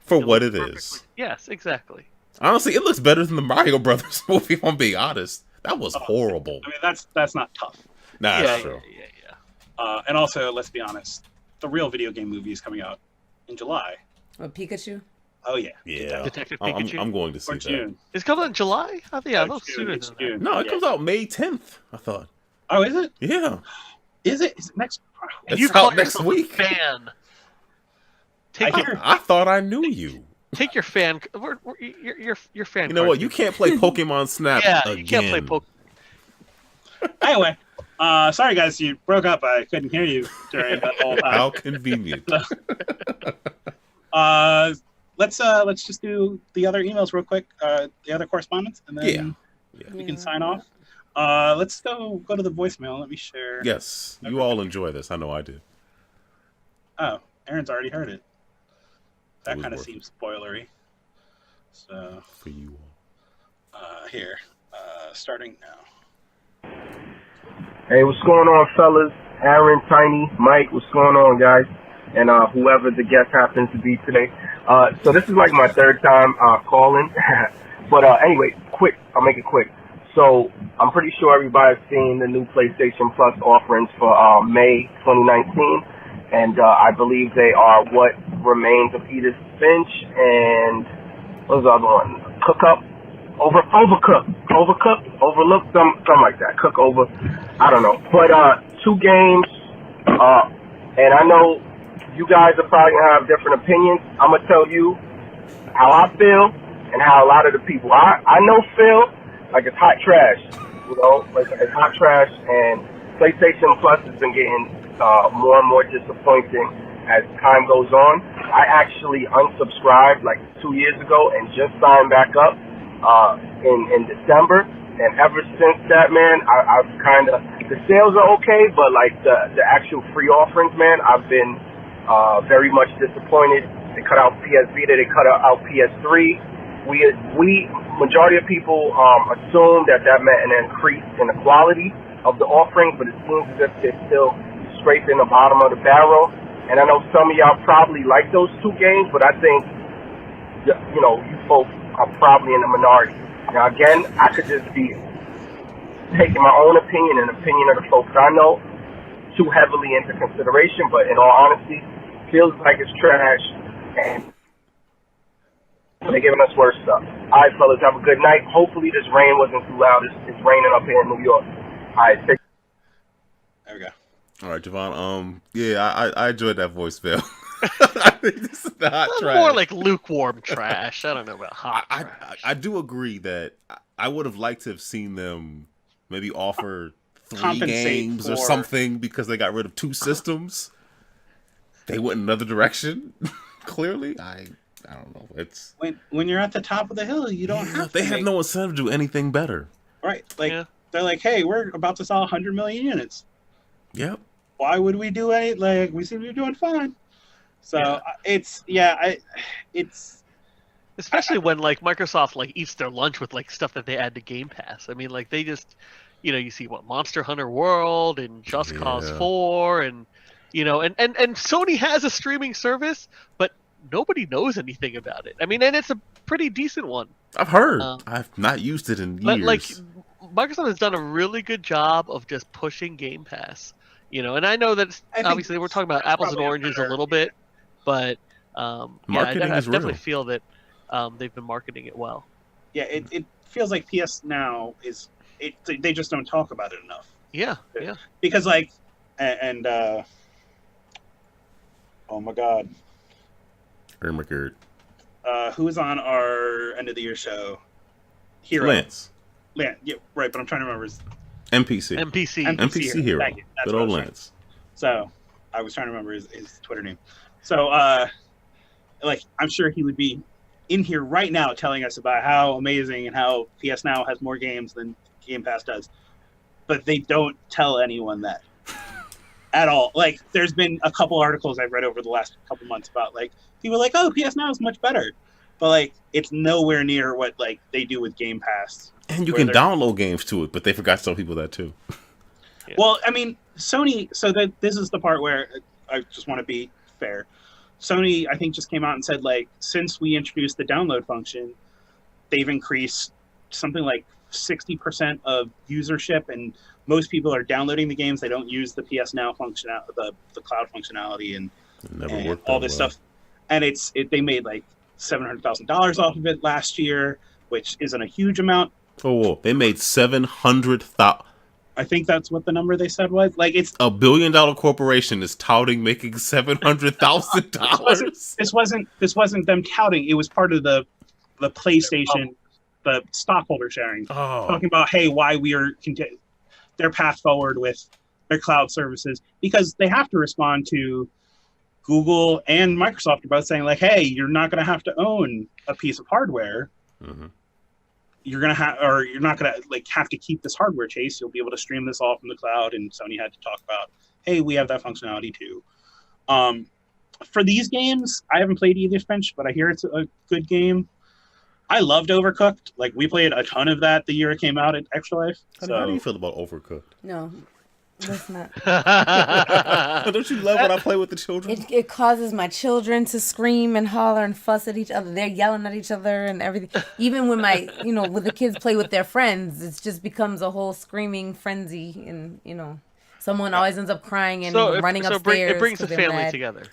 For It what looks it perfectly- is. Yes, exactly. Honestly, it looks better than the Mario Brothers movie, if I'm being honest. That was horrible. I mean, that's not tough. Nah, that's true. And also, let's be honest, the real video game movie is coming out in July. What, Pikachu? Oh yeah, Yeah. Detective I'm Pikachu? going to see or that. June. It's coming out in July? I think, yeah, a little June, sooner it's than June. No, it Yeah. comes out May 10th, I thought. Oh, is it? Yeah. Is it? Is it next? that. It's You out call next yourself week. a fan. Take I your, hear- I thought I knew you. take your fan. Your fan. You know what? card. You can't play Pokemon Snap Yeah, again. you can't play Pokemon. Anyway, sorry guys, you broke up. I couldn't hear you during that whole time. How convenient. Let's just do the other emails real quick. The other correspondence, and then we can sign off. Let's go to the voicemail. Let me share. Yes, you all enjoy this. I know I do. Oh, Aaron's already heard it. That was kind of worth seems spoilery. So For you all. here, starting now. Hey, what's going on, fellas? Aaron, Tiny, Mike, what's going on, guys? And whoever the guest happens to be today. So this is like my third time calling. But anyway, quick. I'll make it quick. So I'm pretty sure everybody's seen the new PlayStation Plus offerings for May 2019. And I believe they are What Remains of Edith Finch and what was the other one? Overlooked, something like that. Cook over, I don't know. But 2 games, and I know you guys are probably gonna have different opinions. I'm gonna tell you how I feel and how a lot of the people I know feel like it's hot trash. You know, like it's hot trash, and PlayStation Plus has been getting more and more disappointing as time goes on. I actually unsubscribed like 2 years ago and just signed back up in December, and ever since that, man, I've kind of, the sales are okay, but like the actual free offerings, man, I've been very much disappointed. They cut out PS Vita, they cut out PS3. We majority of people assumed that meant an increase in the quality of the offerings, but it seems as if they're still scraping the bottom of the barrel. And I know some of y'all probably like those 2 games, but I think, you know, you folks are probably in the minority. Now, again, I could just be taking my own opinion and opinion of the folks I know too heavily into consideration, but in all honesty, feels like it's trash, and they're giving us worse stuff. All right, fellas, have a good night. Hopefully this rain wasn't too loud. It's raining up here in New York. All right, There we go. All right, Javon. Yeah, I enjoyed that voicemail. I think this is the hot trash. More like lukewarm trash. I don't know about hot trash. I do agree that I would have liked to have seen them maybe offer 3 Compensate games or for- something because they got rid of 2 systems. They went another direction. Clearly, I don't know. It's When you're at the top of the hill, you don't have to. They have no incentive to do anything better. Right, like they're like, hey, we're about to sell 100 million units. Yep. Why would we do any? Like, we seem to be doing fine. So it's Especially when like Microsoft like eats their lunch with like stuff that they add to Game Pass. I mean, like they just, you know, you see what Monster Hunter World and Just Cause 4 and you know, and Sony has a streaming service, but nobody knows anything about it. I mean, and it's a pretty decent one. I've heard. I've not used it in years. But like Microsoft has done a really good job of just pushing Game Pass. You know, and I know that obviously we're talking about apples and oranges a little bit, but I definitely feel that they've been marketing it well. Yeah, it feels like PS Now they just don't talk about it enough. Yeah. Because like, and oh my God, who's on our end of the year show? Hero. Lance. Yeah, right. But I'm trying to remember his NPC Hero. Good old Lance. So I was trying to remember his Twitter name. So like I'm sure he would be in here right now telling us about how amazing and how PS Now has more games than Game Pass does. But they don't tell anyone that at all. Like there's been a couple articles I've read over the last couple months about like people are like, oh, PS Now is much better. But like it's nowhere near what like they do with Game Pass. And you can download games to it, but they forgot to tell people that too. Yeah. Well, I mean, Sony. So this is the part where I just want to be fair. Sony, I think, just came out and said like, since we introduced the download function, they've increased something like 60% of usership, and most people are downloading the games. They don't use the PS Now functionality, the cloud functionality, and all this stuff. And they made like $700,000 off of it last year, which isn't a huge amount. Oh, they made 700,000. I think that's what the number they said was. Like, it's $1 billion corporation is touting making $700,000. This wasn't them touting. It was part of the PlayStation, the stockholder sharing, talking about why we are their path forward with their cloud services, because they have to respond to Google and Microsoft about saying like, hey, you're not going to have to own a piece of hardware. Mm-hmm. You're not gonna like have to keep this hardware chase. You'll be able to stream this all from the cloud. And Sony had to talk about, hey, we have that functionality too. For these games, I haven't played Edith Finch, but I hear it's a good game. I loved Overcooked. Like, we played a ton of that the year it came out at Extra Life. How do you feel about Overcooked? No, that's not. Don't you love when I play with the children? It causes my children to scream and holler and fuss at each other. They're yelling at each other and everything. Even when when the kids play with their friends, it just becomes a whole screaming frenzy. And, someone always ends up crying and running upstairs. It brings the family together.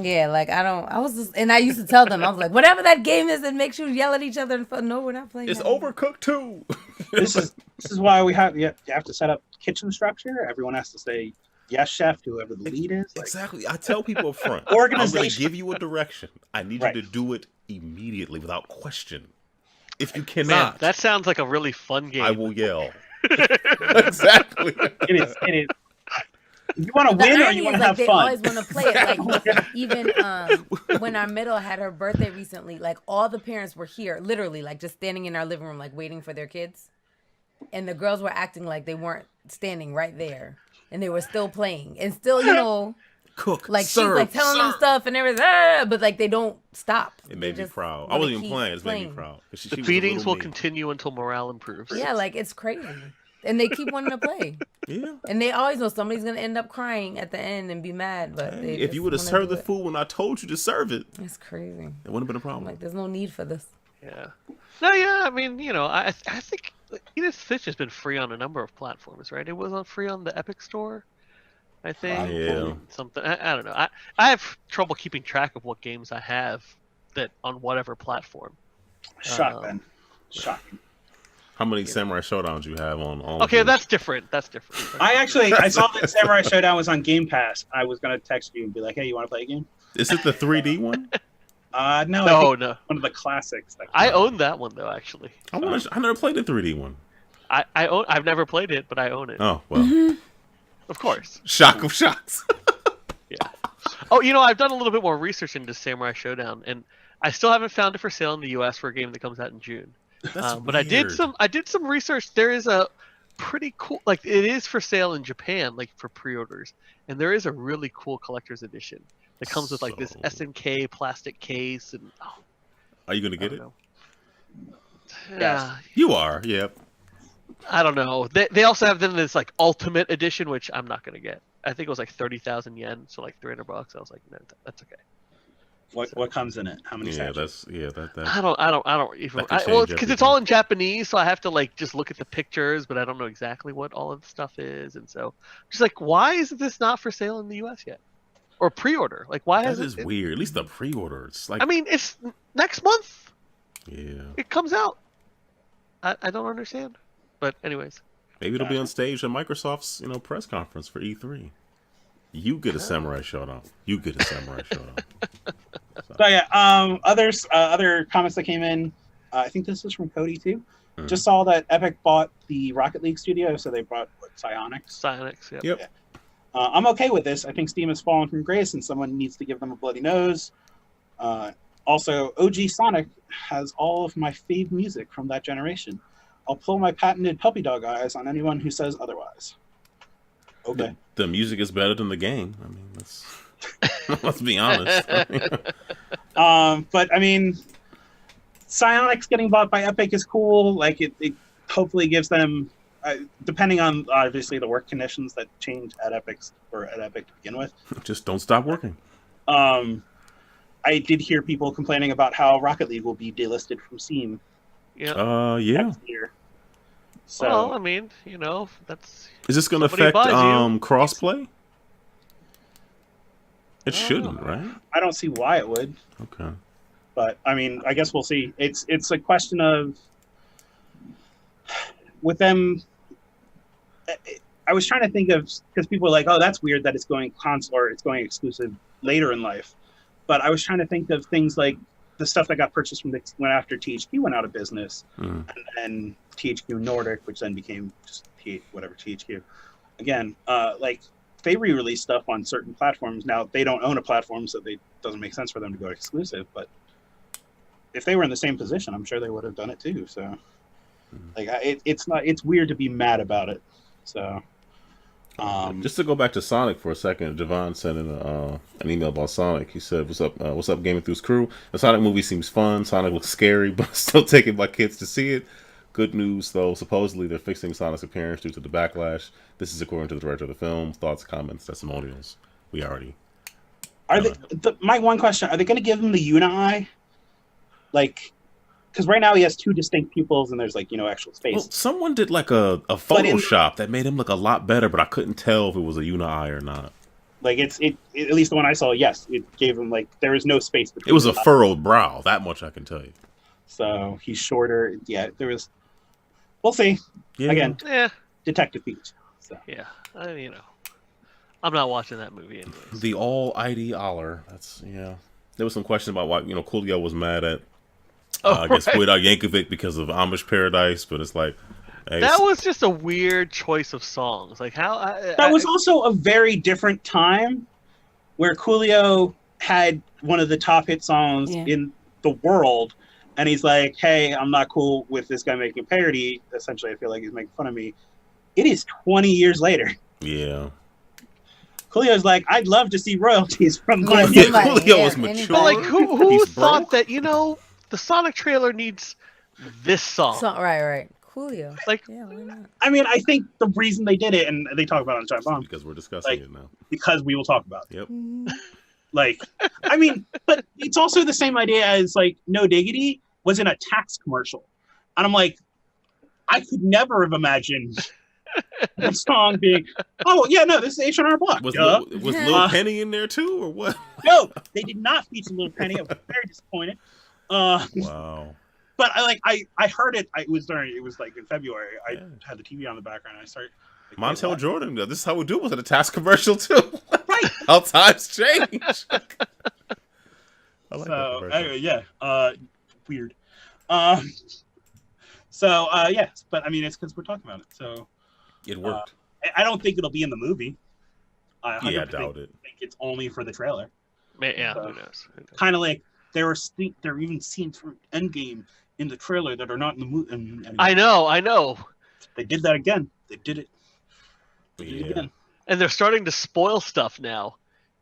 Yeah, like I used to tell them, I was like, whatever that game is that makes you yell at each other and no, we're not playing. It's Overcooked too. This is why you have to set up kitchen structure. Everyone has to say yes, chef, whoever the lead is. Like, exactly. I tell people up front, organization. I'm going to give you a direction. I need you to do it immediately without question. If you cannot, man, that sounds like a really fun game. I will yell. Exactly. It is. You want to win or you want to have they fun? They always want to play it. Like, even when our middle had her birthday recently, like, all the parents were here, literally, like, just standing in our living room, like, waiting for their kids. And the girls were acting like they weren't standing right there. And they were still playing. And still, cook, like, serve, she's, like, telling them stuff and everything. But, like, they don't stop. It made me proud. I wasn't even playing. It made me proud. The beatings will continue until morale improves. Yeah, like, it's crazy. And they keep wanting to play. Yeah. And they always know somebody's going to end up crying at the end and be mad. But if you would have served the food when I told you to serve it, it's crazy. It wouldn't have been a problem. Like, there's no need for this. Yeah. No, yeah, I mean, I think Edith Finch has been free on a number of platforms, right? It was free on the Epic Store, I think. Yeah. Something. I don't know. I have trouble keeping track of what games I have that on whatever platform. Shocking. How many Samurai Showdowns you have on? Okay, that's different. I saw that Samurai Showdown was on Game Pass. I was gonna text you and be like, "Hey, you want to play a game?" Is it the 3D one? No. One of the classics. I own that one though, actually. I never played the 3D one. I've never played it, but I own it. Oh well. Of course. Shock of shocks. Yeah. Oh, I've done a little bit more research into Samurai Showdown, and I still haven't found it for sale in the U.S. for a game that comes out in June. But I did some research. There is a pretty cool, like, it is for sale in Japan, like, for pre-orders, and there is a really cool collector's edition that comes with like this SNK plastic case. And are you gonna get it? Yeah, you are. Yep. I don't know. They also have then this like ultimate edition, which I'm not gonna get. I think it was like 30,000 yen, so like $300. I was like, no, that's okay. What comes in it? How many? Yeah, sachets? I don't even. Well, because it's all in Japanese, so I have to like just look at the pictures, but I don't know exactly what all of the stuff is, and so just like, why is this not for sale in the U.S. yet, or pre-order? Like, why has it? Weird. At least the pre-order. It's like, I mean, it's next month. Yeah. It comes out. I don't understand, but anyways. Maybe it'll be on stage at Microsoft's press conference for E3. You get a Samurai Showdown. So yeah, other comments that came in. I think this is from Cody too. Mm-hmm. Just saw that Epic bought the Rocket League studio, so they bought Psyonix. Yep. Yep. Yeah. I'm okay with this. I think Steam has fallen from grace, and someone needs to give them a bloody nose. Also, OG Sonic has all of my fave music from that generation. I'll pull my patented puppy dog eyes on anyone who says otherwise. Okay. The music is better than the game. I mean, let's be honest. But I mean, Psyonix getting bought by Epic is cool. Like it hopefully gives them, depending on obviously the work conditions that change at Epic to begin with. Just don't stop working. I did hear people complaining about how Rocket League will be delisted from Steam Yeah. next year. So Well, I mean, that's Is this going to somebody affect buys you. crossplay? It shouldn't, right? I don't see why it would. Okay. But I mean, I guess we'll see. It's a question of with them. I was trying to think of, because people were like, "Oh, that's weird that it's going console or it's going exclusive later in life." But I was trying to think of things like the stuff that got purchased from went after THQ went out of business, and then THQ Nordic, which then became just THQ. Again, like they re-release stuff on certain platforms. Now they don't own a platform, so it doesn't make sense for them to go exclusive. But if they were in the same position, I'm sure they would have done it too. So, like, it's weird to be mad about it. So, just to go back to Sonic for a second, Javon sent in an email about Sonic. He said, "What's up, GameEnthus crew? The Sonic movie seems fun. Sonic looks scary, but still taking my kids to see it. Good news, though. Supposedly they're fixing Sonic's appearance due to the backlash. This is according to the director of the film. Thoughts, comments, testimonials. We already are they? My one question: are they going to give him the Uni-Eye? Like, because right now he has two distinct pupils, and there's actual space. Well, someone did like a Photoshop that made him look a lot better, but I couldn't tell if it was a Uni-Eye or not. Like at least the one I saw, yes, it gave him there is no space between. It was a furrowed brow. That much I can tell you. So he's shorter. Yeah, there was. We'll see. Yeah. Again, Yeah. Detective Beach. So. Yeah. I'm not watching that movie anyways. The all ID Aller. That's There was some question about why Coolio was mad at I guess Weird Al Yankovic because of Amish Paradise, but it's like that was just a weird choice of songs. Like how that was also a very different time where Coolio had one of the top hit songs in the world, and he's like, "Hey, I'm not cool with this guy making a parody." Essentially, I feel like he's making fun of me. It is 20 years later. Yeah. Coolio's like, I'd love to see royalties from my music. Coolio was mature. But like, who thought that the Sonic trailer needs this song? Right. Coolio. Like, yeah, why not? I mean, I think the reason they did it, and they talk about it on Giant Bomb, because we're discussing it now. Because we will talk about it. Yep. I mean, but it's also the same idea as No Diggity was in a tax commercial, and I'm like, I could never have imagined the song being, oh yeah, no, this is H&R Block. Was Lil Penny in there too, or what? No, they did not feature Lil Penny. I was very disappointed. Wow. But I heard it. It was in February. I had the TV on the background. And I started. Montel Jordan. This is how we do it. Was it a task commercial too? Right. How times change. I like that commercial. Anyway, weird. Yes, but I mean, it's because we're talking about it. So it worked. I don't think it'll be in the movie. I doubt it. I think it's only for the trailer. Yeah, who knows? Kind of like there are even scenes from Endgame in the trailer that are not in the movie. I know. They did that again. They did it. Again. And they're starting to spoil stuff now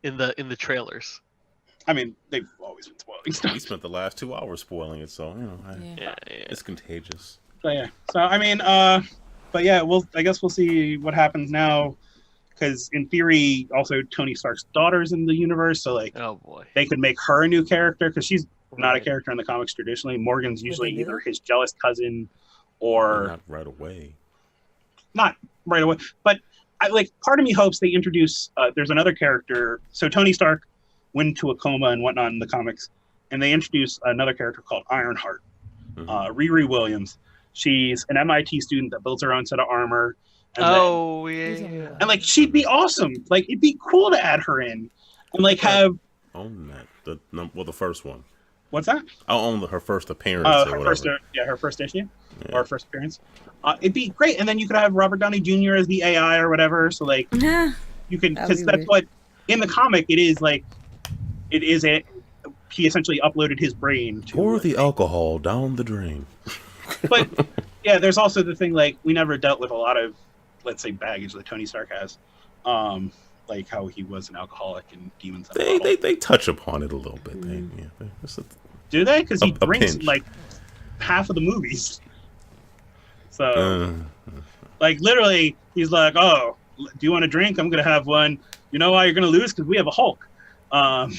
in the trailers. I mean, they've always been spoiling stuff. We spent the last 2 hours spoiling it, so it's contagious. So I mean, but yeah, I guess we'll see what happens now, because in theory, also Tony Stark's daughter's in the universe, so oh boy, they could make her a new character because she's not a character in the comics traditionally. Morgan's usually either his jealous cousin or not right away. Not right away, but part of me hopes they introduce. There's another character. So Tony Stark went into a coma and whatnot in the comics, and they introduce another character called Ironheart, Riri Williams. She's an MIT student that builds her own set of armor. And and she'd be awesome. It'd be cool to add her in, and have own that. The first one. What's that? I'll own her first appearance. Her first issue or first appearance. It'd be great, and then you could have Robert Downey Jr. as the AI or whatever. So you could, because that's what in the comic it is It is he essentially uploaded his brain to pour the alcohol down the drain. But yeah, there's also the thing we never dealt with a lot of, let's say, baggage that Tony Stark has, like how he was an alcoholic and demons. They touch upon it a little bit. Do they? Because he drinks half of the movies. So, literally, he's like, "Oh, do you want a drink? I'm gonna have one. You know why you're gonna lose? Because we have a Hulk." And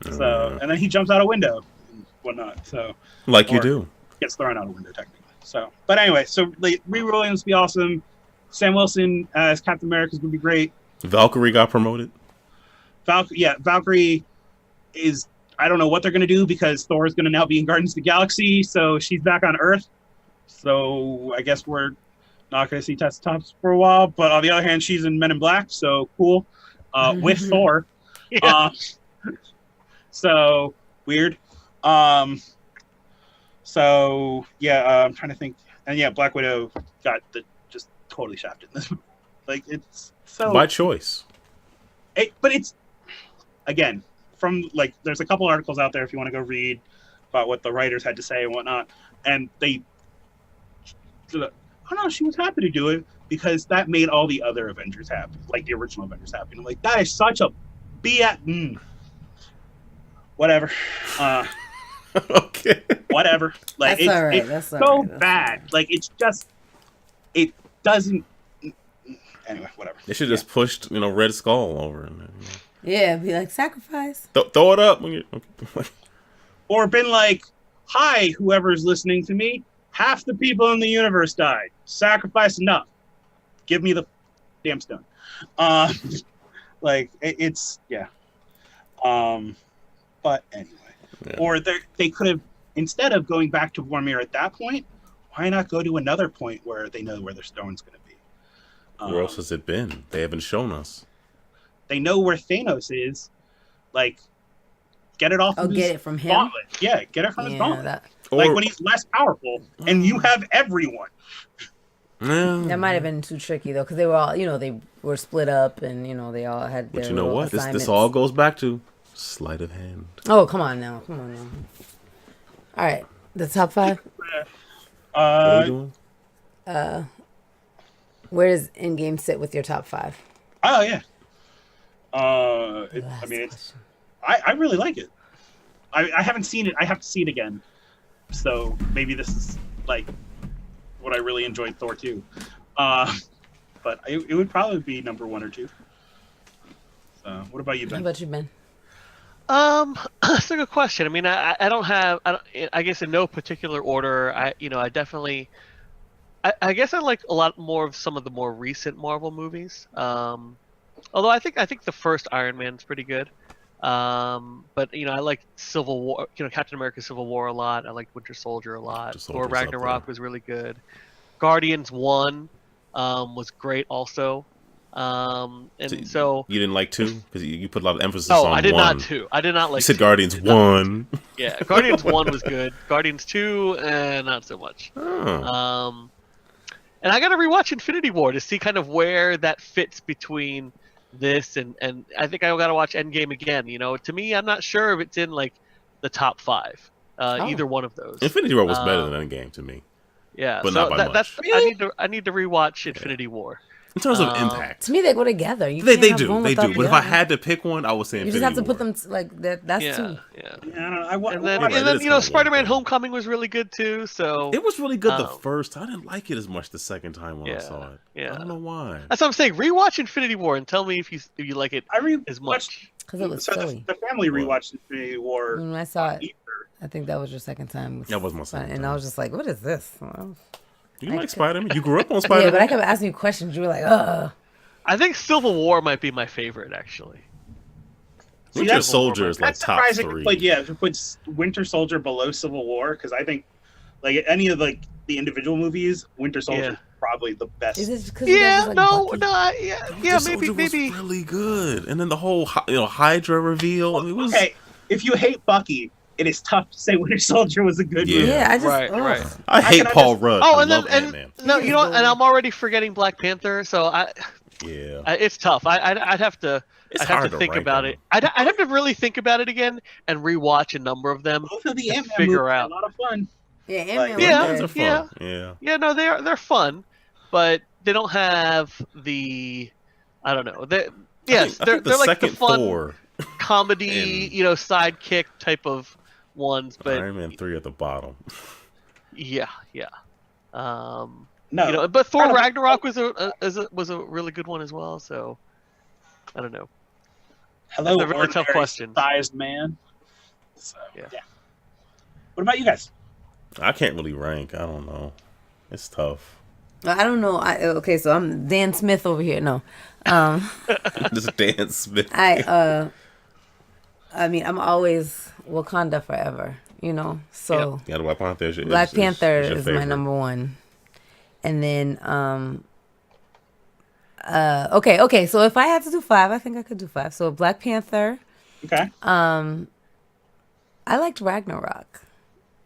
then he jumps out a window and whatnot. So you do. gets thrown out a window technically. So, but anyway, so like, Riri Williams be awesome. Sam Wilson as Captain America is gonna be great. Valkyrie got promoted. Valkyrie is. I don't know what they're gonna do because Thor is gonna now be in Guardians of the Galaxy, so she's back on Earth. So I guess we're not gonna see Tessa Thompson for a while. But on the other hand, she's in Men in Black, so cool. With Thor. Yeah. So weird. So yeah, I'm trying to think. And yeah, Black Widow got just totally shafted in this movie. Like it's so By choice. but it's again from like there's a couple articles out there if you want to go read about what the writers had to say and whatnot, and they oh no, she was happy to do it because that made all the other Avengers happy, like the original Avengers happy. And I'm like, that is such a BS. Whatever. Okay. Whatever. Like That's all right. it's That's all so right. That's bad. Like it's just it doesn't. Anyway, whatever. They should just pushed, Red Skull over in there. Yeah, be like sacrifice. Throw it up when you. Okay. Or been like, hi, whoever's listening to me. Half the people in the universe died. Sacrifice enough. Give me the damn stone. Like it's yeah. But anyway, Yeah. or they could have instead of going back to Vormir at that point, why not go to another point where they know where their stone's going to be? Where else has it been? They haven't shown us. They know where Thanos is. Like, get it off. Oh, of get his it from him. gauntlet. Yeah, get it from his Yeah, gauntlet. Like Or- when he's less powerful, and you have everyone. Yeah. that might have been too tricky though, because they were all, they were split up, and they all had their But you know little what? This assignments. all goes back to sleight of hand. Oh, come on now. All right, the top 5. What are we doing? Where does Endgame sit with your top 5? Oh yeah. Last question. I really like it. I haven't seen it. I have to see it again. So maybe this is like what I really enjoyed Thor 2. But it would probably be number 1 or 2. So what about you, How Ben? about you, Ben? That's a good question. I mean, I don't have. I guess in no particular order. I definitely. I guess I like a lot more of some of the more recent Marvel movies. Although I think the first Iron Man's pretty good. But I like Civil War. Captain America: Civil War a lot. I liked Winter Soldier a lot. Winter Thor Soldier's up Ragnarok there. was really good. Guardians 1 was great also. So You didn't like 2 because you put a lot of emphasis no, on I did 1. not 2. I did not like. You said 2. Guardians Did not. 1. Yeah, Guardians 1 was good. Guardians 2, not so much. Oh. And I got to rewatch Infinity War to see kind of where that fits between this and I think I got to watch Endgame again. To me, I'm not sure if it's in like the top 5, either one of those. Infinity War was better than Endgame to me. Yeah, but so not by much. that's I need to rewatch Infinity War. In terms of impact. To me, they go together. They can't have do. one They without do. the But if I other. had to pick one, I would say You Infinity just have to put War. them like that. That's Yeah, two. yeah. Yeah, I don't know. And then, Right, and it then is kinda Spider-Man: one thing. Homecoming was really good too. So It was really good the Um, first time. I didn't like it as much the second time when I saw it. yeah. I don't know why. that's what I'm saying. Rewatch Infinity War and tell me if you like it I as rewatched. much. Because it was So silly. the family rewatched Infinity War. When I saw it, Easter. I think that was your second time. That was my second And time. I was just like, what is this? Well, You I like could- Spider-Man? You grew up on yeah, Spider-Man? but I kept asking you questions. You were like, I think Civil War might be my favorite actually. Winter that's- Soldier is like That's top surprising. 3. But yeah, to put Winter Soldier below Civil War, because I think like any of like the individual movies, Winter Soldier Yeah. is probably the best. is it because you guys Yeah, just like no, Bucky? yeah, Winter Soldier maybe. was really good. And then the whole Hydra reveal. I mean, it was... Okay, if you hate Bucky, it is tough to say Winter Soldier was a good Yeah. movie. Yeah, I just. Right, ugh. right. I hate can Paul Rudd. Oh, I and then love and Ant-Man. no, you know what? And I'm already forgetting Black Panther, so Yeah. it's tough. I'd have to. It's I'd have hard to to think rank about them. it. I'd have to really think about it again and rewatch a number of them. Both of the To Ant-Man figure movies are out. a lot of fun. Yeah, Like, Ant-Man Yeah, was Those good. are fun. yeah. Yeah. Yeah, no, they're fun, but they don't have the. I don't know. Yes, I they're think the they're like the second fun Thor, comedy, and- sidekick type of ones, but Iron Man 3 at the bottom. yeah. No, But Thor Kind of- Ragnarok was a really good one as well. So I don't know. hello, That's a very tough ordinary question. Sized man. So, Yeah. yeah. What about you guys? I can't really rank. I don't know. It's tough. I don't know. Okay, so I'm Dan Smith over here. No, Just Dan Smith. I mean, I'm always Wakanda forever. You know, so Yeah, Black Panther. Black Panther your is my favorite. number one, and then okay. So if I had to do 5, I think I could do 5. So Black Panther. Okay. I liked Ragnarok.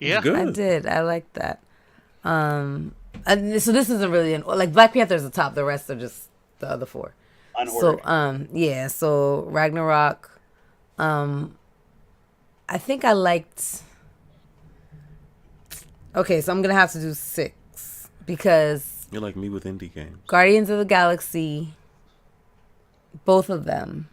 Yeah. Good. I did. I liked that. So this isn't really like Black Panther is the top. The rest are just the other 4. Unordered. So yeah. So Ragnarok. I think I liked. Okay, so I'm gonna have to do 6 because You're like me with indie games. Guardians of the Galaxy. Both of them,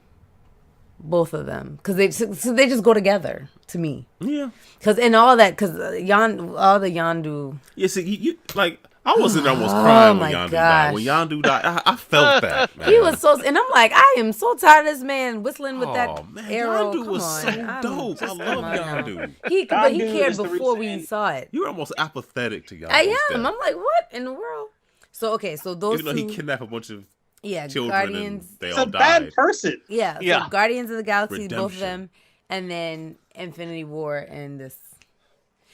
because they just go together to me. Yeah. Because in all that, because all the Yondu. Yeah, see, you like, I wasn't almost crying when my Yondu died. gosh. When Yondu died, I felt that, man. He was so, and I'm like, I am so tired of this man whistling with Oh, that man, arrow. Yondu Come was on. so dope. I love come on now. Yondu. But he Yondu cared is the before we reason- saw it. You were almost apathetic to Yondu. I am. I'm like, what in the world? So okay, so those Even though he two, kidnapped a bunch of yeah, children Guardians. and they He's all a bad died. person. Yeah, Yeah. so Guardians of the Galaxy, both of Redemption. them, and then Infinity War and this,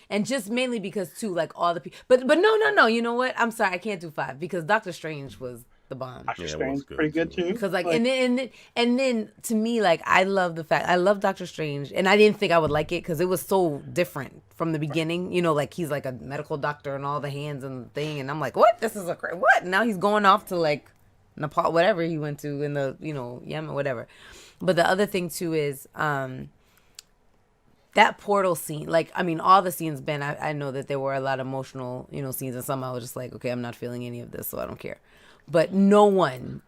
and just mainly because too, like all the people. But no, you know what? I'm sorry, I can't do 5 because Doctor Strange was the bomb. Doctor Yeah, it Strange was good, pretty good too. too. Because and then to me, like, I love the fact I love Doctor Strange, and I didn't think I would like it because it was so different from the beginning. You know, like he's like a medical doctor and all the hands and the thing, and I'm like, what? This is what? Now he's going off to like Nepal, whatever he went to in the Yemen, whatever. But the other thing too is that portal scene. Like, I mean, all the scenes. Ben, I know that there were a lot of emotional scenes, and some I was just like, okay, I'm not feeling any of this, so I don't care. But no one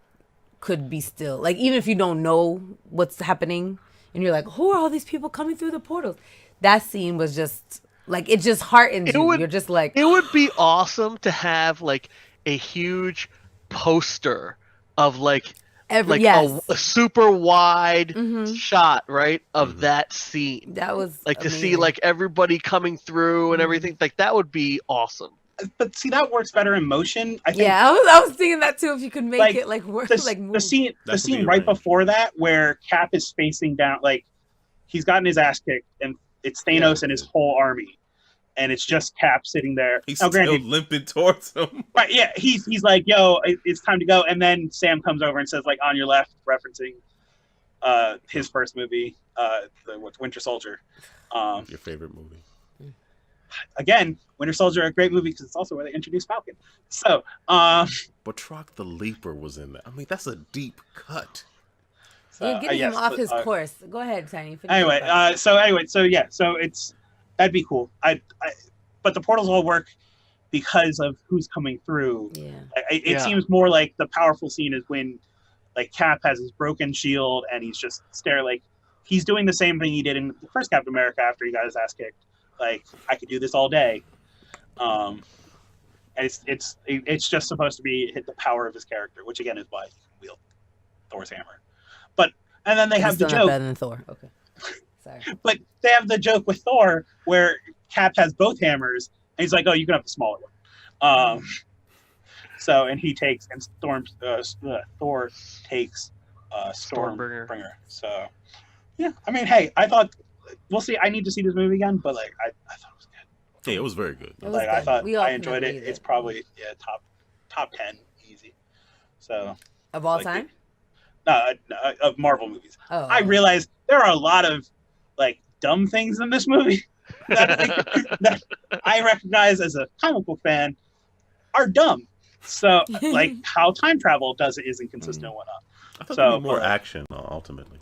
could be still. Like, even if you don't know what's happening and you're like, who are all these people coming through the portals? That scene was just like, it just heartens you. You're just like, It would be awesome to have like a huge poster of like yes. a super wide Mhm. shot, right, of that scene. That was Like to see amazing. like everybody coming through and everything. Like that would be awesome. But see, that works better in motion. I think Yeah, I was thinking that too. If you could make Like, it like work, the, like the move. scene That could be right arranged. before that where Cap is facing down, like he's gotten his ass kicked and it's Thanos and his whole army, and it's just Cap sitting there. He's Now, still granted, limping towards him. right, yeah, he's like, yo, it's time to go, and then Sam comes over and says, like, on your left, referencing his first movie, Winter Soldier. Your favorite movie. Again, Winter Soldier, a great movie because it's also where they introduced Falcon. So, Batroc the Leaper was in there. I mean, that's a deep cut. You're getting yes, him off but, his course. Go ahead, Tiny. Finish Anyway, your thought. so it's that'd be cool. But the portals all work because of who's coming through. Yeah. It Yeah. seems more like the powerful scene is when, like, Cap has his broken shield and he's just staring, like he's doing the same thing he did in the first Captain America after he got his ass kicked. Like, I could do this all day. And it's just supposed to be hit the power of his character, which again is why he can wield Thor's hammer. And then they He's have the still not joke. better than Thor. Okay. Sorry. But they have the joke with Thor where Cap has both hammers, and he's like, "Oh, you can have the smaller one." So, and he takes, and Thor takes Stormbringer. Stormbringer. So, yeah, I mean, hey, I thought we'll see. I need to see this movie again, but like, I thought it was good. Yeah, it was very good. It was Like, I good. thought We all I can enjoyed it. agree It's that- probably top 10 easy. So, Of all like, time? of Marvel movies. Oh. I realize there are a lot of like dumb things in this movie that I recognize as a comic book fan are dumb. So, like, how time travel isn't consistent and whatnot. I thought So, there was more but- action ultimately.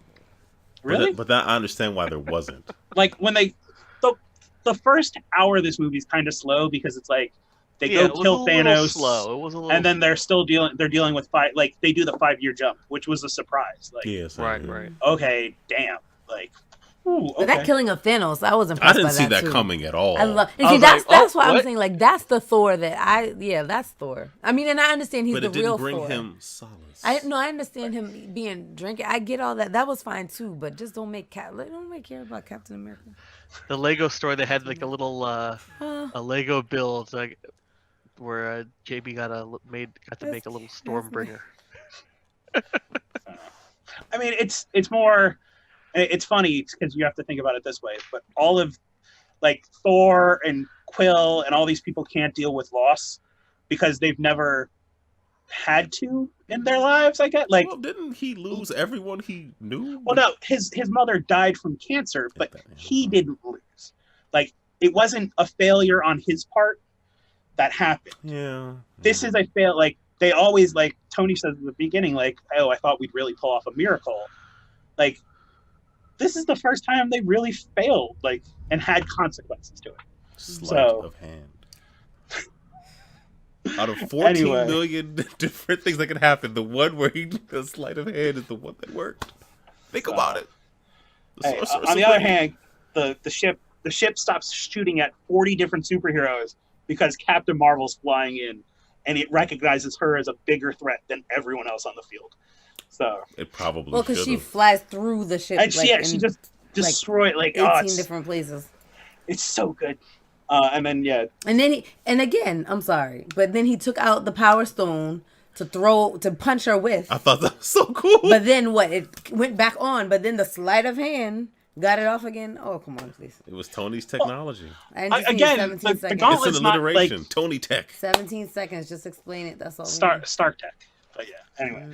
Really? But that I understand why there wasn't. Like when the first hour of this movie is kind of slow because it's like they Yeah, it go was kill a little Thanos, slow. It was a little and then they're dealing with they do the 5-year jump, which was a surprise. Like, Yes. right. okay, damn, like, Ooh, But that okay. killing of Thanos, I was I impressed didn't by see that that too. coming at all. I love. And I see, was that's like, why I'm what? saying like that's the Thor that's Thor. I mean, and I understand he's but the it didn't real bring Thor. him solace. I understand him being drinking. I get all that. That was fine too. But just don't make care about Captain America. The Lego store, they had like a little Uh, a Lego build like where JB got to make a little That's Stormbringer. I mean, it's more. It's funny because you have to think about it this way. But all of like Thor and Quill and all these people can't deal with loss because they've never had to in their lives. I get like. Well, didn't he lose everyone he knew? Well, no, his mother died from cancer, but he didn't lose. Like, it wasn't a failure on his part that happened. Yeah. This is a fail. Like, they always, like, Tony says at the beginning, like, oh, I thought we'd really pull off a miracle. Like, this is the first time they really failed, like, and had consequences to it. Sleight of hand. Out of 14 Anyway. million different things that could happen, the one where the sleight of hand is the one that worked. Think about it. Hey, on the other hand, the ship stops shooting at 40 different superheroes because Captain Marvel's flying in, and it recognizes her as a bigger threat than everyone else on the field. So it probably well, because she should've. flies through the ship. and like, she in just destroyed like 18 different places. it's so good. And then And then again, I'm sorry, but then he took out the Power Stone to punch her with. I thought that was so cool. But then what? It went back on. But then the sleight of hand got it off again. Oh, come on, please. It was Tony's technology. And just again, 17 the seconds. gauntlet- It's an it's not, alliteration. like- Tony Tech. 17 seconds. Just explain it. That's all. Stark Tech. But yeah, anyway,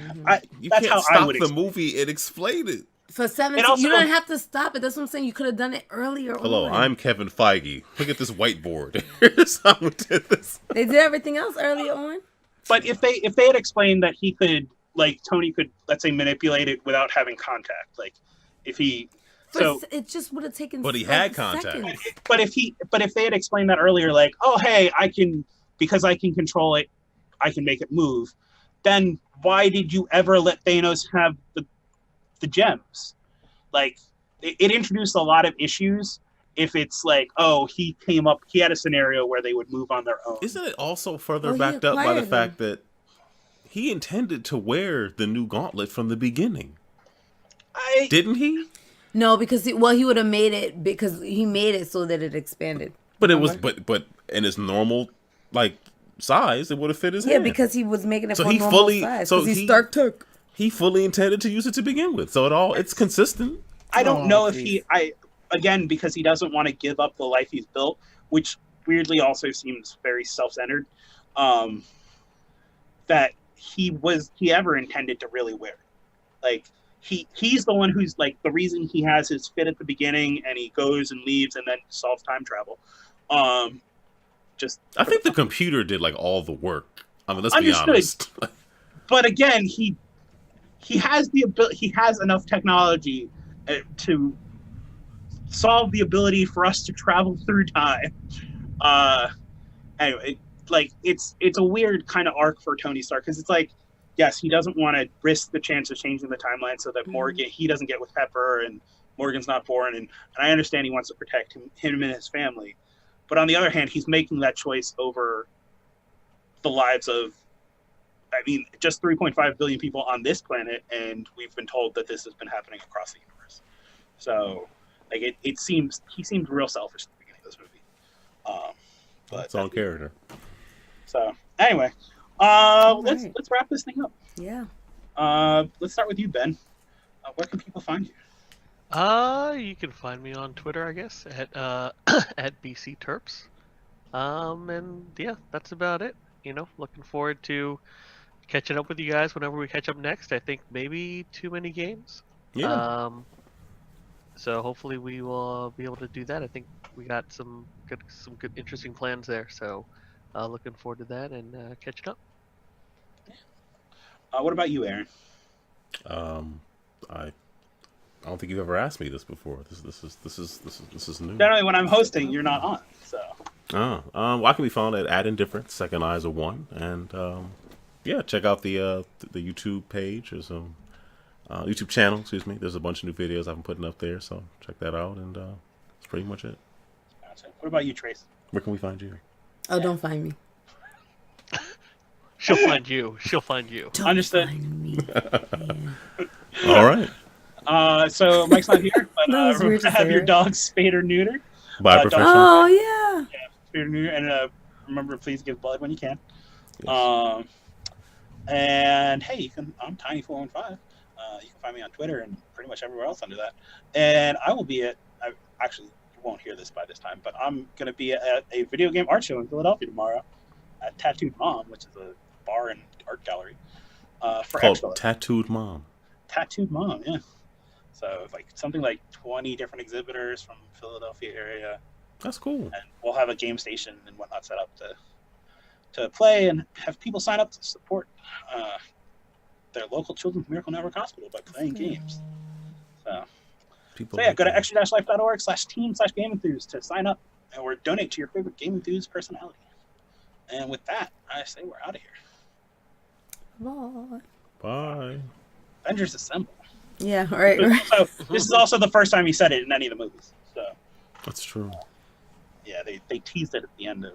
You that's can't how stop I would the movie and explain it. For 17, also- you don't have to stop it. That's what I'm saying. You could have done it earlier. Hello, on. I'm Kevin Feige. Look at this whiteboard. Here's how we did this. They did everything else earlier on. But if they had explained that he could, like, Tony could, let's say, manipulate it without having contact, like if he so It just would have taken. But he like, had contact. seconds. but if they had explained that earlier, like, oh hey, because I can control it, I can make it move, then why did you ever let Thanos have the gems? Like, it introduced a lot of issues if it's like, oh, he had a scenario where they would move on their own. Isn't it also further Well, he backed up by the acquired fact that he intended to wear the new gauntlet from the beginning? Didn't he? No, because he would have made it because he made it so that it expanded. But it was but in its normal like size, it would have fit his Yeah, hand. because he was making it So for he normal fully- size. so Because he- Stark took. He fully intended to use it to begin with. So it's consistent. I don't Oh, know if geez. again, because he doesn't want to give up the life he's built, which weirdly also seems very self-centered, that he ever intended to really wear it. Like, he's the one who's, like, the reason he has his fit at the beginning and he goes and leaves and then solves time travel. I think the computer did like all the work. I mean, let's be Understood. honest. But again, he has the ability. He has enough technology to solve the ability for us to travel through time. Anyway, like it's a weird kind of arc for Tony Stark because it's like, yes, he doesn't want to risk the chance of changing the timeline so that Morgan he doesn't get with Pepper and Morgan's not born, and I understand he wants to protect him and his family, but on the other hand, he's making that choice over the lives of, I mean, just 3.5 billion people on this planet, and we've been told that this has been happening across the universe. So, like, he seemed real selfish at the beginning of this movie. But It's on character. So, anyway, right. let's wrap this thing up. Yeah. Let's start with you, Ben. Where can people find you? You can find me on Twitter, I guess, at at BC Terps. And yeah, that's about it. You know, looking forward to catching up with you guys whenever we catch up next. I think maybe too many games. Yeah. So hopefully we will be able to do that. I think we got some good interesting plans there. So looking forward to that and catching up. What about you, Aaron? I don't think you've ever asked me this before. This is new. Generally, when I'm hosting, you're not on. So, Well, I can be found at Indifferent, Second Eyes of One, and yeah, check out the YouTube page. There's some YouTube channel. Excuse me. There's a bunch of new videos I've been putting up there, so check that out. And that's pretty much it. Gotcha. What about you, Trace? Where can we find you? Oh, don't find me. She'll find you. She'll find you. Don't Understood. find me. All right. So Mike's not here, but That was weird remember to to have say, your right? dog spayed or neutered. Bye, don't- professional. Oh yeah. Spayed or neutered, and remember, please give blood when you can. Yes. And hey, I'm Tiny415. You can find me on Twitter and pretty much everywhere else under that. And I will be actually, you won't hear this by this time, but I'm going to be at a video game art show in Philadelphia tomorrow at Tattooed Mom, which is a bar and art gallery for Called Expo. Tattooed Mom. Tattooed Mom, yeah. So it's like something like 20 different exhibitors from Philadelphia area, That's cool. and we'll have a game station and whatnot set up to play and have people sign up to support their local Children's Miracle Network Hospital by playing games. So yeah, go to extra-life.org/team/GameEnthus to sign up or donate to your favorite Game Enthus personality. And with that, I say we're out of here. Bye. Bye. Avengers Assemble. Yeah. Right. So this is also the first time he said it in any of the movies. So That's true. yeah, they teased it at the end of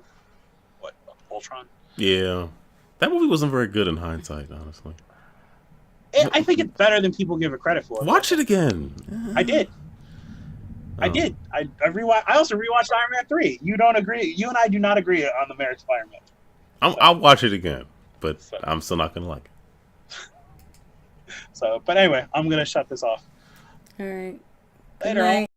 what, Ultron. Yeah. That movie wasn't very good in hindsight, honestly. I think it's better than people give it credit for. Watch it again. I did. I Oh. did. I also rewatched Iron Man 3. You don't agree. You and I do not agree on the merits of Iron Man. I'll watch it again, but I'm still not gonna like it. So, but anyway, I'm gonna shut this off. All right. Later. Good night.